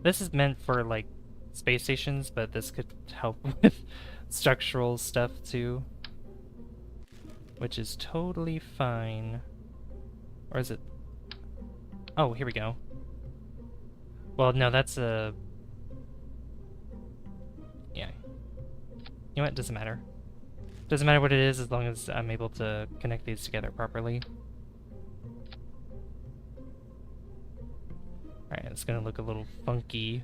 This is meant for, like, space stations, but this could help with structural stuff, too. Which is totally fine. Or is it... Oh, here we go. Well, no, that's a... Yeah. You know what? Doesn't matter. Doesn't matter what it is as long as I'm able to connect these together properly. Alright, it's gonna look a little funky.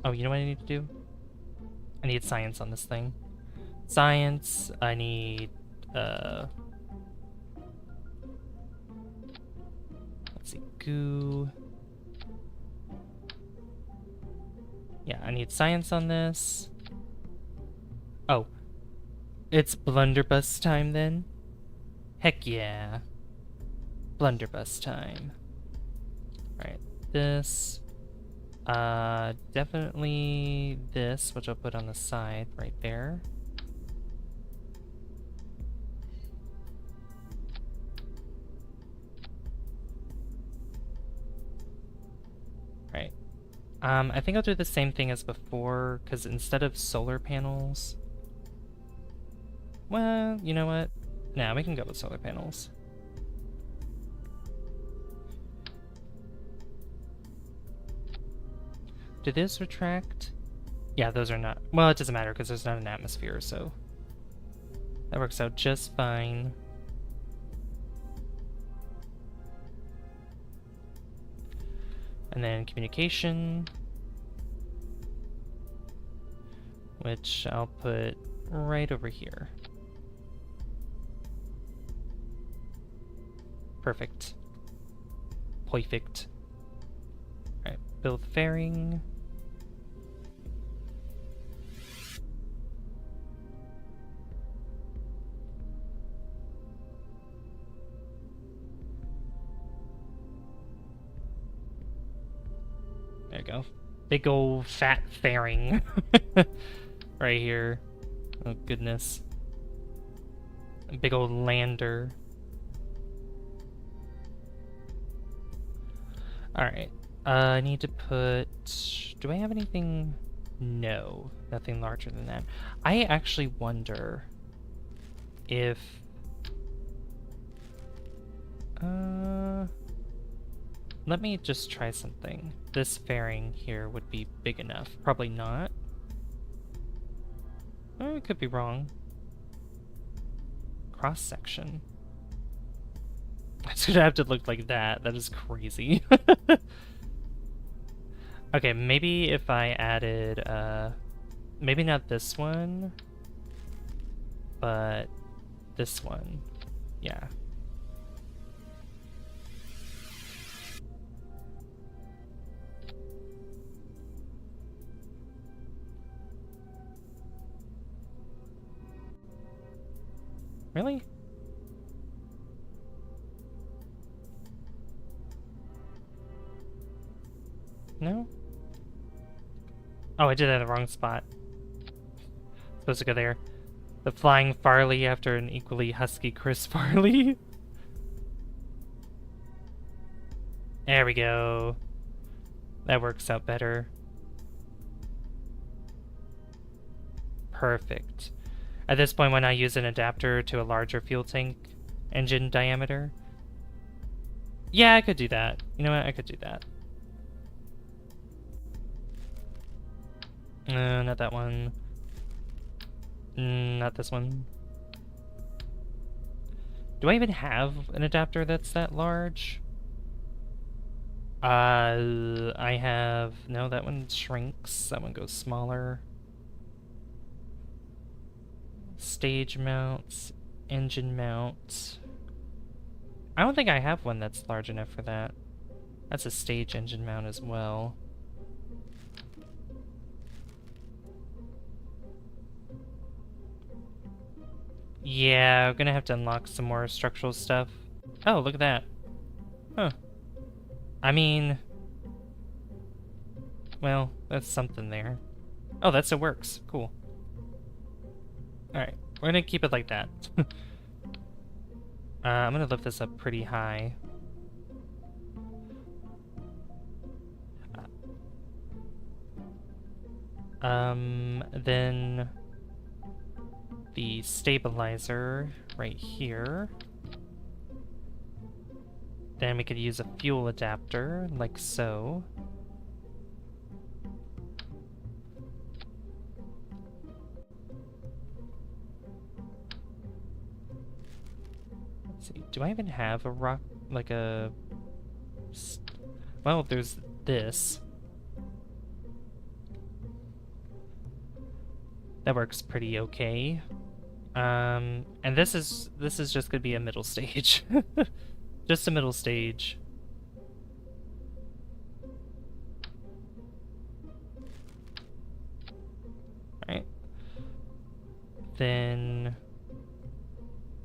Oh, you know what I need to do? I need science on this thing. Science, I need, let's see, goo. Yeah, I need science on this. Oh, it's blunderbuss time then? Heck yeah. Blunderbuss time. Alright, this. Definitely this, which I'll put on the side right there. Right. I think I'll do the same thing as before, because instead of solar panels... Well, you know what? Nah, we can go with solar panels. Do those retract? Yeah, those are not... Well, it doesn't matter, because there's not an atmosphere, so... That works out just fine. And then communication, which I'll put right over here. Perfect. Perfect. Alright, build fairing. There you go. Big ol' fat fairing. Right here. Oh goodness. A big old lander. Alright. I need to put... Do I have anything? No. Nothing larger than that. I actually wonder if... Let me just try something. This fairing here would be big enough. Probably not. Oh, I could be wrong. Cross section. It's gonna have to look like that. That is crazy. Okay, maybe if I added, maybe not this one, but this one. Yeah. Really? No? Oh, I did it in the wrong spot. Supposed to go there. The flying Farley after an equally husky Chris Farley. There we go. That works out better. Perfect. At this point, why not use an adapter to a larger fuel tank engine diameter? Yeah, I could do that. You know what? I could do that. Not that one. Not this one. Do I even have an adapter that's that large? I have... No, that one shrinks. That one goes smaller. Stage mounts, engine mount. I don't think I have one that's large enough for that. That's a stage engine mount as well. Yeah, I'm gonna have to unlock some more structural stuff. Oh, look at that. Huh. I mean... Well, that's something there. Oh, that still works. Cool. Alright, we're gonna keep it like that. I'm gonna lift this up pretty high. Then the stabilizer right here. Then we could use a fuel adapter, like so. Let's see, do I even have a rock, like a... Well, there's this. That works pretty okay. And this is just gonna be a middle stage. Just a middle stage. Alright. Then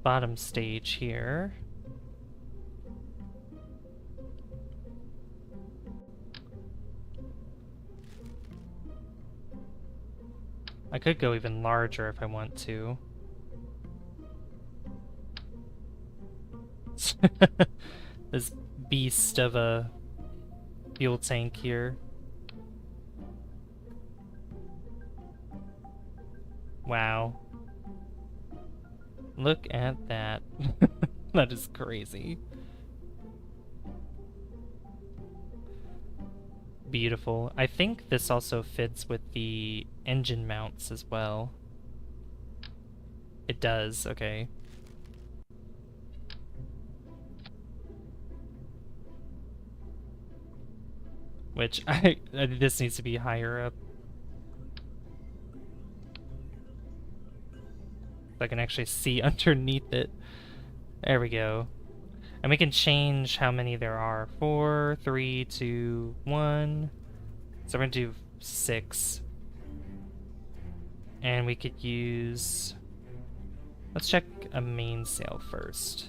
bottom stage here. I could go even larger if I want to. This beast of a fuel tank here. Wow. Look at that. That is crazy. Beautiful. I think this also fits with the engine mounts as well. It does, okay. Which this needs to be higher up. So I can actually see underneath it. There we go. And we can change how many there are. 4, 3, 2, 1. So we're gonna do 6. And we could use... Let's check a mainsail first.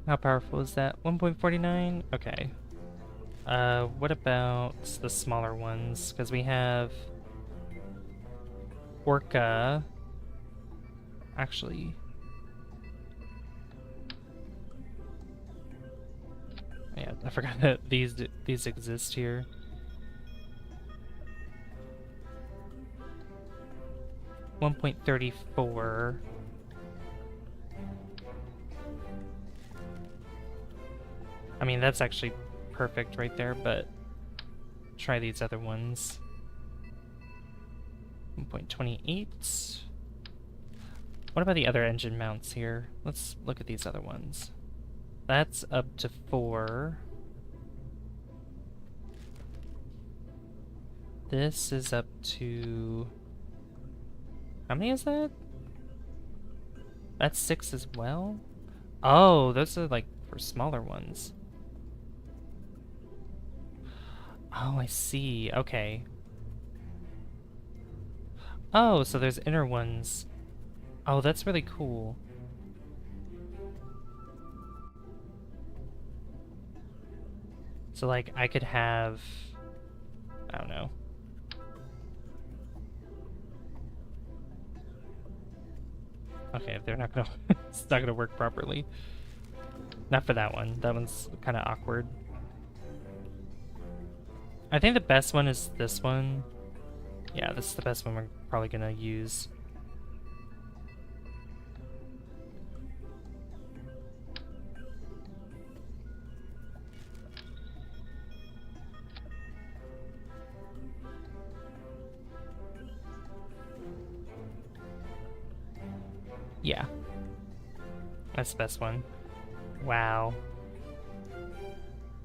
How powerful is that? 1.49? Okay. What about the smaller ones? Because we have Orca. Actually, yeah, I forgot that these exist here. $1.34. I mean, that's actually perfect right there, but try these other ones. 1.28. What about the other engine mounts here? Let's look at these other ones. That's up to 4. This is up to... How many is that? That's 6 as well? Oh, those are like for smaller ones. Oh, I see. Okay. Oh, so there's inner ones. Oh, that's really cool. So, like, I could have... I don't know. Okay, they're not gonna... it's not gonna work properly. Not for that one. That one's kind of awkward. I think the best one is this one. Yeah, this is the best one we're probably gonna use. Yeah. That's the best one. Wow.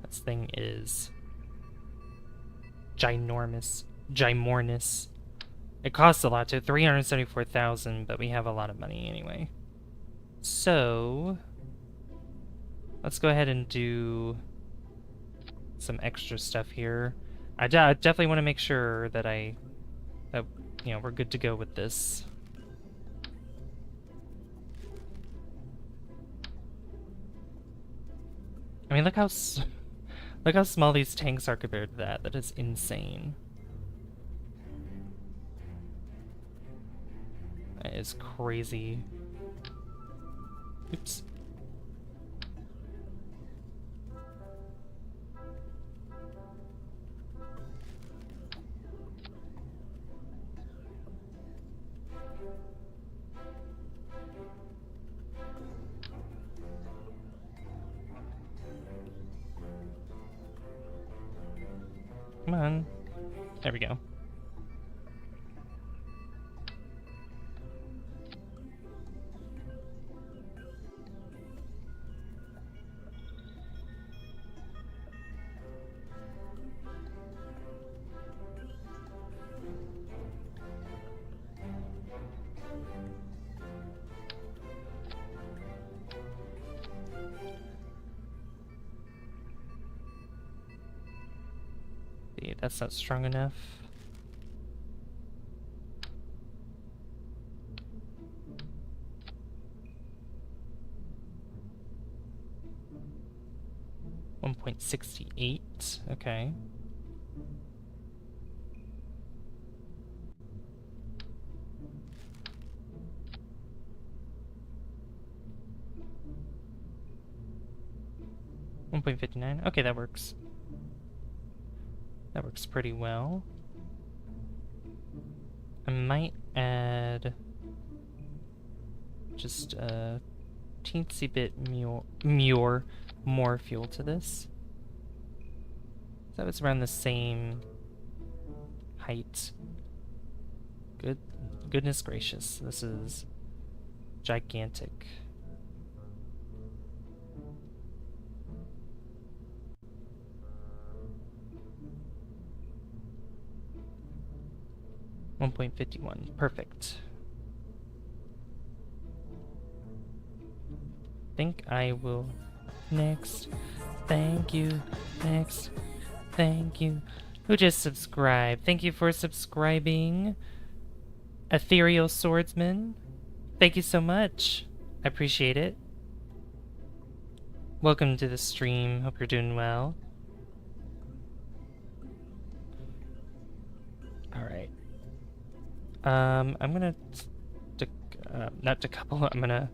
This thing is ginormous. Gimornous. It costs a lot too. 374,000, but we have a lot of money anyway. So let's go ahead and do some extra stuff here. I definitely want to make sure that you know, we're good to go with this. I mean, look how small these tanks are compared to that. That is insane. That is crazy. Oops. Come on. There we go. Okay, that's not strong enough. .68. Okay. .59. Okay, that works. That works pretty well. I might add just a teensy bit more fuel to this. That was around the same height. Goodness gracious, this is gigantic. .51, perfect. Think I will next. Thank you. Next. Thank you. Who just subscribed? Thank you for subscribing. Ethereal Swordsman. Thank you so much. I appreciate it. Welcome to the stream. Hope you're doing well. Alright. I'm gonna not decouple. I'm gonna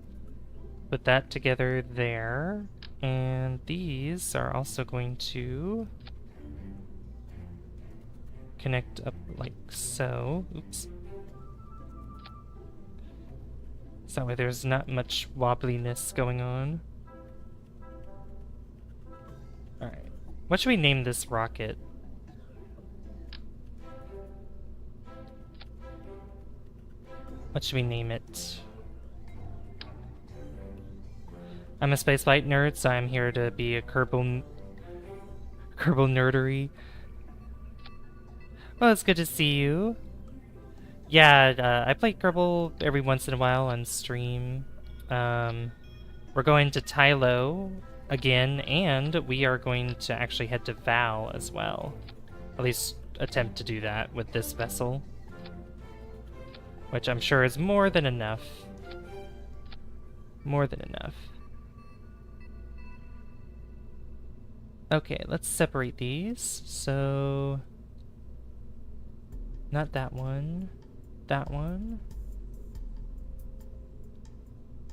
put that together there. And these are also going to connect up like so. Oops. So that way there's not much wobbliness going on. Alright. What should we name this rocket? What should we name it? I'm a spaceflight nerd, so I'm here to be a Kerbal nerdery. Well, it's good to see you. Yeah, I play Kerbal every once in a while on stream. We're going to Tylo again, and we are going to actually head to Val as well. At least attempt to do that with this vessel. Which I'm sure is more than enough. More than enough. Okay, let's separate these. So... not that one. That one.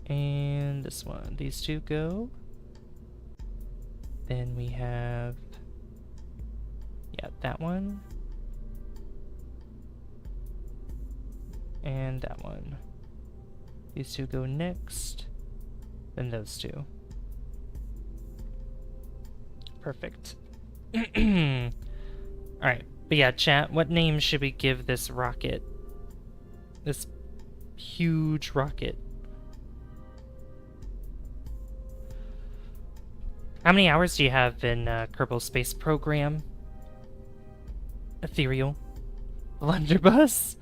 And this one. These two go. Then we have... yeah, that one. And that one. These two go next. Then those two. Perfect. Alright, but yeah, chat, what name should we give this rocket? This huge rocket. How many hours do you have in Kerbal Space Program? Ethereal. Blunderbuss?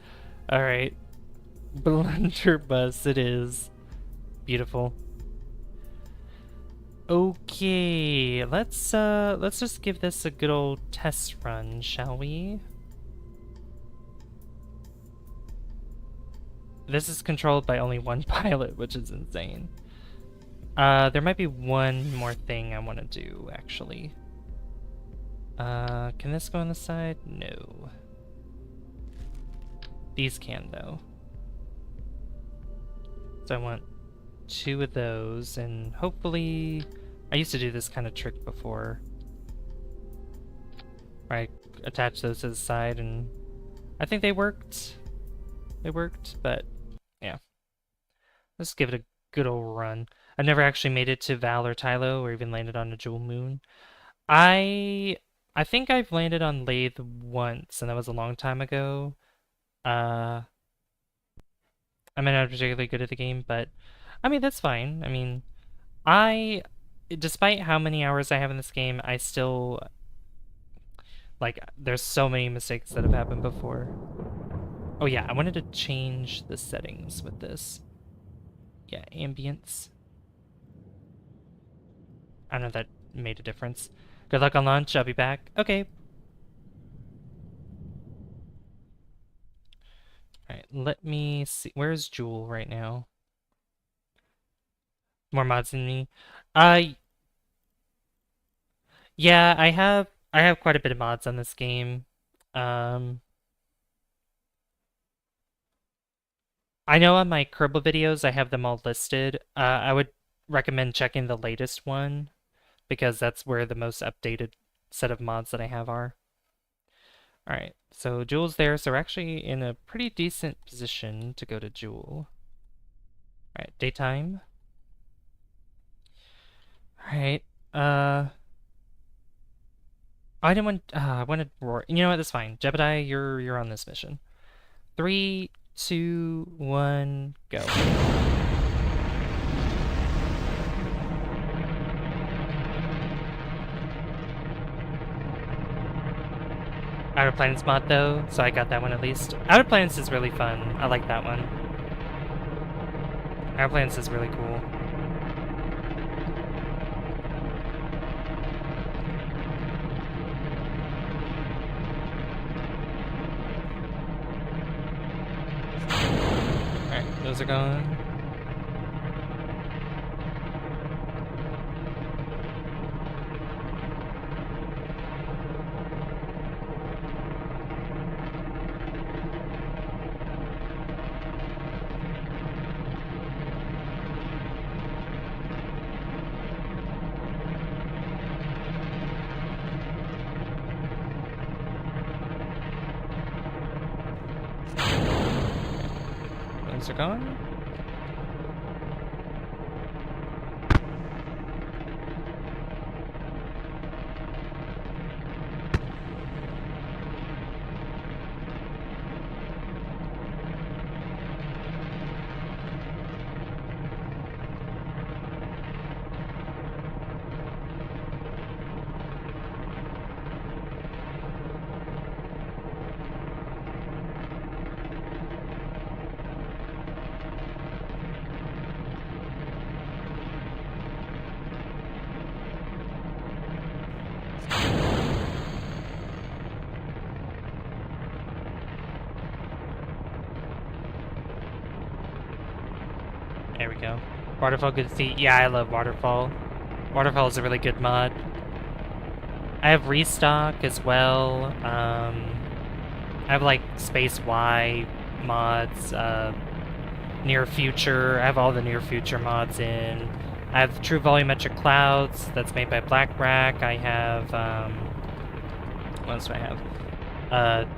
Alright. Blunderbuss it is. Beautiful. Okay, let's just give this a good old test run, shall we? This is controlled by only one pilot, which is insane. There might be one more thing I want to do, actually. Can this go on the side? No. These can, though. So I want two of those, and hopefully... I used to do this kind of trick before. I attach those to the side, and I think they worked. They worked, but yeah. Let's give it a good old run. I've never actually made it to Val or Tylo, or even landed on a Jool moon. I think I've landed on Lathe once, and that was a long time ago. I'm not particularly good at the game, but I mean, that's fine. I mean, despite how many hours I have in this game, I still, like, there's so many mistakes that have happened before. Oh yeah, I wanted to change the settings with this. Yeah, ambience. I don't know if that made a difference. Good luck on launch, I'll be back. Okay. let me see. Where's Jool right now? More mods than me. Uh, yeah, I have quite a bit of mods on this game. Um, I know on my Kerbal videos I have them all listed. I would recommend checking the latest one because that's where the most updated set of mods that I have are. All right, so Jool's there, so we're actually in a pretty decent position to go to Jool. All right, daytime. All right, I didn't want. I wanted Roar. You know what? That's fine. Jebediah, you're on this mission. 3, 2, 1, go. Outer Planets mod though, so I got that one at least. Outer Planets is really fun. I like that one. Outer Planets is really cool. Alright, those are gone. Those are gone. There we go. Waterfall, good to see. Yeah, I love Waterfall. Waterfall is a really good mod. I have Restock as well. I have like Space Y mods, Near Future. I have all the Near Future mods in. I have True Volumetric Clouds, that's made by BlackRack. I have, what else do I have?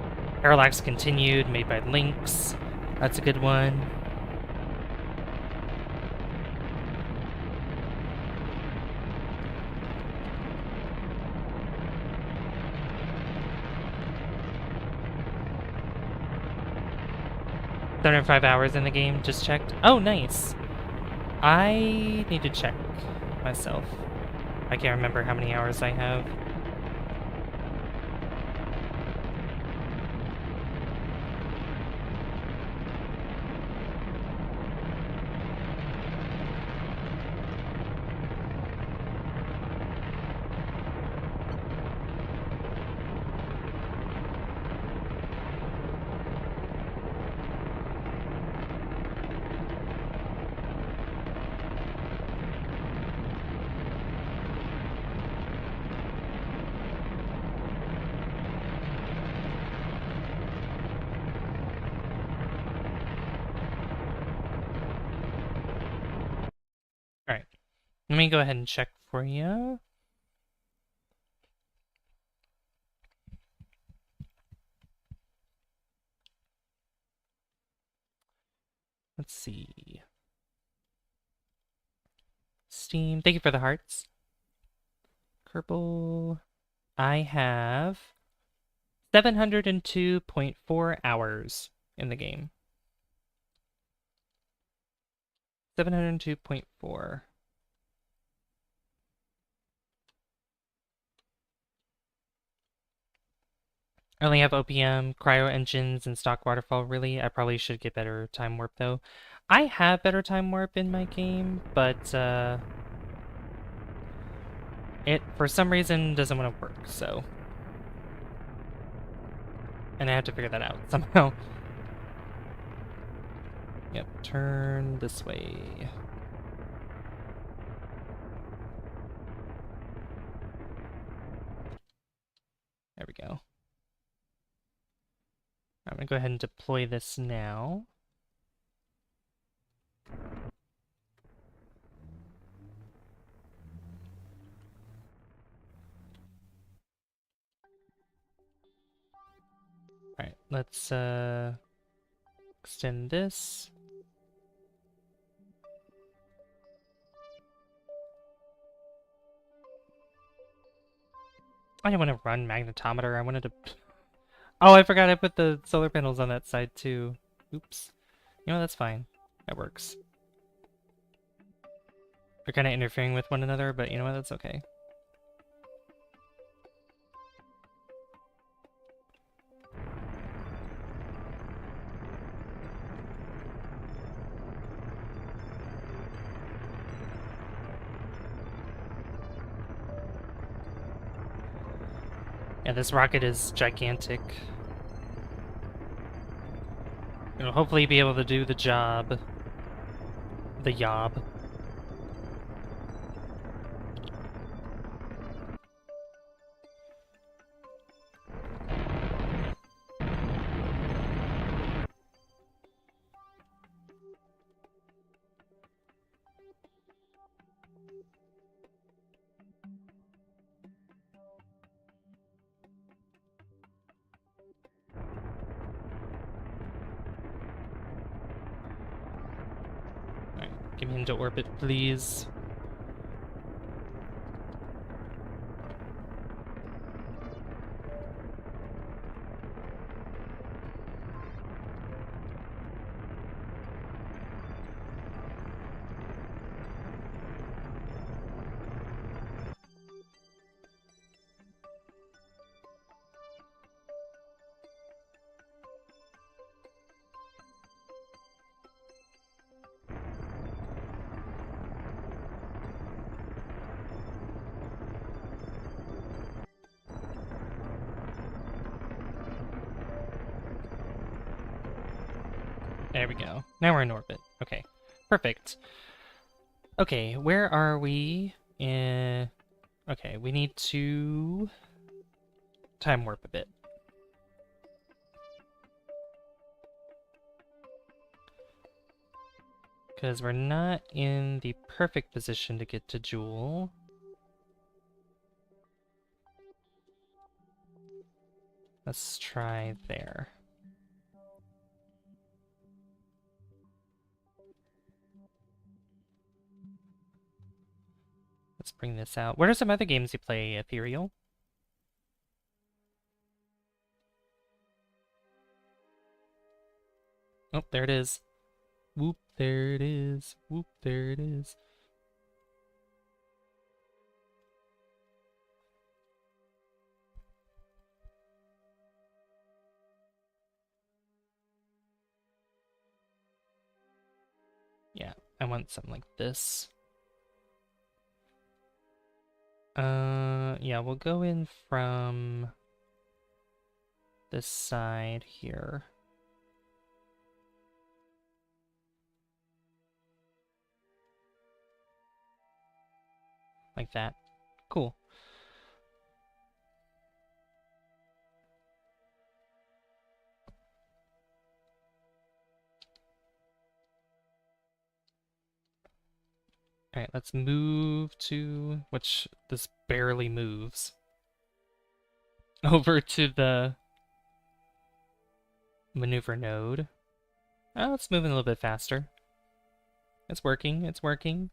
Parallax Continued, made by Lynx. That's a good one. Under 5 hours in the game, just checked. Oh, nice. I need to check myself. I can't remember how many hours I have. Alright. Let me go ahead and check for you. Let's see. Steam. Thank you for the hearts. Kerbal. I have 702.4 hours in the game. 702.4. I only have OPM, cryo engines, and stock waterfall, really. I probably should get better time warp, though. I have better time warp in my game, but, it, for some reason, doesn't want to work, so... And I have to figure that out somehow. Yep, turn this way. There we go. I'm gonna go ahead and deploy this now. Alright, let's extend this. I didn't want to run magnetometer, I wanted to... Oh, I forgot I put the solar panels on that side too. Oops. You know, that's fine. That works. They're kind of interfering with one another, but you know what, that's okay. Yeah, this rocket is gigantic. It'll hopefully be able to do the job. The yob. Alright, get me into orbit, please. There we go. Now we're in orbit. Okay, perfect. Okay, where are we? Okay, we need to time warp a bit. Because we're not in the perfect position to get to Jool. Let's try there. Let's bring this out. What are some other games you play, Ethereal? Oh, there it is. Whoop, there it is. Whoop, there it is. Yeah, I want something like this. Yeah, we'll go in from this side here. Like that. Cool. Alright, let's move to... which this barely moves. Over to the maneuver node. Oh, it's moving a little bit faster. It's working, it's working.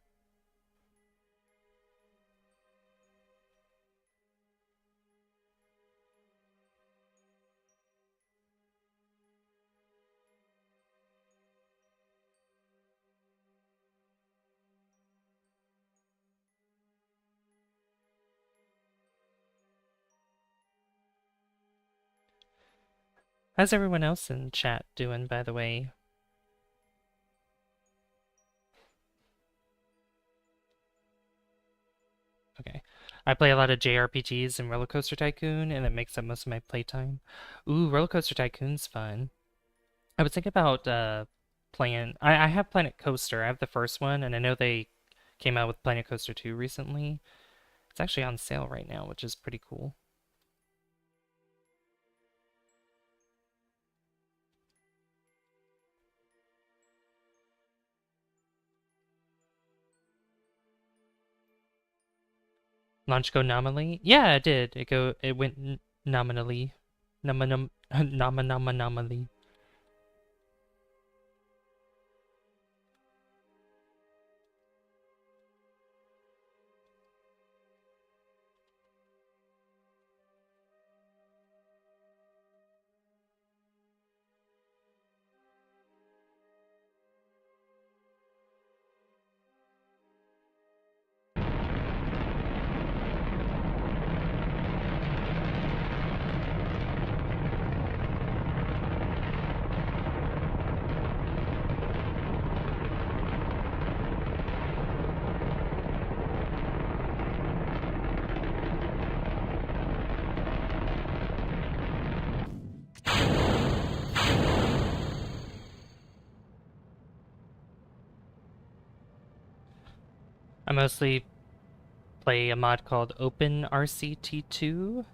How's everyone else in chat doing, by the way? Okay. I play a lot of JRPGs and Roller Coaster Tycoon, and it makes up most of my playtime. Ooh, Roller Coaster Tycoon's fun. I was thinking about playing. I have Planet Coaster. I have the first one, and I know they came out with Planet Coaster 2 recently. It's actually on sale right now, which is pretty cool. Launch go nominally? Yeah, it did. It went nominally. Nominally. I mostly play a mod called OpenRCT2.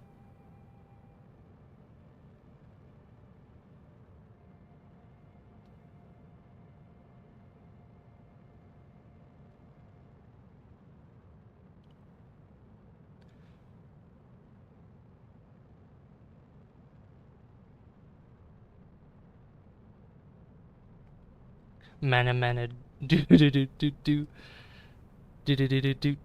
Mana do do do do do do do do do do.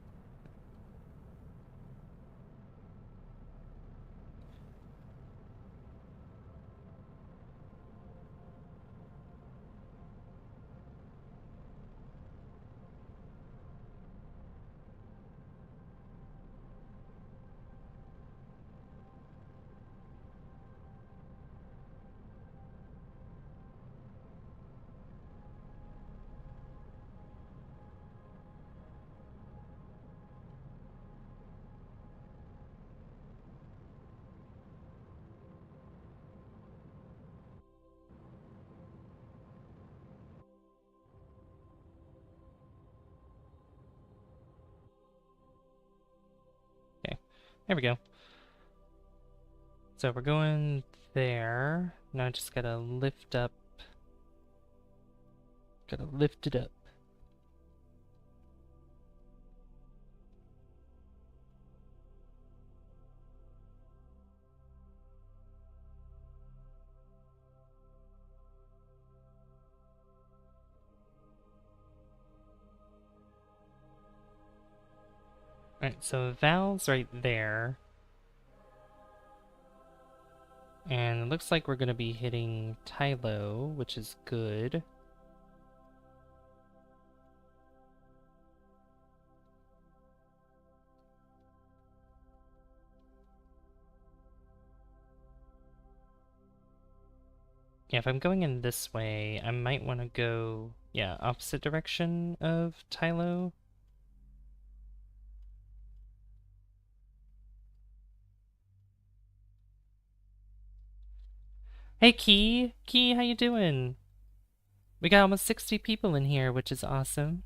Okay, there we go. So we're going there. Now I just gotta lift up. Gotta lift it up. Alright, so Val's right there. And it looks like we're gonna be hitting Tylo, which is good. Yeah, if I'm going in this way, I might want to go, yeah, opposite direction of Tylo. Hey, Key! Key, how you doing? We got almost 60 people in here, which is awesome.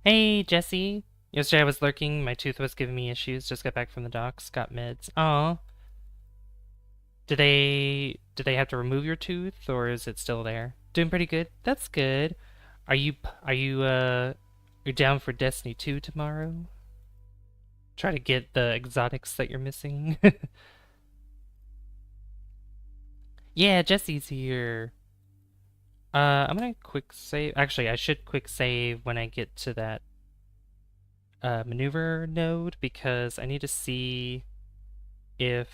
Hey, Jesse! Yesterday I was lurking, my tooth was giving me issues, just got back from the docs, got meds. Aw. Did they have to remove your tooth, or is it still there? Doing pretty good? That's good. You're down for Destiny 2 tomorrow? Try to get the exotics that you're missing. Yeah, Jesse's here. I'm gonna quick save. Actually, I should quick save when I get to that maneuver node because I need to see if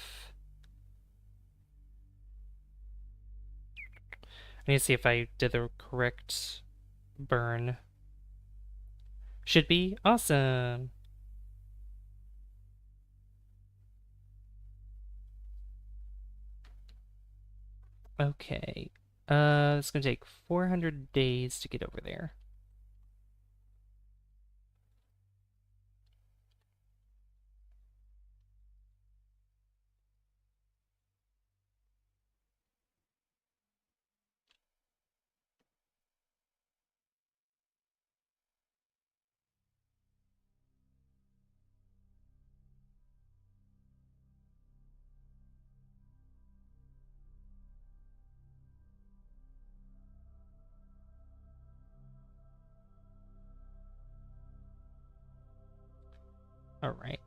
I did the correct burn. Should be awesome. Okay. It's gonna take 400 days to get over there. Alright.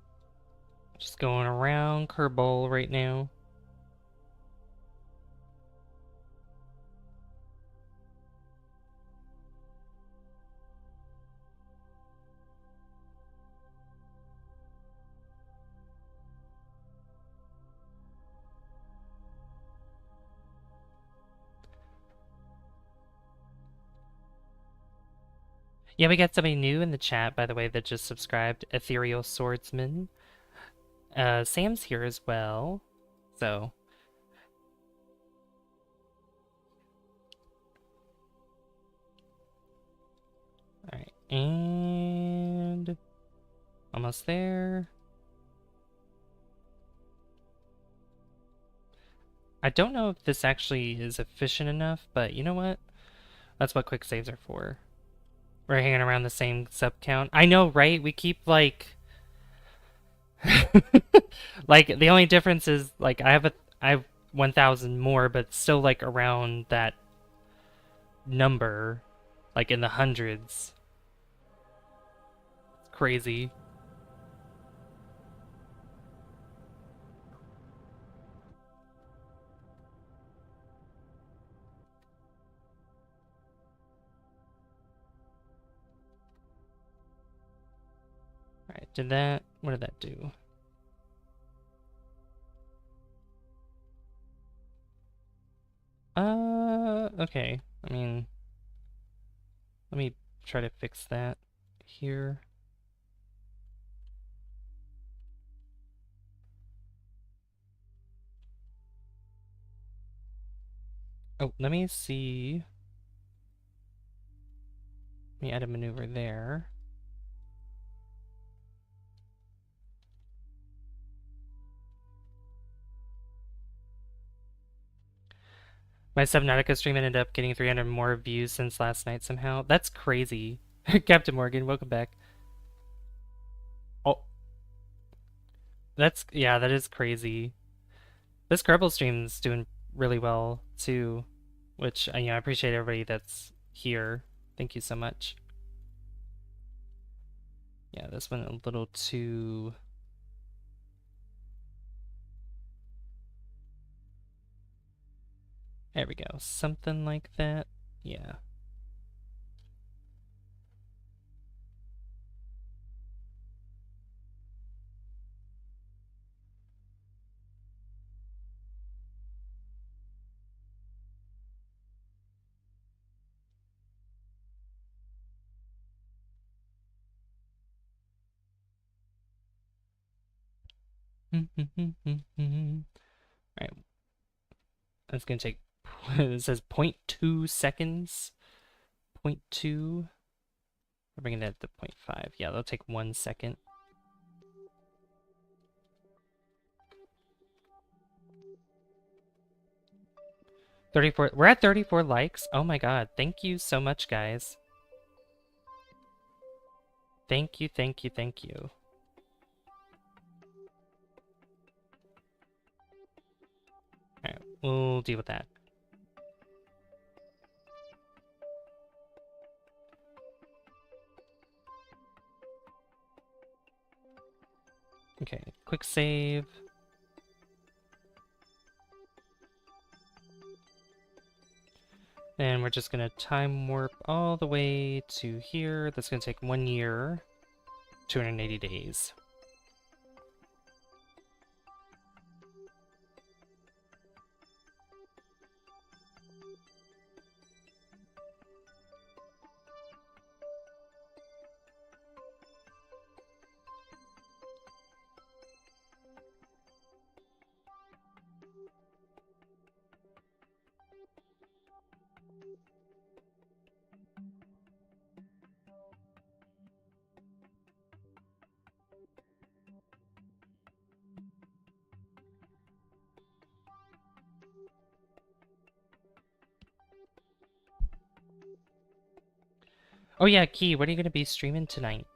Just going around Kerbal right now. Yeah, we got somebody new in the chat, by the way, that just subscribed. Ethereal Swordsman. Sam's here as well. So. Alright. And almost there. I don't know if this actually is efficient enough, but you know what? That's what quick saves are for. We're hanging around the same sub count. I know, right? We keep like like the only difference is like I have 1,000 more, but still like around that number, like in the hundreds. It's crazy. All right, did that? What did that do? Okay. I mean, let me try to fix that here. Oh, let me see. Let me add a maneuver there. My Subnautica stream ended up getting 300 more views since last night somehow. That's crazy. Captain Morgan, welcome back. Oh, yeah, that is crazy. This Kerbal stream's doing really well too, which I appreciate everybody that's here. Thank you so much. Yeah, this went a little too. There we go. Something like that. Yeah. Alright. That's gonna take. It says 0.2 seconds. 0.2. We're bringing that to 0.5. Yeah, that'll take 1 second. 34. We're at 34 likes. Oh my god. Thank you so much, guys. Thank you, thank you, thank you. Alright, we'll deal with that. Okay, quick save. And we're just gonna time warp all the way to here. That's gonna take 1 year, 280 days. Oh yeah, Key, what are you gonna be streaming tonight?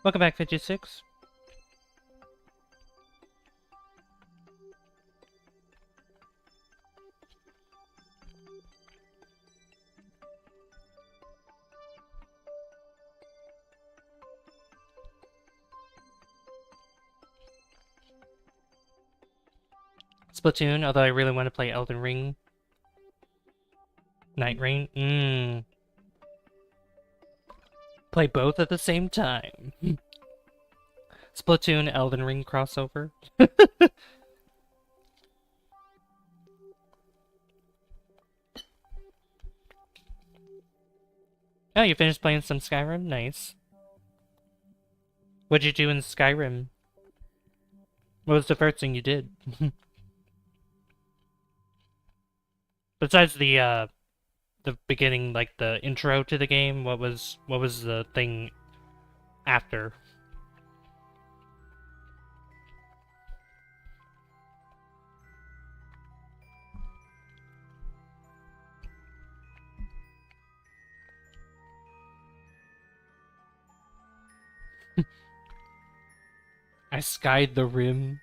Welcome back, 56. Splatoon, although I really want to play Elden Ring. Night Rain? Play both at the same time. Splatoon, Elden Ring crossover. Oh, you finished playing some Skyrim? Nice. What'd you do in Skyrim? What was the first thing you did? Besides the beginning, like the intro to the game, what was the thing after? I skied the rim.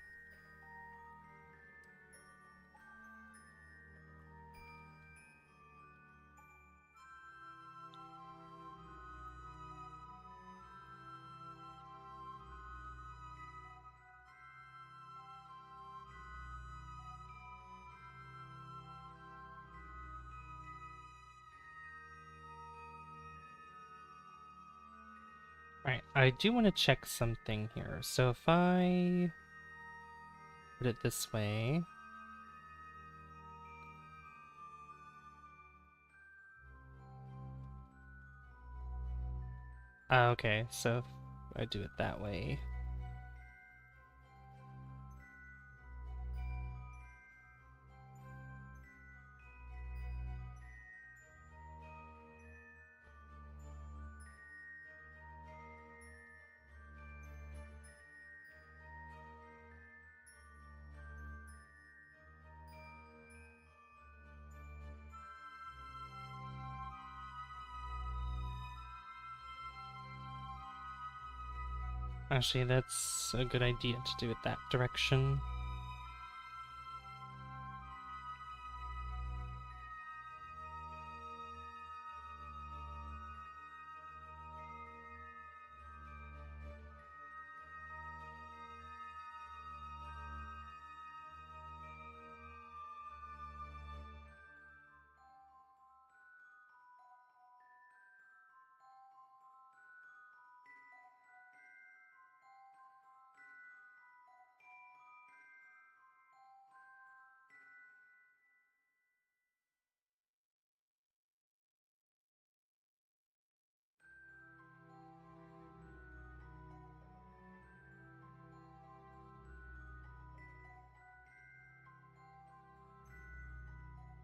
Alright, I do want to check something here. So if I put it this way... okay, so if I do it that way... Actually, that's a good idea to do it that direction.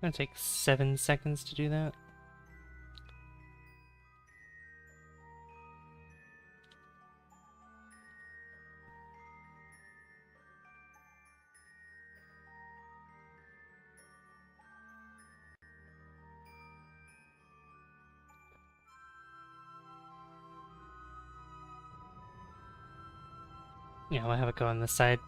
Gonna take 7 seconds to do that. Yeah, we'll have it go on this side.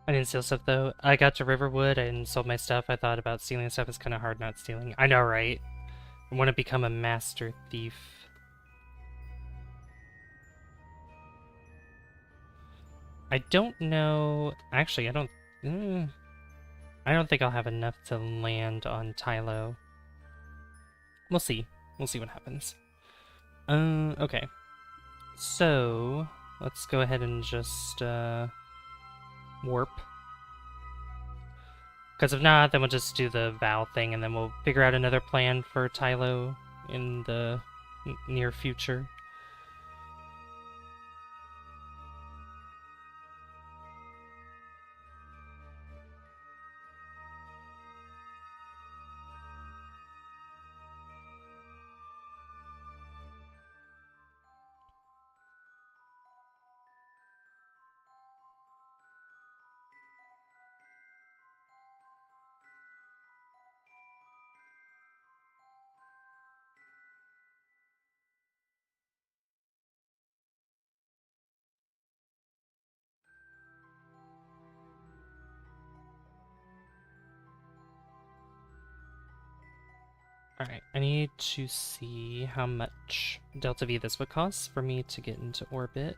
I didn't steal stuff though. I got to Riverwood and sold my stuff. I thought about stealing stuff. It's kind of hard not stealing. I know, right? I want to become a master thief. I don't know. Actually, I don't. I don't think I'll have enough to land on Tylo. We'll see. We'll see what happens. Okay. So let's go ahead and just warp. Because if not, then we'll just do the vow thing, and then we'll figure out another plan for Tylo in the near future. Alright, I need to see how much delta V this would cost for me to get into orbit.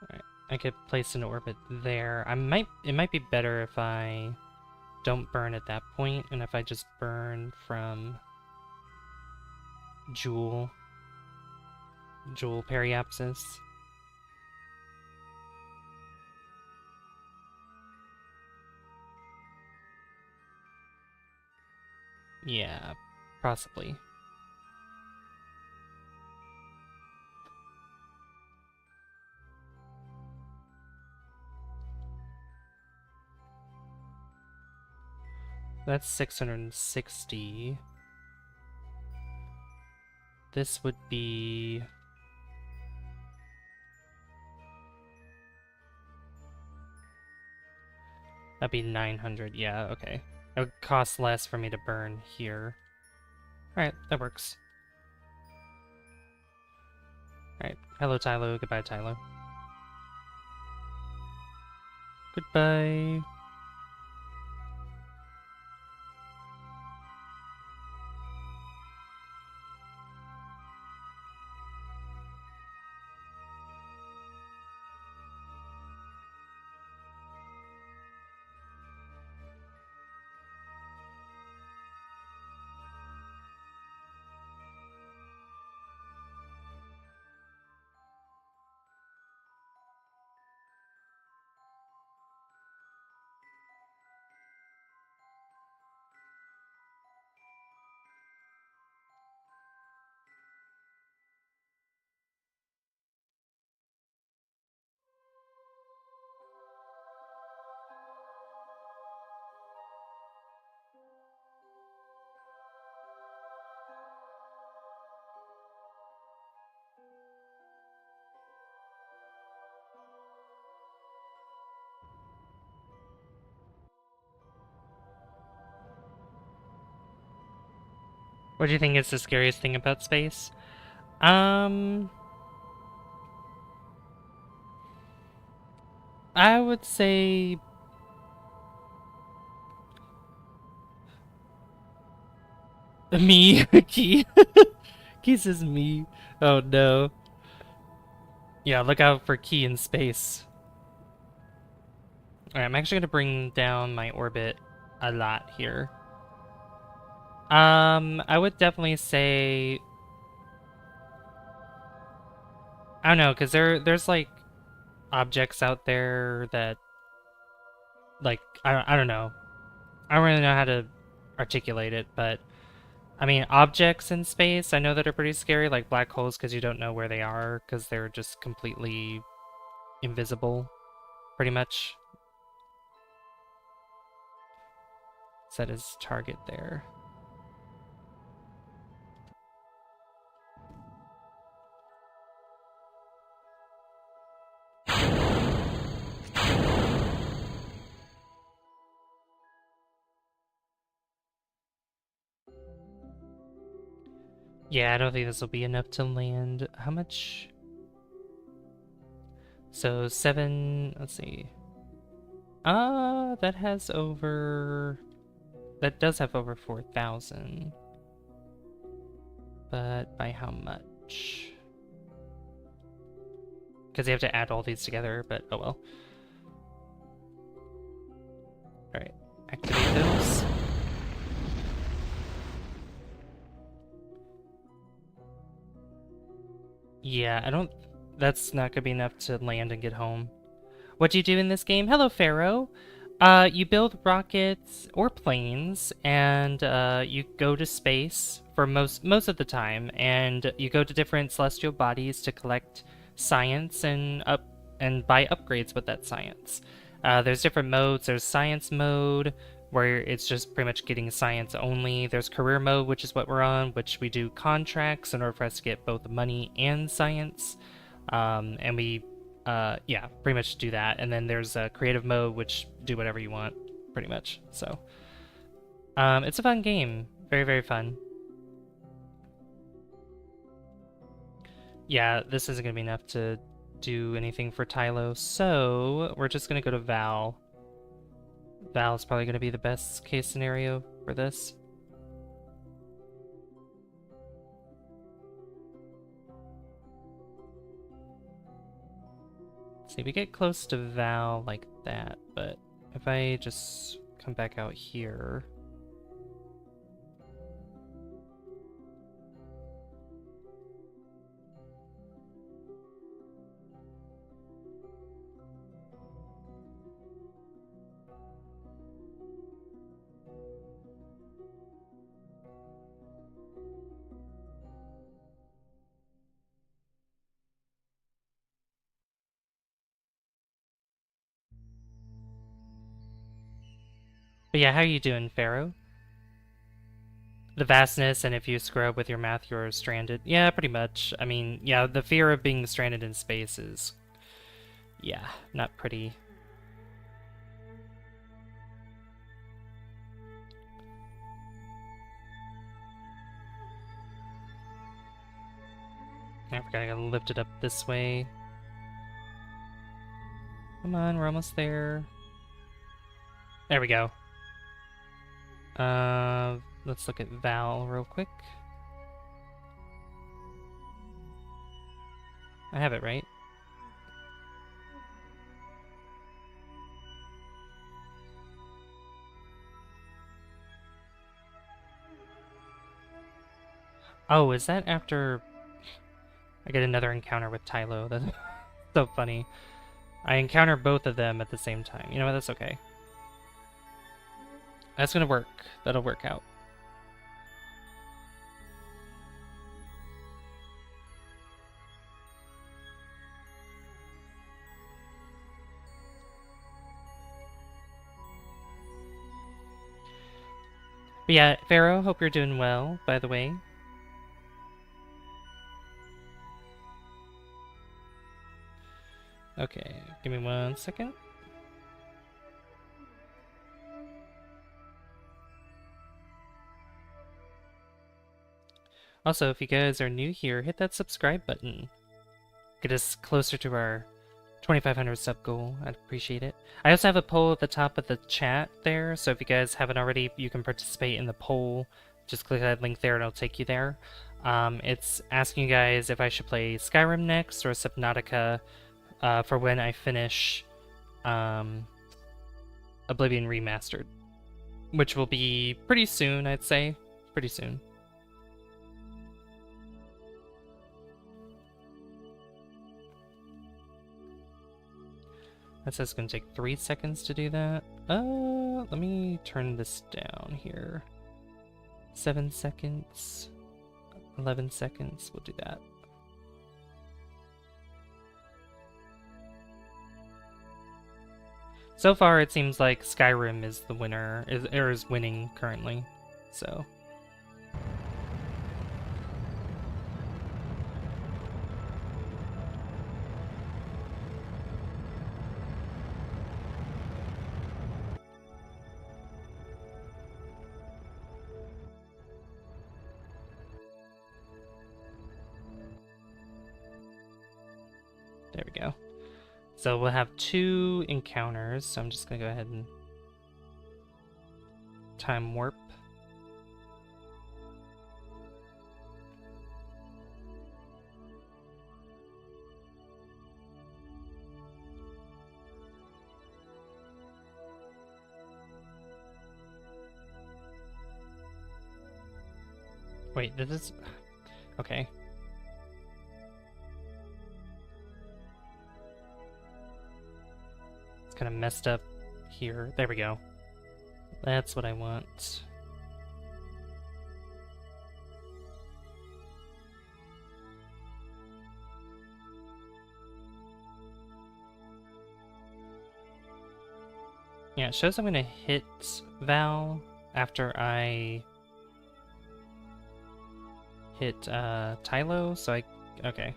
Alright, I could place an orbit there. It might be better if I don't burn at that point, and if I just burn from Jool periapsis. Yeah, possibly. That's 660. This would be... That'd be 900, yeah, okay. It would cost less for me to burn here. Alright, that works. Alright, hello Tylo, goodbye Tylo. Goodbye. What do you think is the scariest thing about space? I would say... Me. Key. Key says me. Oh no. Yeah, look out for Key in space. Alright, I'm actually gonna bring down my orbit a lot here. I would definitely say... I don't know, because there's like objects out there that, like, I don't know. I don't really know how to articulate it, but I mean, objects in space I know that are pretty scary, like black holes, because you don't know where they are, because they're just completely invisible, pretty much. Set his target there. Yeah, I don't think this will be enough to land. How much? So 7, let's see. That has over... That does have over 4,000. But by how much? Because you have to add all these together, but oh well. Alright, activate those. Yeah, I don't... That's not gonna be enough to land and get home. What do you do in this game? Hello, Pharaoh. You build rockets or planes, and you go to space for most of the time, and you go to different celestial bodies to collect science and buy upgrades with that science. There's different modes. There's science mode, where it's just pretty much getting science only. There's career mode, which is what we're on, which we do contracts in order for us to get both money and science. And we yeah, pretty much do that. And then there's a creative mode, which do whatever you want, pretty much. So it's a fun game. Very, very fun. Yeah, this isn't gonna be enough to do anything for Tylo, so we're just gonna go to Val. Val's probably gonna be the best case scenario for this. See, we get close to Val like that, but if I just come back out here... But yeah, how are you doing, Pharaoh? The vastness, and if you screw up with your math, you're stranded. Yeah, pretty much. I mean, yeah, the fear of being stranded in space is... yeah, not pretty. I forgot I gotta lift it up this way. Come on, we're almost there. There we go. Let's look at Val real quick. I have it right. Oh, is that after I get another encounter with Tylo? That's so funny. I encounter both of them at the same time. You know what? That's okay. That's gonna work. That'll work out. But yeah, Pharaoh, hope you're doing well, by the way. Okay, give me 1 second. Also, if you guys are new here, hit that subscribe button. Get us closer to our 2,500 sub goal. I'd appreciate it. I also have a poll at the top of the chat there, so if you guys haven't already, you can participate in the poll. Just click that link there and it'll take you there. It's asking you guys if I should play Skyrim next or Subnautica for when I finish Oblivion Remastered, which will be pretty soon, I'd say. Pretty soon. That says it's going to take 3 seconds to do that. Let me turn this down here. 7 seconds. 11 seconds. We'll do that. So far, it seems like Skyrim is the winner, is winning currently. So. There we go. So we'll have 2 encounters, so I'm just gonna go ahead and time warp. Wait, this is... okay. Kind of messed up here. There we go. That's what I want. Yeah, it shows I'm gonna hit Val after I hit Tylo, so I... okay.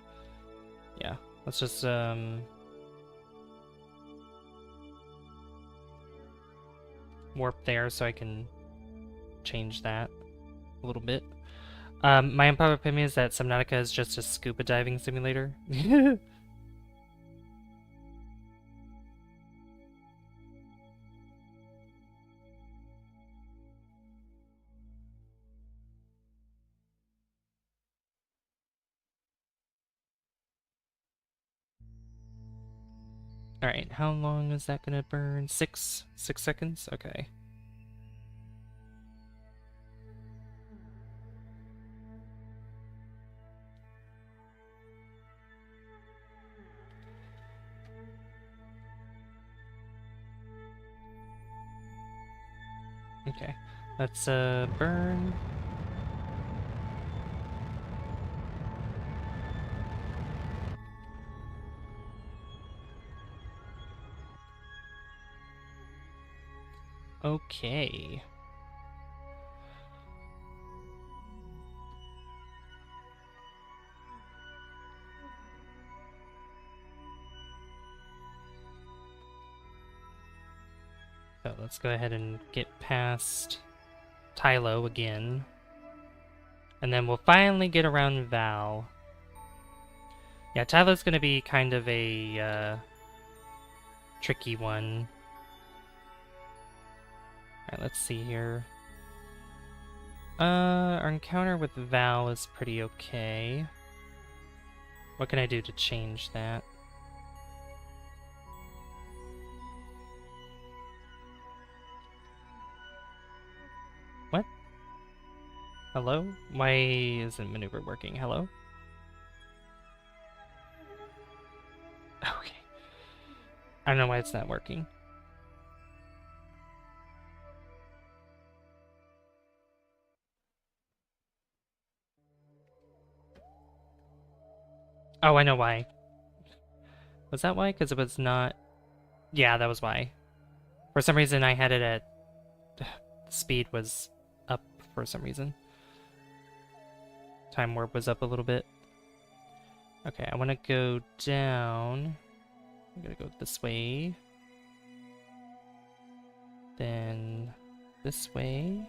Yeah, let's just warp there so I can change that. a little bit. My unpopular opinion is that Subnautica is just a scuba diving simulator. Alright, how long is that gonna burn? 6 seconds? Okay. Okay, let's burn. Okay. So let's go ahead and get past Tylo again. And then we'll finally get around Val. Yeah, Tylo's gonna be kind of a tricky one. Alright, let's see here. Our encounter with Val is pretty okay. What can I do to change that? What? Hello? Why isn't maneuver working? Hello? Okay. I don't know why it's not working. Oh, I know why. Was that why? Because it was not... Yeah, that was why. For some reason, I had it at... Speed was up for some reason. Time warp was up a little bit. Okay, I want to go down. I'm gonna go this way. Then this way.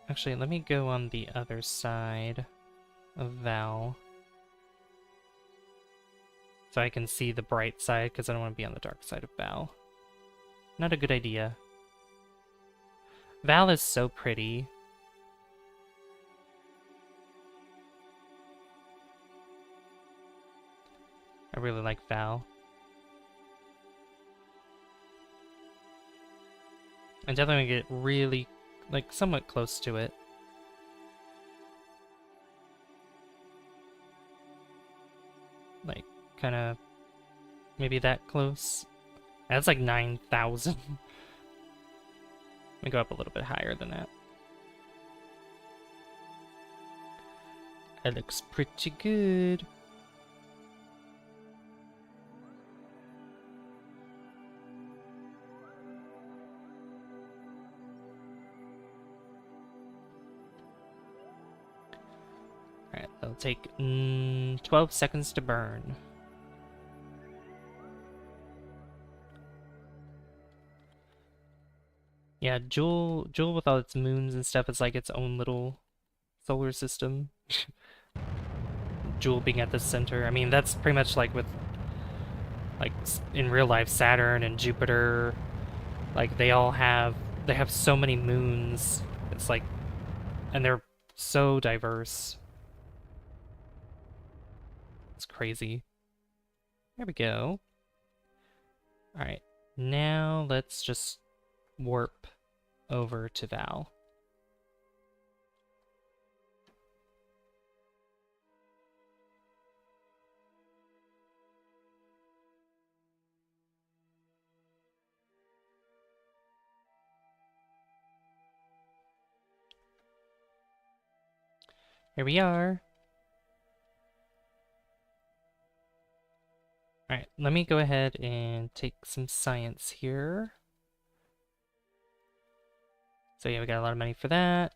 Actually, let me go on the other side of Val. So I can see the bright side, because I don't want to be on the dark side of Val. Not a good idea. Val is so pretty. I really like Val. I'm definitely gonna get really, like, somewhat close to it. Like, kind of, maybe that close. That's like 9,000. Let me go up a little bit higher than that. That looks pretty good. Alright, that'll take 12 seconds to burn. Yeah, Jool with all its moons and stuff is like its own little solar system. Jool being at the center. I mean, that's pretty much like with, like, in real life, Saturn and Jupiter. Like, they have so many moons. It's like, and they're so diverse. It's crazy. There we go. Alright, now let's just warp over to Val. Here we are. Alright, let me go ahead and take some science here. So yeah, we got a lot of money for that.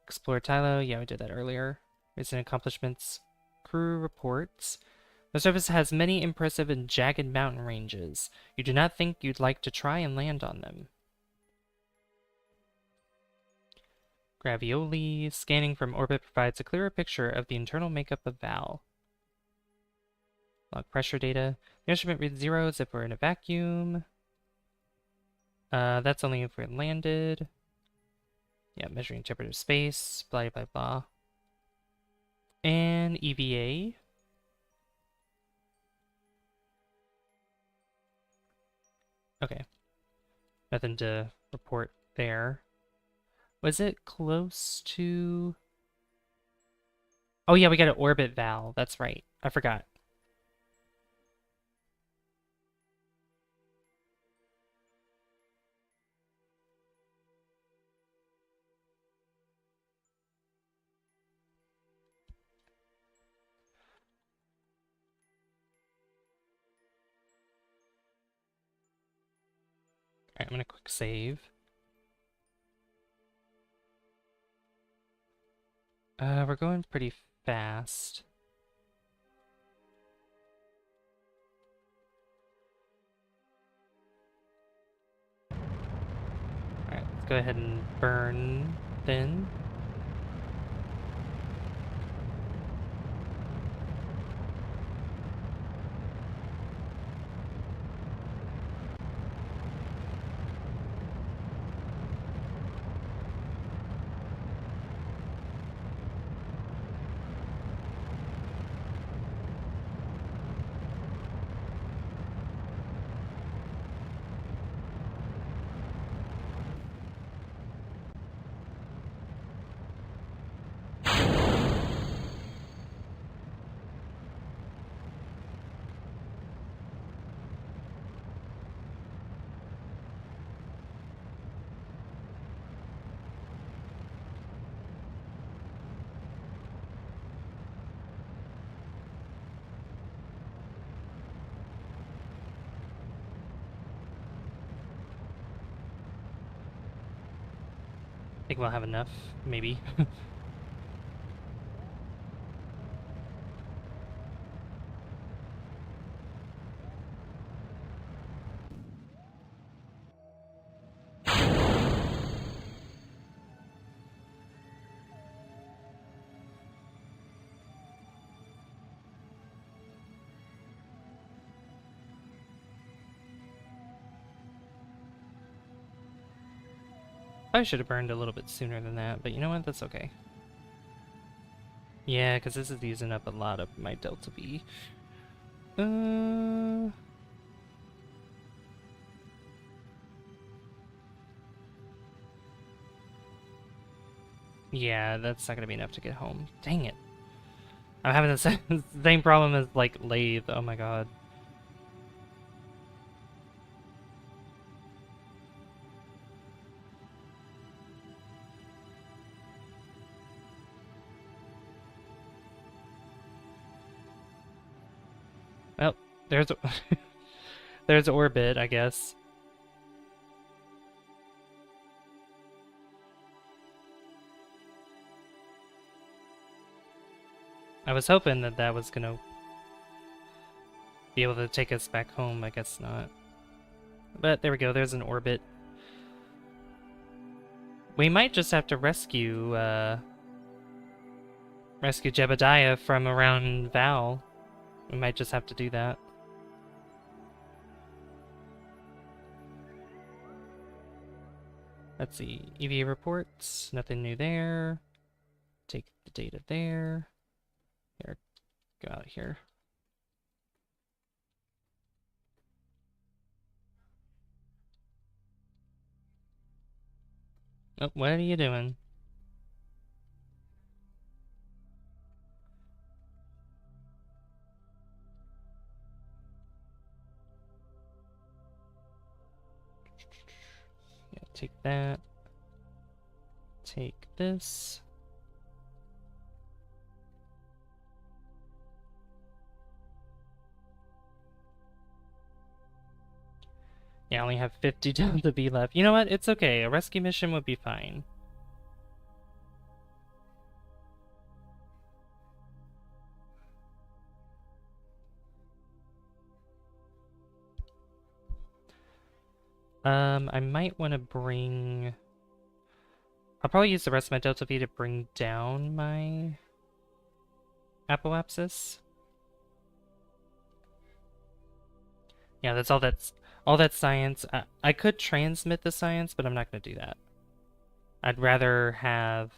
Explore Tylo, yeah, we did that earlier. Recent accomplishments. Crew reports. The surface has many impressive and jagged mountain ranges. You do not think you'd like to try and land on them. Gravioli. Scanning from orbit provides a clearer picture of the internal makeup of Val. Log pressure data. The instrument reads 0 as if we're in a vacuum. That's only if we're landed. Yeah, measuring temperature of space. Blah, blah, blah. And EVA. Okay. Nothing to report there. Was it close to... Oh yeah, we got an orbit Val. That's right. I forgot. Alright, I'm gonna quick save. We're going pretty fast. Alright, let's go ahead and burn then. I think we'll have enough, maybe. I should have burned a little bit sooner than that, but you know what? That's okay. Yeah, because this is using up a lot of my Delta V. Yeah, that's not gonna be enough to get home. Dang it. I'm having the same problem as, like, Lathe. Oh my god. Well, there's there's orbit, I guess. I was hoping that that was gonna be able to take us back home. I guess not. But there we go. There's an orbit. We might just have to rescue Jebediah from around Val. We might just have to do that. Let's see. EVA reports. Nothing new there. Take the data there. Here. Go out of here. Oh, what are you doing? Yeah, take that. Take this. Yeah, I only have 50 Delta V left. You know what? It's okay. A rescue mission would be fine. I might want to bring I'll probably use the rest of my Delta V to bring down my apoapsis. Yeah, that's all that science. I could transmit the science, but I'm not going to do that. I'd rather have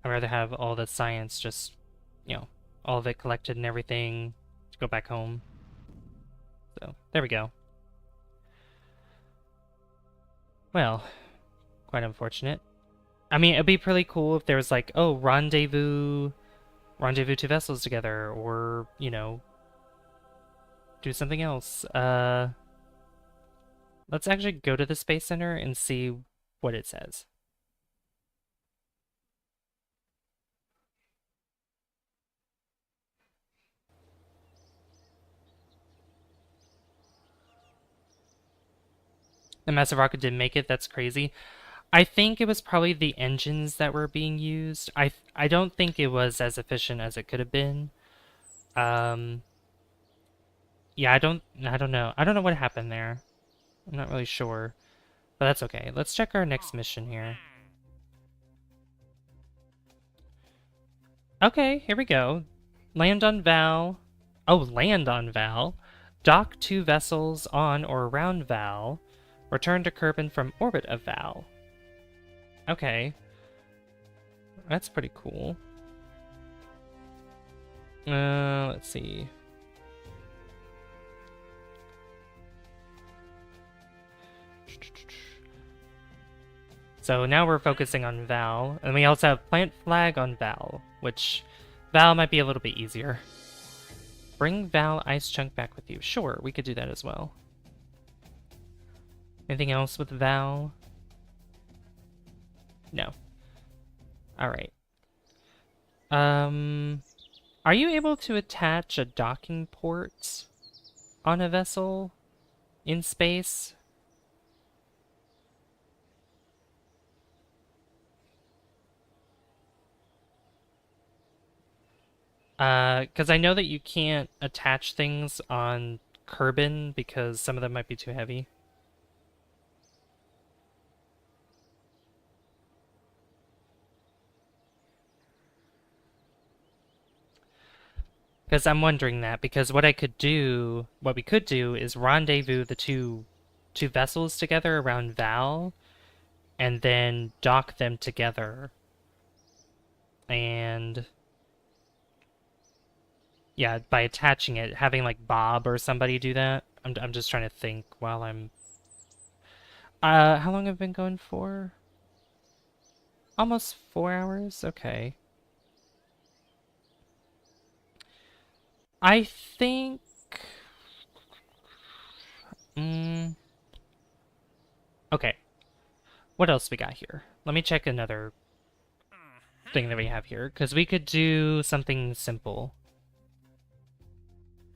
all the science just, all of it collected and everything to go back home. So, there we go. Well, quite unfortunate. I mean, it'd be pretty cool if there was like, oh, rendezvous two vessels together, or, do something else. Let's actually go to the Space Center and see what it says. The massive rocket didn't make it. That's crazy. I think it was probably the engines that were being used. I don't think it was as efficient as it could have been. Yeah, I don't know. I don't know what happened there. I'm not really sure. But that's okay. Let's check our next mission here. Okay, here we go. Land on Val. Oh, land on Val. Dock 2 vessels on or around Val. Return to Kerbin from orbit of Val. Okay. That's pretty cool. Let's see. So now we're focusing on Val, and we also have plant flag on Val, which Val might be a little bit easier. Bring Val ice chunk back with you. Sure, we could do that as well. Anything else with Val? No. Alright. Are you able to attach a docking port on a vessel in space? Because I know that you can't attach things on Kerbin because some of them might be too heavy. Because I'm wondering that, because what we could do is rendezvous the two vessels together around Val, and then dock them together. And yeah, by attaching it, having like Bob or somebody do that. I'm just trying to think while I'm. How long have I been going for? Almost 4 hours. Okay. I think. Okay. What else we got here? Let me check another thing that we have here, because we could do something simple.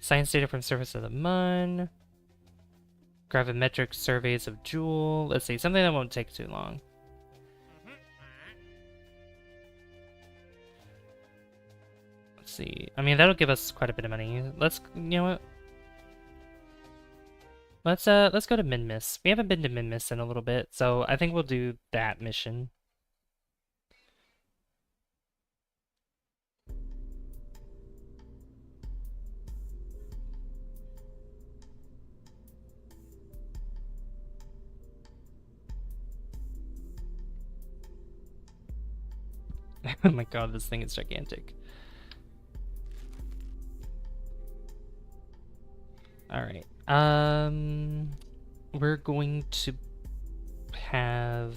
Science data from surface of the Mun. Gravimetric surveys of Jool. Let's see, something that won't take too long. Let's see. I mean, that'll give us quite a bit of money. Let's, you know what? Let's go to Minmus. We haven't been to Minmus in a little bit, so I think we'll do that mission. Oh my god, this thing is gigantic. Alright. We're going to have...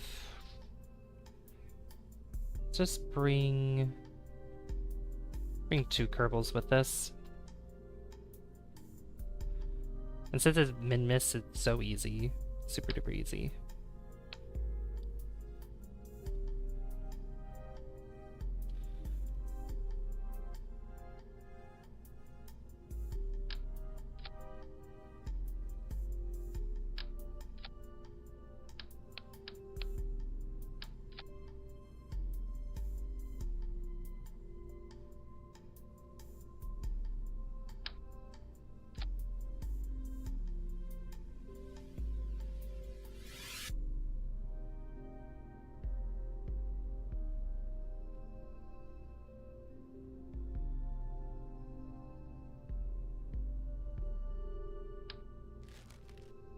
just bring 2 Kerbals with us. And since it's Minmus, it's so easy. Super duper easy.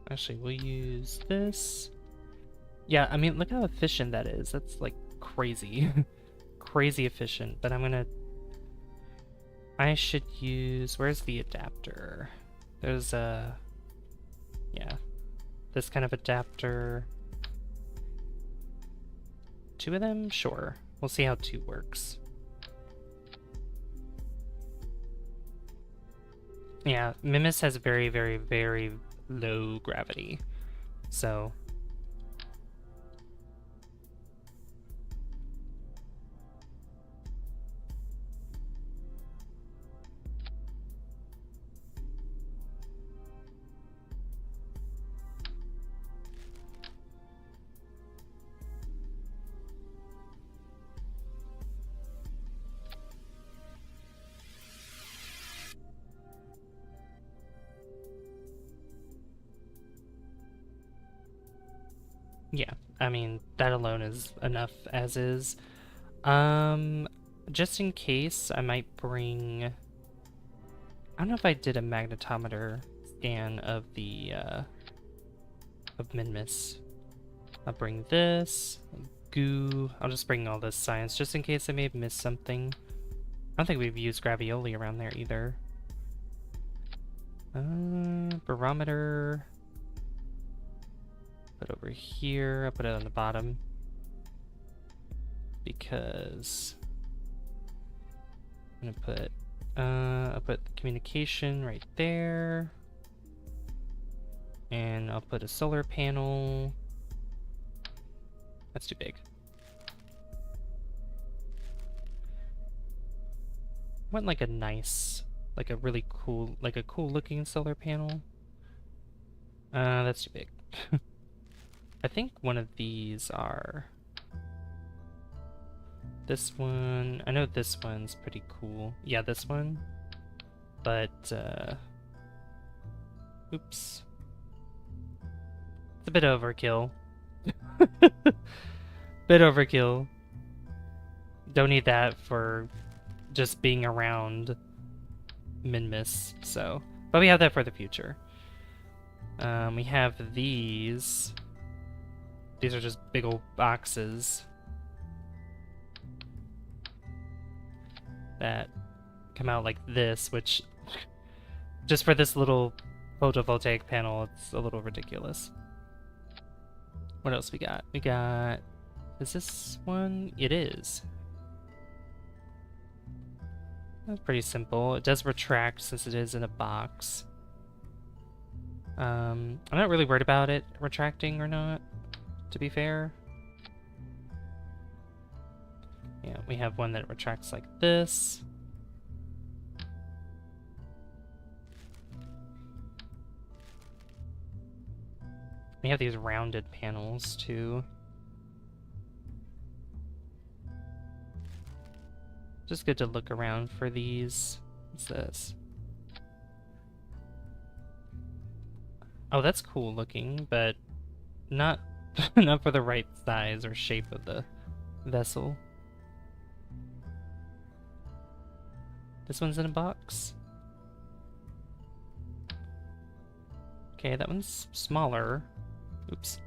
Actually, we'll use this. Yeah, I mean, look how efficient that is. That's like crazy. Crazy efficient, but I should use, where's the adapter? There's a, yeah, this kind of adapter. 2 of them? Sure. We'll see how 2 works. Yeah, Mimus has very, very, very low gravity. So yeah, I mean, that alone is enough as is. Just in case, I might bring... I don't know if I did a magnetometer scan of the, of Minmus. I'll bring this, goo, I'll just bring all this science, just in case I may have missed something. I don't think we've used gravioli around there either. Barometer... Put over here, I'll put it on the bottom. Because I'm gonna put I'll put communication right there. And I'll put a solar panel. That's too big. I want like a nice, like a really cool, like a cool looking solar panel. That's too big. I think one of these are... This one... I know this one's pretty cool. Yeah, this one. But, oops. It's a bit overkill. Bit overkill. Don't need that for just being around Minmus, so... But we have that for the future. We have these. These are just big old boxes that come out like this, which just for this little photovoltaic panel, it's a little ridiculous. What else we got? We got... Is this one? It is. That's pretty simple. It does retract since it is in a box. I'm not really worried about it retracting or not, to be fair. Yeah, we have one that retracts like this. We have these rounded panels too. Just good to look around for these. What's this? Oh, that's cool looking, but not not for the right size or shape of the vessel. This one's in a box. Okay, that one's smaller. Oops.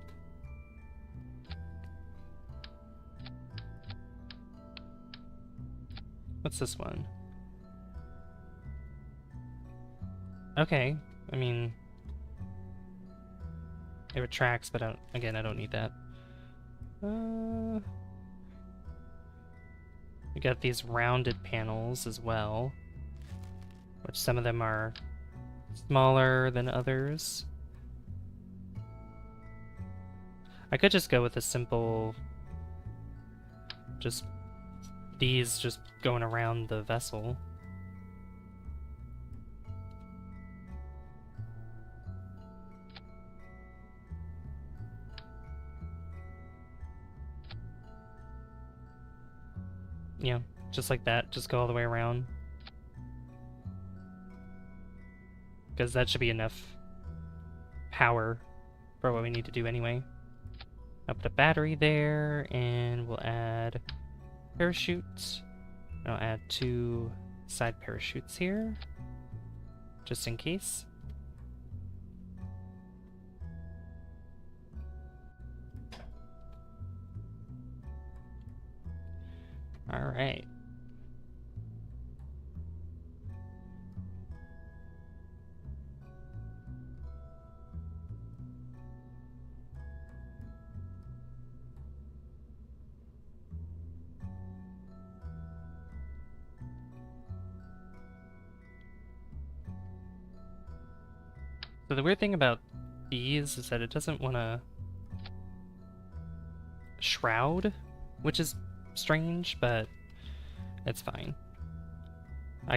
What's this one? Okay, I mean... It retracts, but again, I don't need that. We got these rounded panels as well, which some of them are smaller than others. I could just go with a simple, just these just going around the vessel. Yeah, just like that, just go all the way around. Because that should be enough power for what we need to do anyway. I'll put a battery there, and we'll add parachutes. I'll add 2 side parachutes here, just in case. right. So the weird thing about these is that it doesn't want to shroud, which is strange, but it's fine. I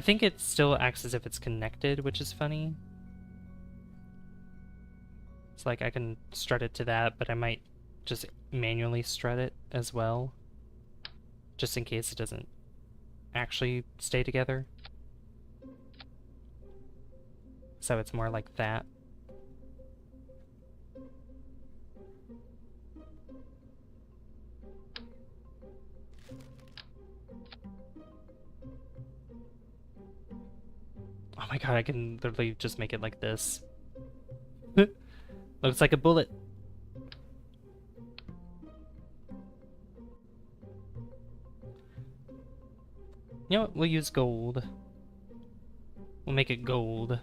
think it still acts as if it's connected, which is funny. It's like I can strut it to that, but I might just manually strut it as well, just in case it doesn't actually stay together. So it's more like that. Oh my god, I can literally just make it like this. Looks like a bullet. You know what? We'll use gold. We'll make it gold.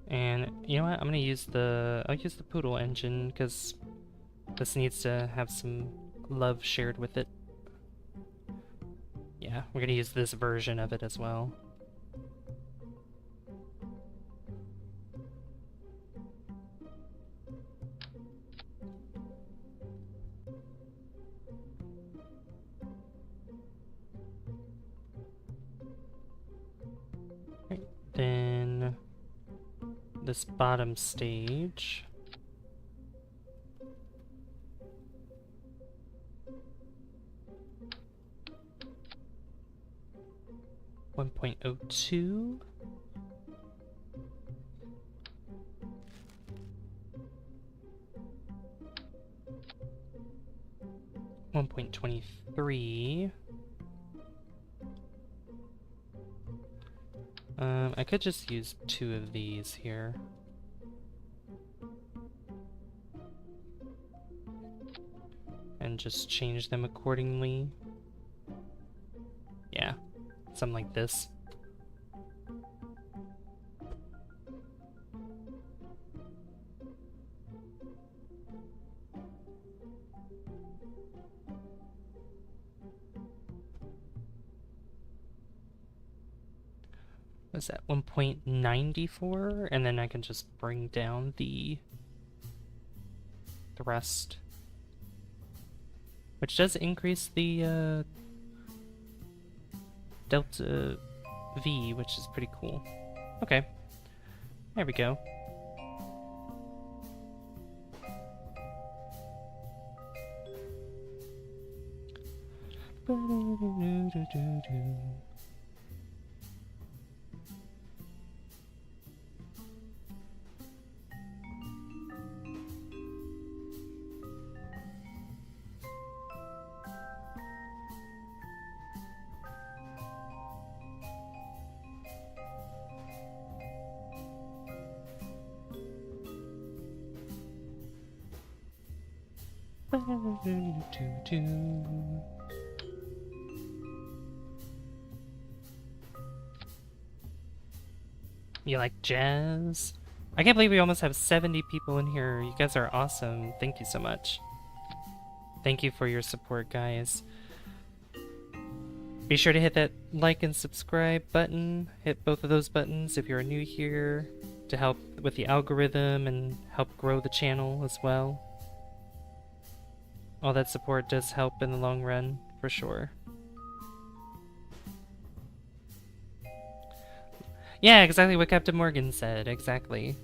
And you know what? I'll use the Poodle engine because this needs to have some love shared with it. Yeah, we're gonna use this version of it as well. Right, then this bottom stage. .02. .23. I could just use 2 of these here. And just change them accordingly. Yeah, something like this. What's that? 1.94, and then I can just bring down the thrust, which does increase the delta V, which is pretty cool. Okay, there we go. You like jazz? I can't believe we almost have 70 people in here. You guys are awesome. Thank you so much. Thank you for your support, guys. Be sure to hit that like and subscribe button. Hit both of those buttons if you're new here to help with the algorithm and help grow the channel as well. All that support does help in the long run, for sure. Yeah, exactly what Captain Morgan said, exactly.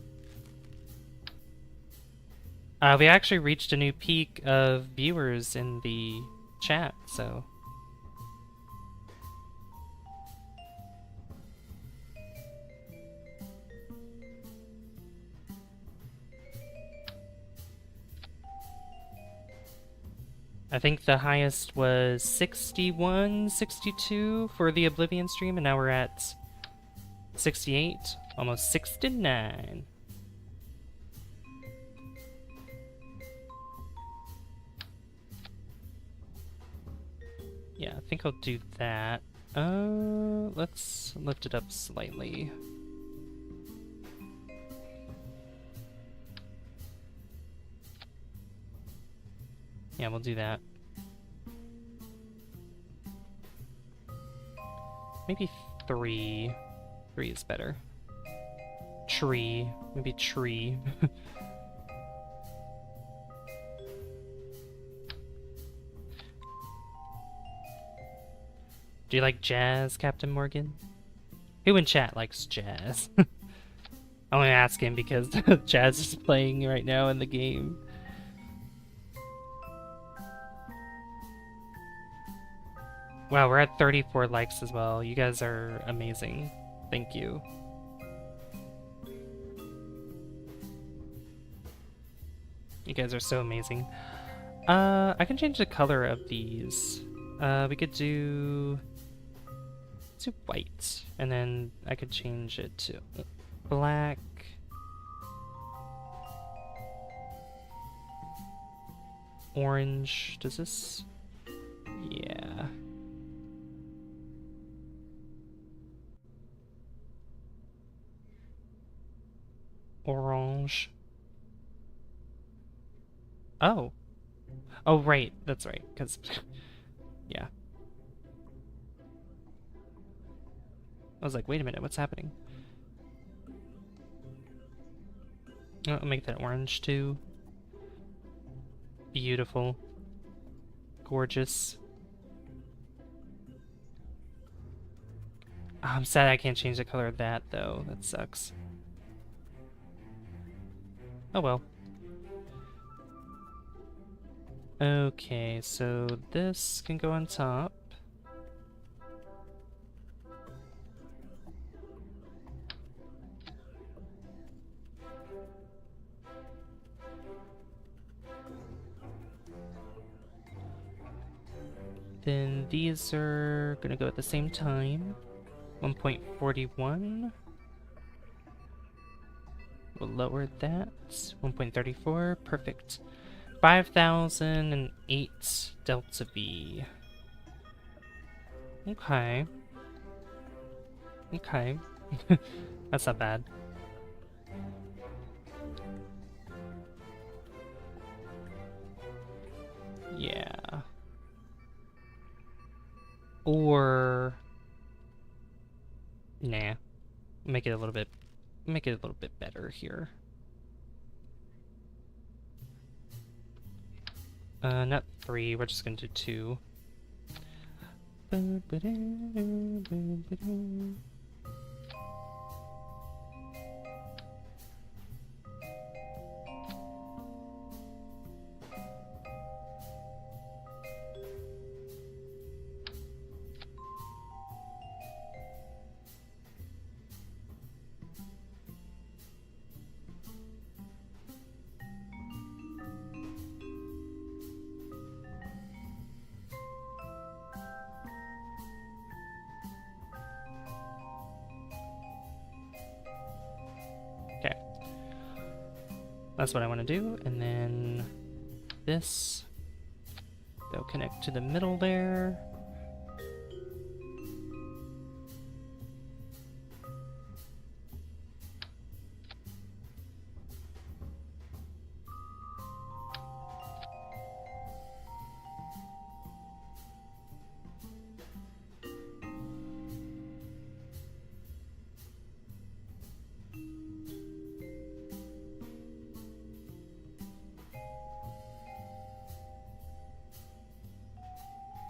We actually reached a new peak of viewers in the chat, so... I think the highest was 61, 62 for the Oblivion stream, and now we're at 68, almost 69. Yeah, I think I'll do that. Let's lift it up slightly. Yeah, we'll do that. Maybe 3. 3 is better. Tree. Maybe tree. Do you like jazz, Captain Morgan? Who in chat likes jazz? I'm only asking because jazz is playing right now in the game. Wow, we're at 34 likes as well. You guys are amazing. Thank you. You guys are so amazing. I can change the color of these. We could do white, and then I could change it to black. Orange. Does this? Yeah. Orange. Oh. Oh, right. That's right. Because, yeah. I was like, wait a minute. What's happening? I'll make that orange too. Beautiful. Gorgeous. Oh, I'm sad I can't change the color of that, though. That sucks. Oh well. Okay, so this can go on top. Then these are gonna go at the same time. 1.41. We'll lower that. 1.34. Perfect. 5008 delta V. Okay. Okay. That's not bad. Yeah. Or nah. Make it a little bit better here. Not 3, we're just gonna do 2. That's what I want to do, and then this, they'll connect to the middle there.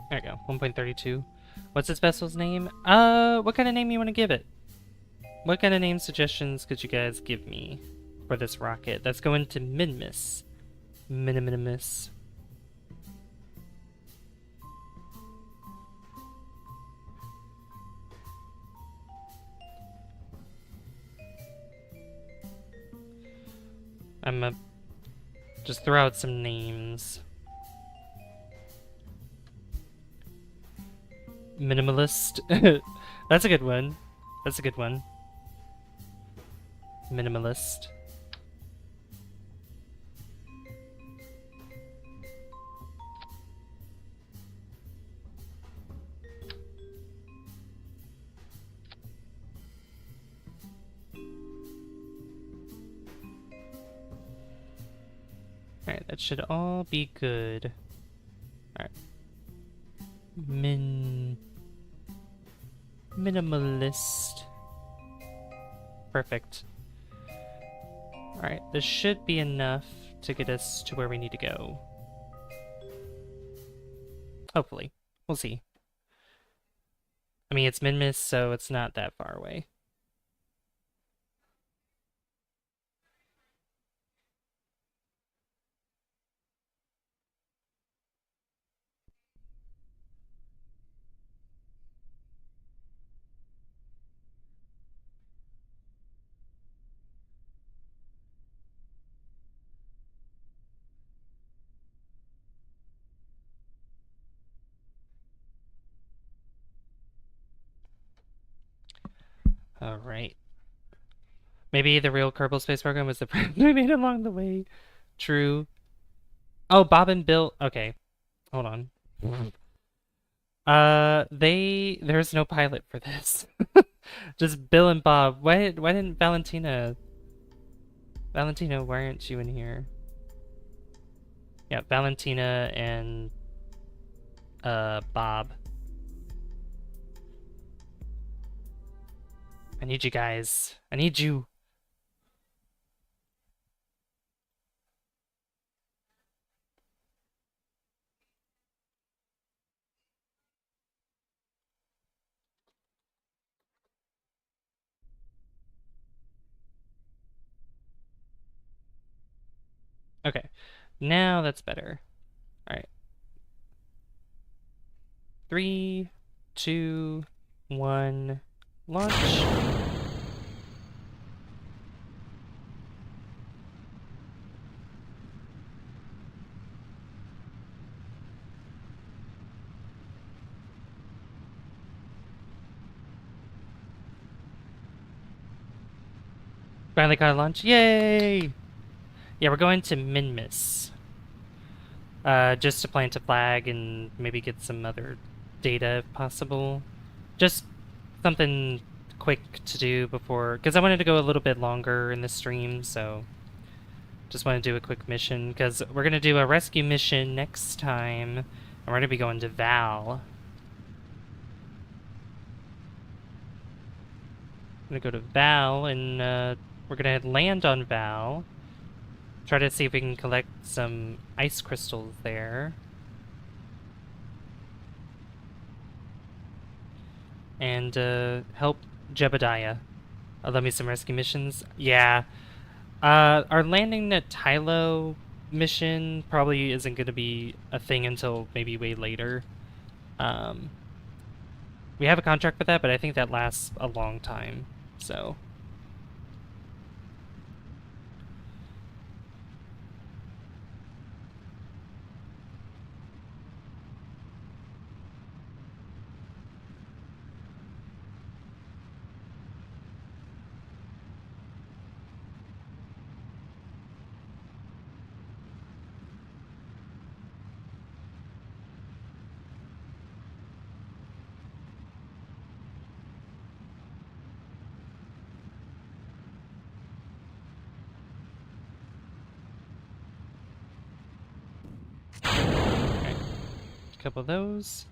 There we go, 1.32. What's this vessel's name? What kind of name you want to give it? What kind of name suggestions could you guys give me for this rocket? That's going to Minimus. Minimus. I'm gonna just throw out some names. Minimalist. That's a good one. That's a good one. minimalist. Alright, that should all be good. Alright. Minimalist. Perfect. Alright, this should be enough to get us to where we need to go. Hopefully. We'll see. I mean, it's Minmus, so it's not that far away. Alright. Maybe the real Kerbal Space Program was the friend we made along the way. True. Oh, Bob and Bill. Okay. Hold on. There's no pilot for this. Just Bill and Bob. Why didn't Valentina? Valentina, why aren't you in here? Yeah, Valentina and Bob. I need you guys. I need you. Okay. Now that's better. Alright. 3, 2, 1, launch. Finally got a launch. Yay! Yeah, we're going to Minmus. Just to plant a flag and maybe get some other data if possible. Just something quick to do before, because I wanted to go a little bit longer in the stream, so just want to do a quick mission, because we're going to do a rescue mission next time, and we're going to be going to Val. I'm going to go to Val, and we're going to land on Val. Try to see if we can collect some ice crystals there. And help Jebediah. Let me some rescue missions. Yeah. Our landing at Tylo mission probably isn't going to be a thing until maybe way later. We have a contract for that, but I think that lasts a long time, so... Okay. A couple of those.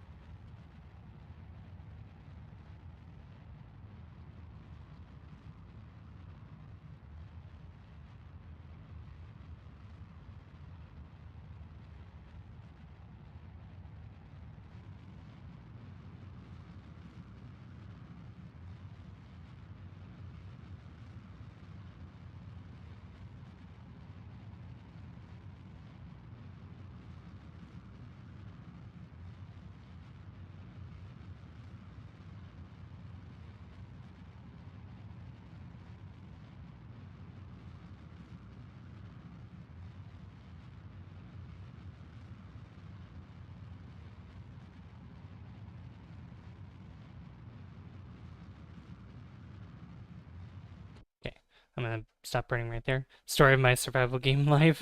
I'm gonna stop burning right there. Story of my survival game life.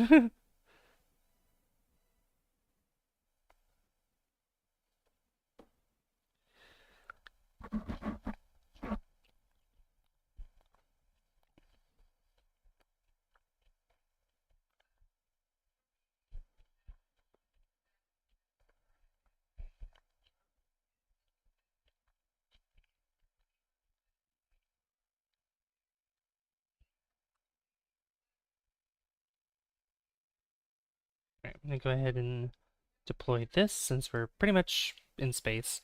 Alright, I'm gonna go ahead and deploy this since we're pretty much in space.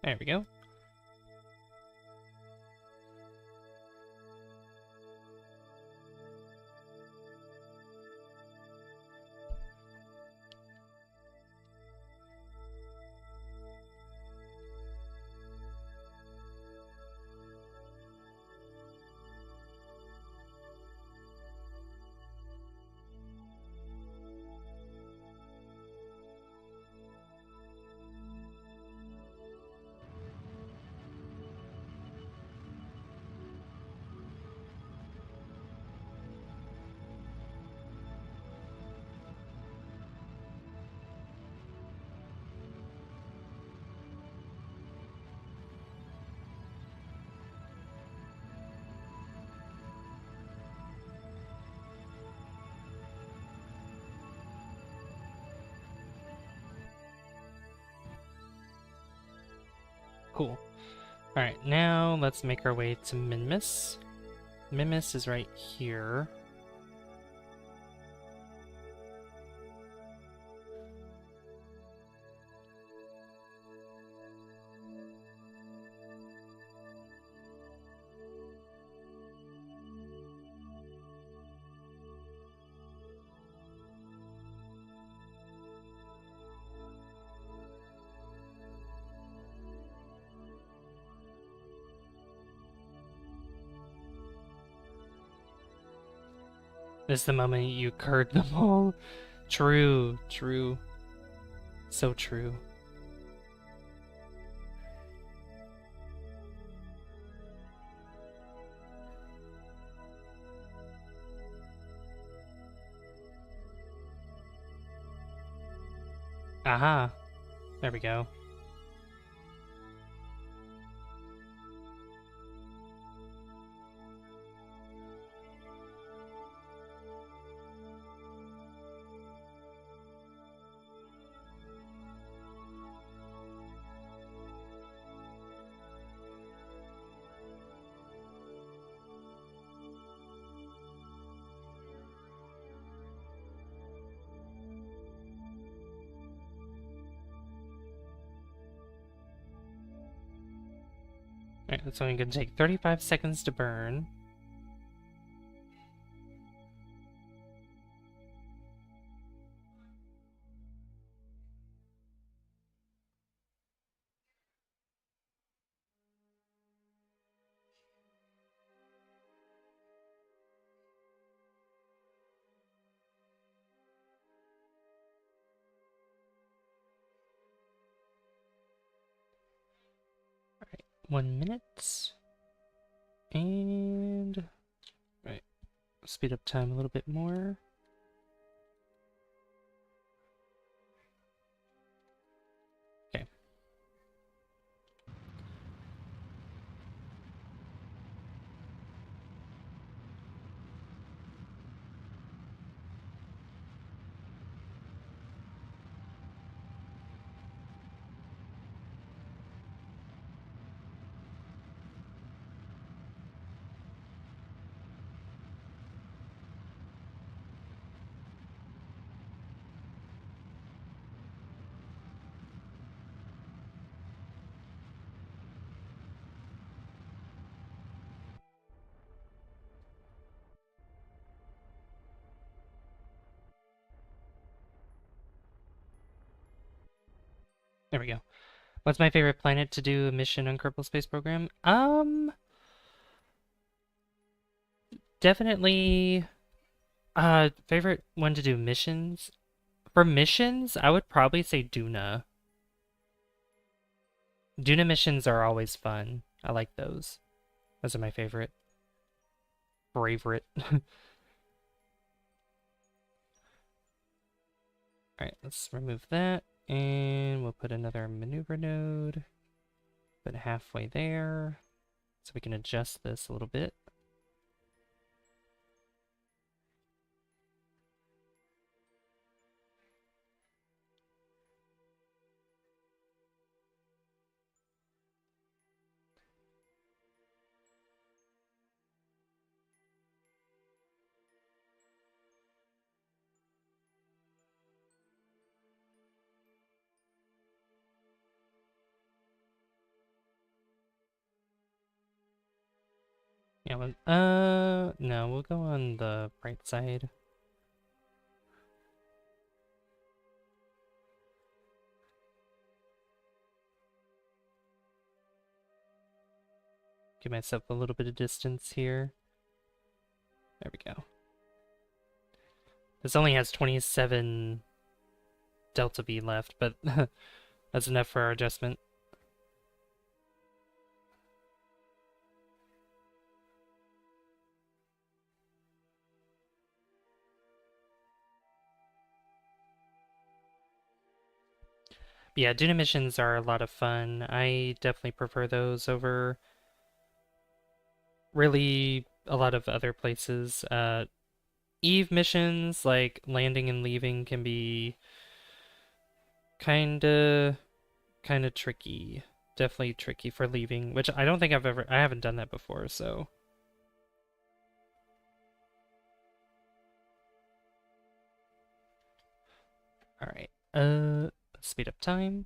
There we go. Cool. Alright, now let's make our way to Minmus. Minmus is right here. This is the moment you curd them all. True, true. So true. Aha. There we go. Alright, that's only gonna take 35 seconds to burn. Alright, 1 minute. And... Right, speed up time a little bit more. Okay. There we go. What's my favorite planet to do a mission on Kerbal Space Program? Definitely, favorite one to do missions? For missions, I would probably say Duna. Duna missions are always fun. I like those. Those are my favorite. Favorite. Alright, let's remove that, and we'll put another maneuver node. Put it halfway there, so we can adjust this a little bit. Yeah, no, we'll go on the right side. Give myself a little bit of distance here. There we go. This only has 27 delta V left, but that's enough for our adjustment. Yeah, Duna missions are a lot of fun. I definitely prefer those over really a lot of other places. Eve missions, like landing and leaving, can be kinda tricky. Definitely tricky for leaving, which I don't think I haven't done that before, so. Alright, speed up time.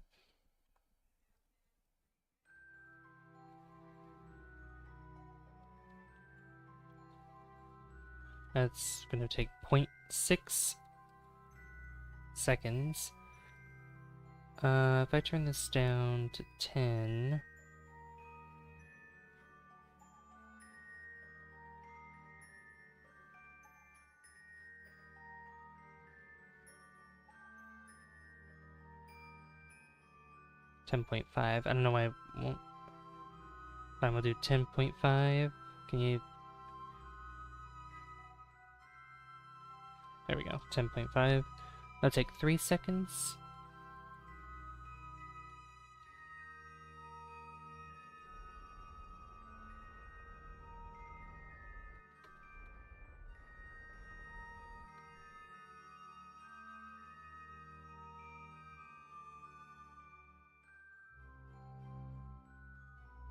That's gonna take 0.6 seconds. If I turn this down to 10... .5. I don't know why I won't. Fine, we'll do 10.5. Can you... There we go, 10.5. That'll take 3 seconds.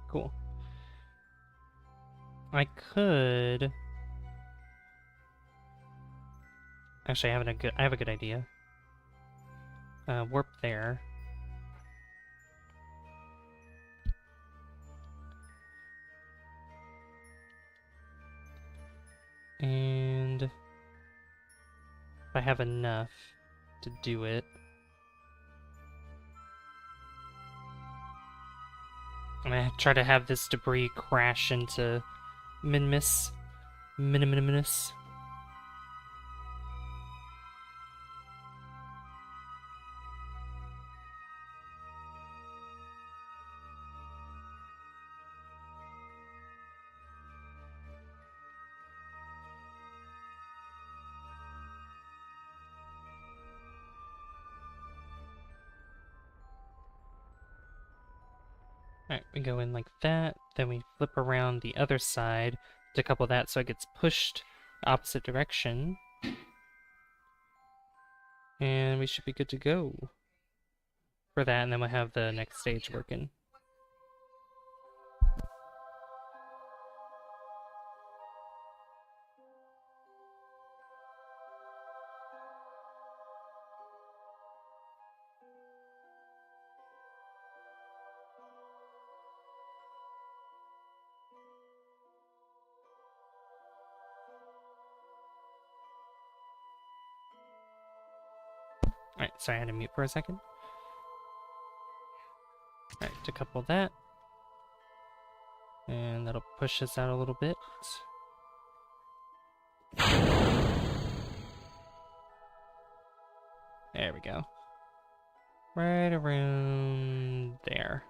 Cool. I could... Actually, I have a good idea. Warp there. And if I have enough to do it, I'm gonna try to have this debris crash into Minimus. Minimus. Alright, we go in like that, then we flip around the other side to couple that so it gets pushed the opposite direction. And we should be good to go for that, and then we'll have the next stage working. Alright, sorry, I had to mute for a second. Alright, to couple that. And that'll push us out a little bit. There we go. Right around there.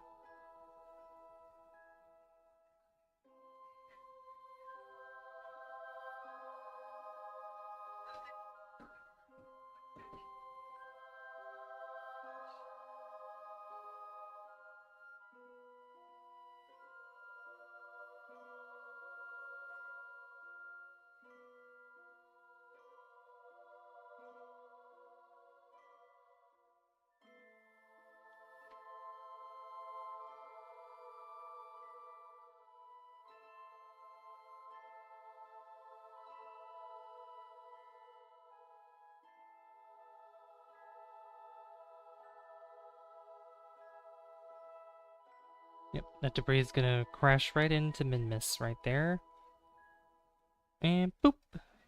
Yep, that debris is gonna crash right into Minmus right there. And boop!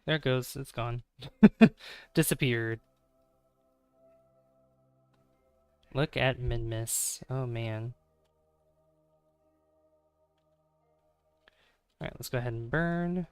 There it goes, it's gone. Disappeared. Look at Minmus. Oh man. Alright, let's go ahead and burn.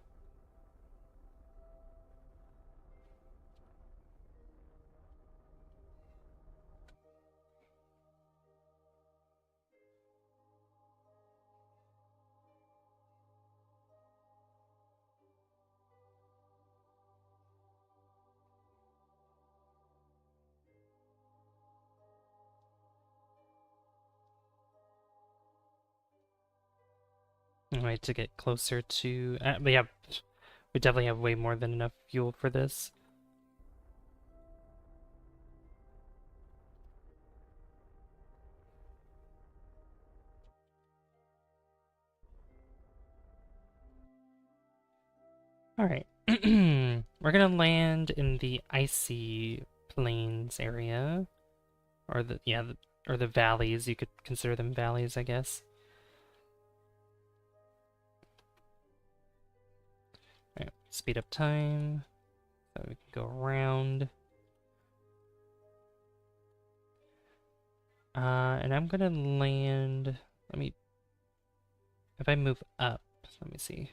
Wait to get closer to... but yeah, we definitely have way more than enough fuel for this. Alright. We're gonna land in the icy plains area. Or or the valleys. You could consider them valleys, I guess. Alright, speed up time. So we can go around. And I'm gonna land... Let me... If I move up, let me see.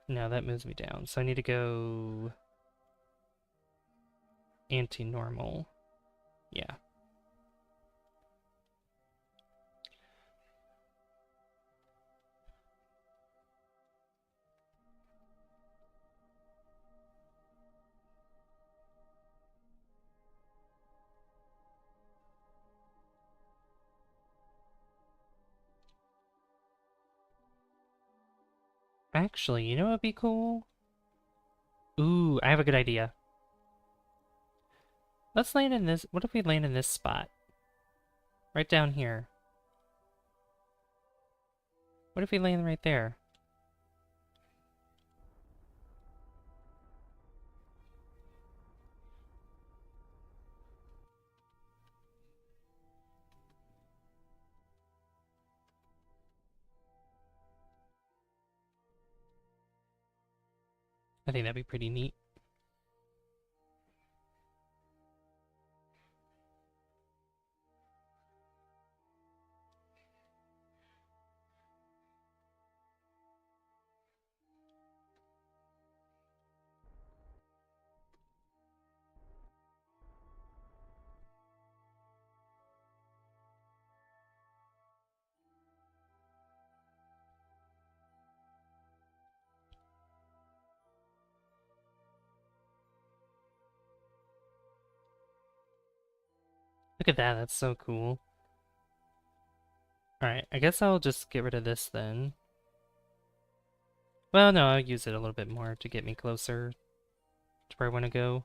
No, that moves me down. So I need to go... anti-normal. Yeah. Actually, you know what would be cool? Ooh, I have a good idea. Let's land in this... What if we land in this spot? Right down here. What if we land right there? I think that'd be pretty neat. Look at that, that's so cool. Alright, I guess I'll just get rid of this then. Well, no, I'll use it a little bit more to get me closer to where I want to go.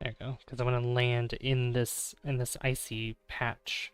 There we go, because I want to land in this icy patch.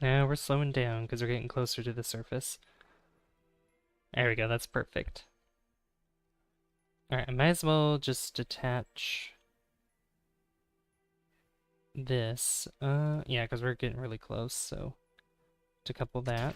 Now we're slowing down because we're getting closer to the surface. There we go, that's perfect. Alright, I might as well just detach this. Yeah, because we're getting really close, so to couple that.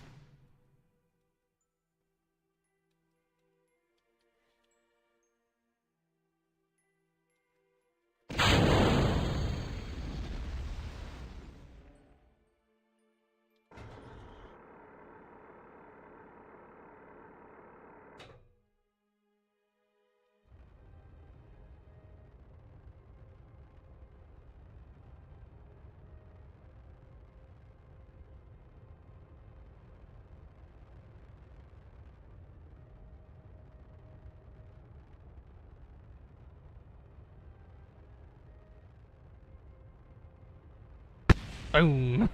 Boom!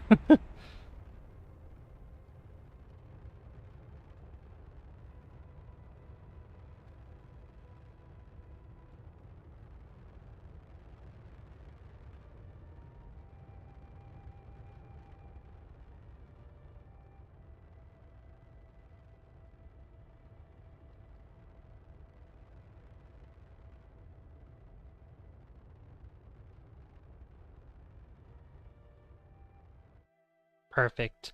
Perfect.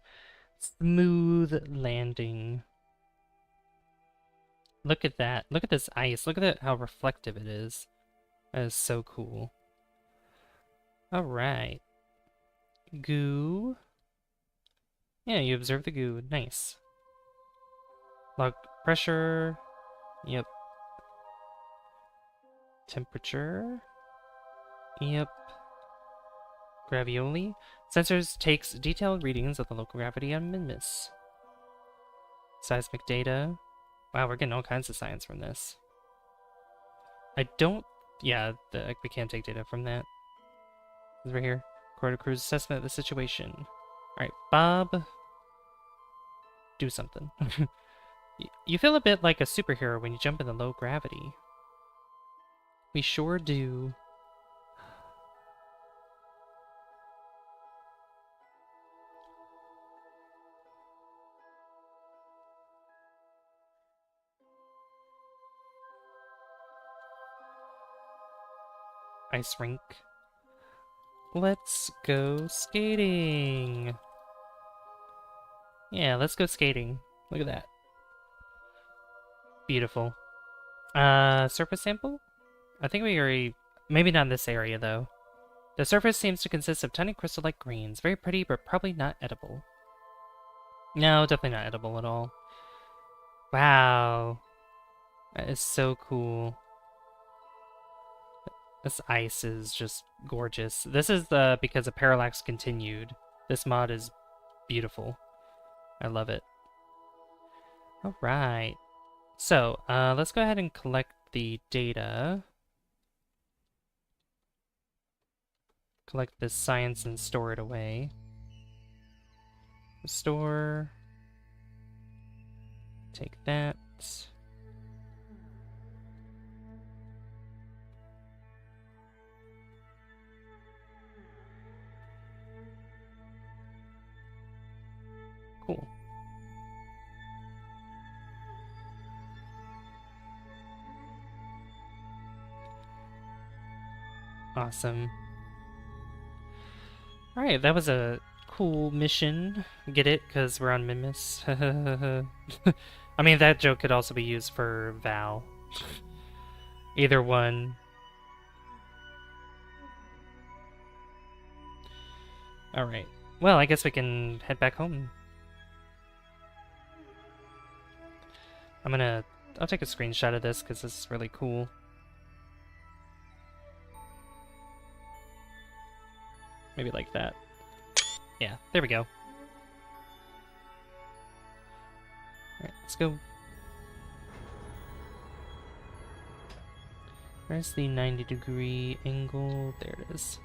Smooth landing. Look at that. Look at this ice. Look at that, how reflective it is. That is so cool. Alright. Goo. Yeah, you observe the goo. Nice. Log pressure. Yep. Temperature. Yep. Gravioli. Sensors takes detailed readings of the local gravity on Minmus. Seismic data. Wow, we're getting all kinds of science from this. I don't... Yeah, we can't take data from that. It's right here. Record a crew's assessment of the situation. Alright, Bob. Do something. You feel a bit like a superhero when you jump into low gravity. We sure do. Ice rink. Let's go skating. Yeah, let's go skating. Look at that. Beautiful. Surface sample? I think we already... Maybe not in this area, though. The surface seems to consist of tiny crystal-like grains. Very pretty, but probably not edible. No, definitely not edible at all. Wow. That is so cool. This ice is just gorgeous. This is because the parallax continued. This mod is beautiful. I love it. Alright. So, let's go ahead and collect the data. Collect this science and store it away. Store. Take that. Cool. Awesome. Alright, that was a cool mission. Get it? Because we're on Minmus. I mean, that joke could also be used for Val. Either one. Alright. Well, I guess we can head back home. I'll take a screenshot of this because this is really cool. Maybe like that. Yeah, there we go. Alright, let's go. Where's the 90-degree angle? There it is.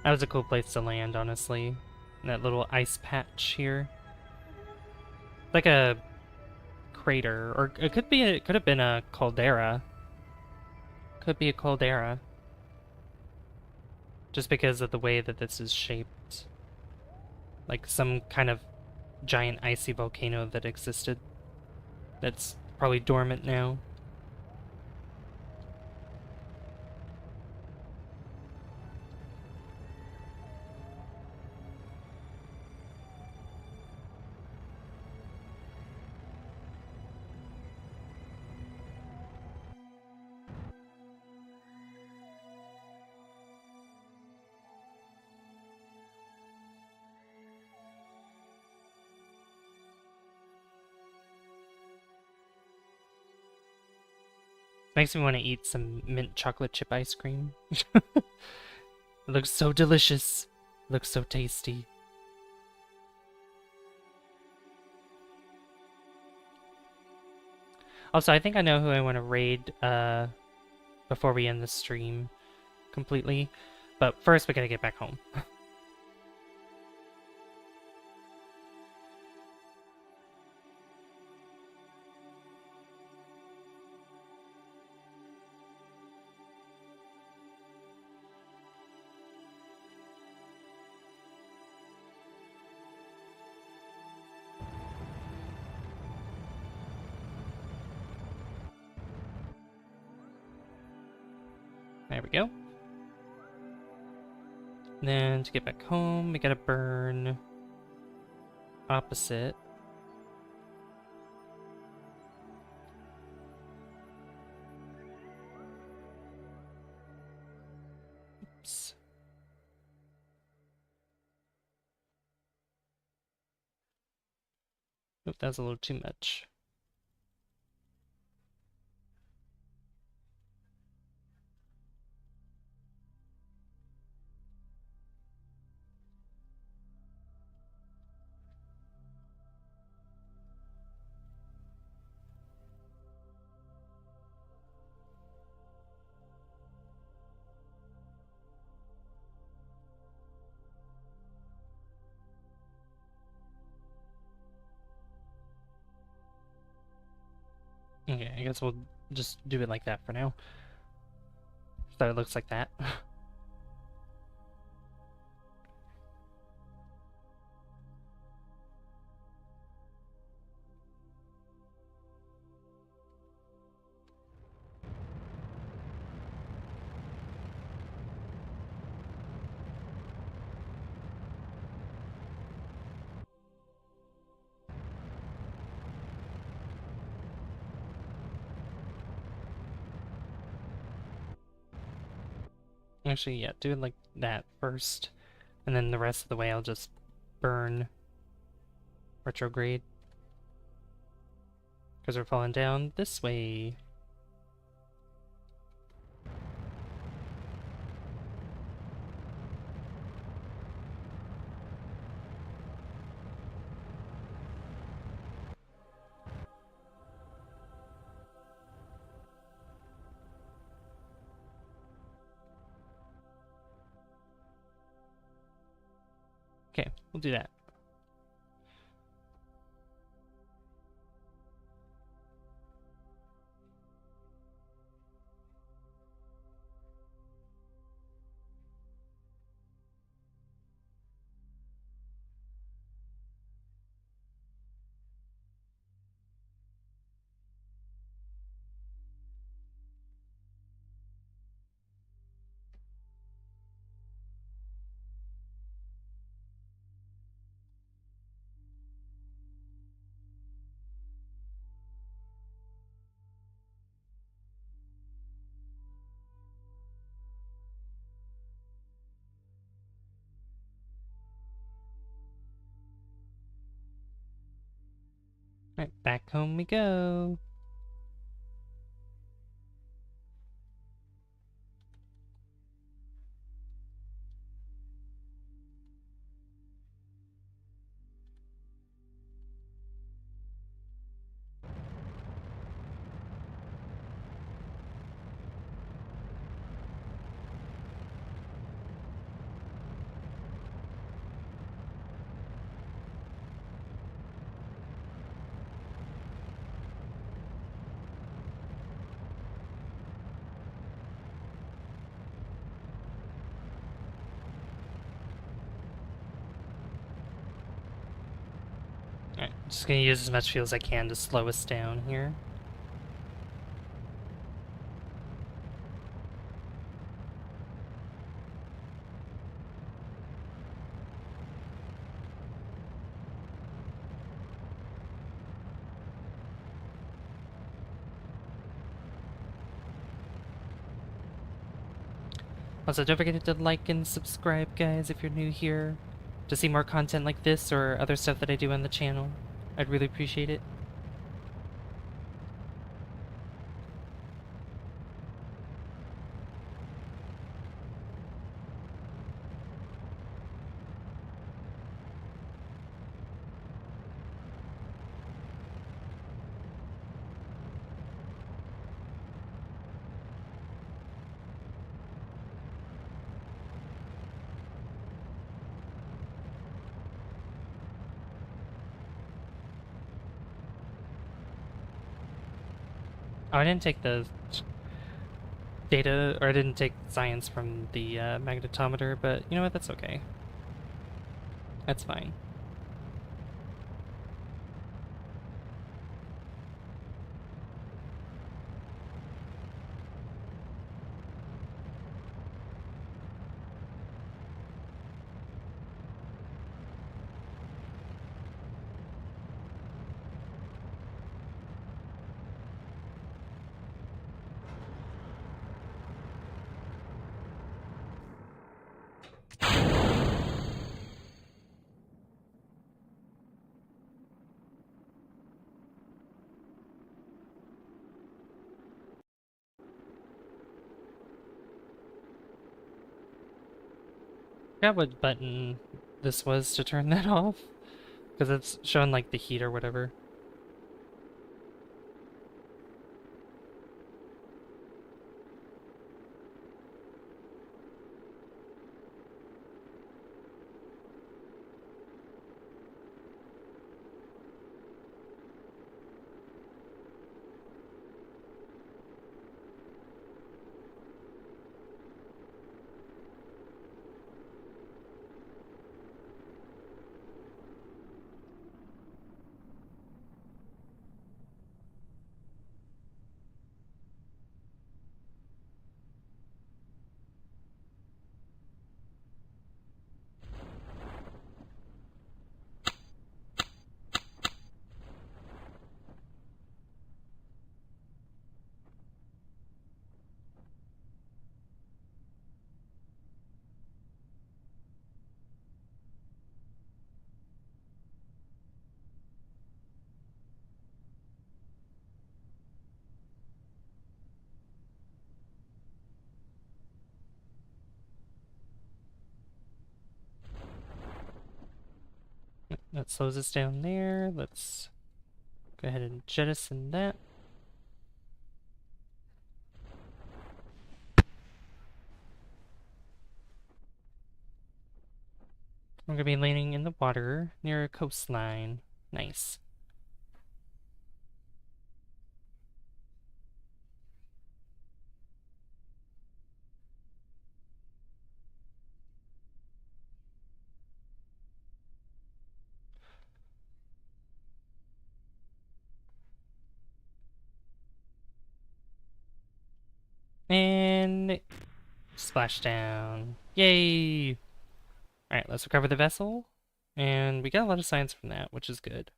That was a cool place to land, honestly. That little ice patch here. Like a crater, or it could have been a caldera. Could be a caldera. Just because of the way that this is shaped. Like some kind of giant icy volcano that existed. That's probably dormant now. Makes me want to eat some mint chocolate chip ice cream. It looks so delicious. Looks so tasty. Also, I think I know who I want to raid before we end the stream completely. But first, we gotta get back home. There we go. Then to get back home, we gotta burn opposite. Oops. Nope, that was a little too much. Okay, I guess we'll just do it like that for now. So it looks like that. Actually, yeah, do it like that first. And then the rest of the way I'll just burn retrograde. Because we're falling down this way. Okay, we'll do that. Alright, back home we go. Just gonna use as much fuel as I can to slow us down here. Also, don't forget to like and subscribe, guys, if you're new here, to see more content like this or other stuff that I do on the channel. I'd really appreciate it. Oh, I didn't take the data, or I didn't take science from the magnetometer, but you know what? That's okay. That's fine. I forgot what button this was to turn that off, because it's showing like the heat or whatever. That slows us down there. Let's go ahead and jettison that. We're gonna be landing in the water near a coastline. Nice. And splashdown. Yay! Alright, let's recover the vessel. And we got a lot of science from that, which is good.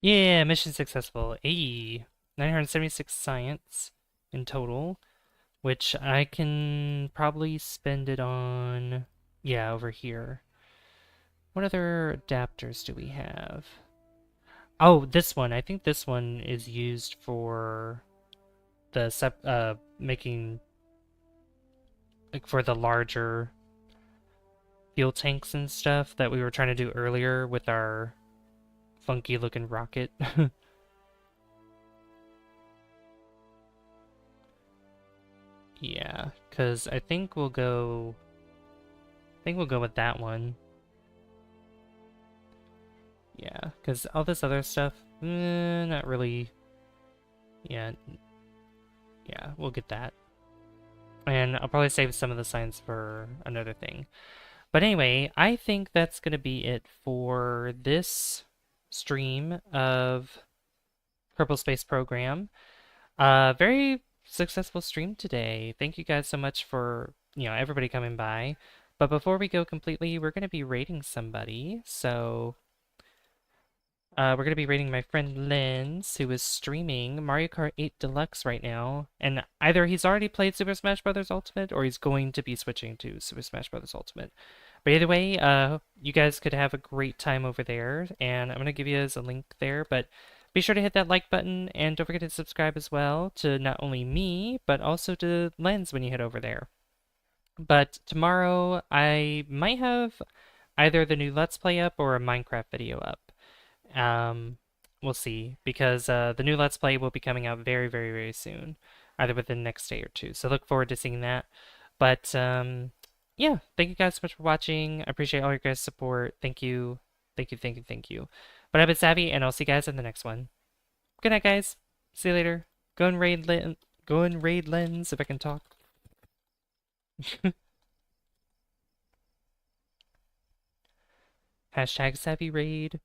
Yeah, mission successful. 976 science in total, which I can probably spend it on, yeah, over here. What other adapters do we have? Oh, this one. I think this one is used for the making like for the larger fuel tanks and stuff that we were trying to do earlier with our funky looking rocket. Yeah, because I think we'll go with that one. Yeah, because all this other stuff, not really. Yeah, yeah, we'll get that. And I'll probably save some of the signs for another thing. But anyway, I think that's going to be it for this stream of Kerbal Space Program. Very successful stream today. Thank you guys so much for, everybody coming by. But before we go completely, we're going to be rating somebody. So we're going to be rating my friend Lens, who is streaming Mario Kart 8 Deluxe right now. And either he's already played Super Smash Bros. Ultimate, or he's going to be switching to Super Smash Bros. Ultimate. But either way, you guys could have a great time over there. And I'm going to give you guys a link there. But be sure to hit that like button, and don't forget to subscribe as well to not only me, but also to Lens when you head over there. But tomorrow, I might have either the new Let's Play up or a Minecraft video up. Um, we'll see, because the new Let's Play will be coming out very, very, very soon, either within the next day or two. So look forward to seeing that. But yeah, thank you guys so much for watching. I appreciate all your guys' support. Thank you, thank you, thank you, thank you. But I've been Savvy, and I'll see you guys in the next one. Good night, guys. See you later. Go and raid Lens if I can talk. Hashtag Savvy Raid.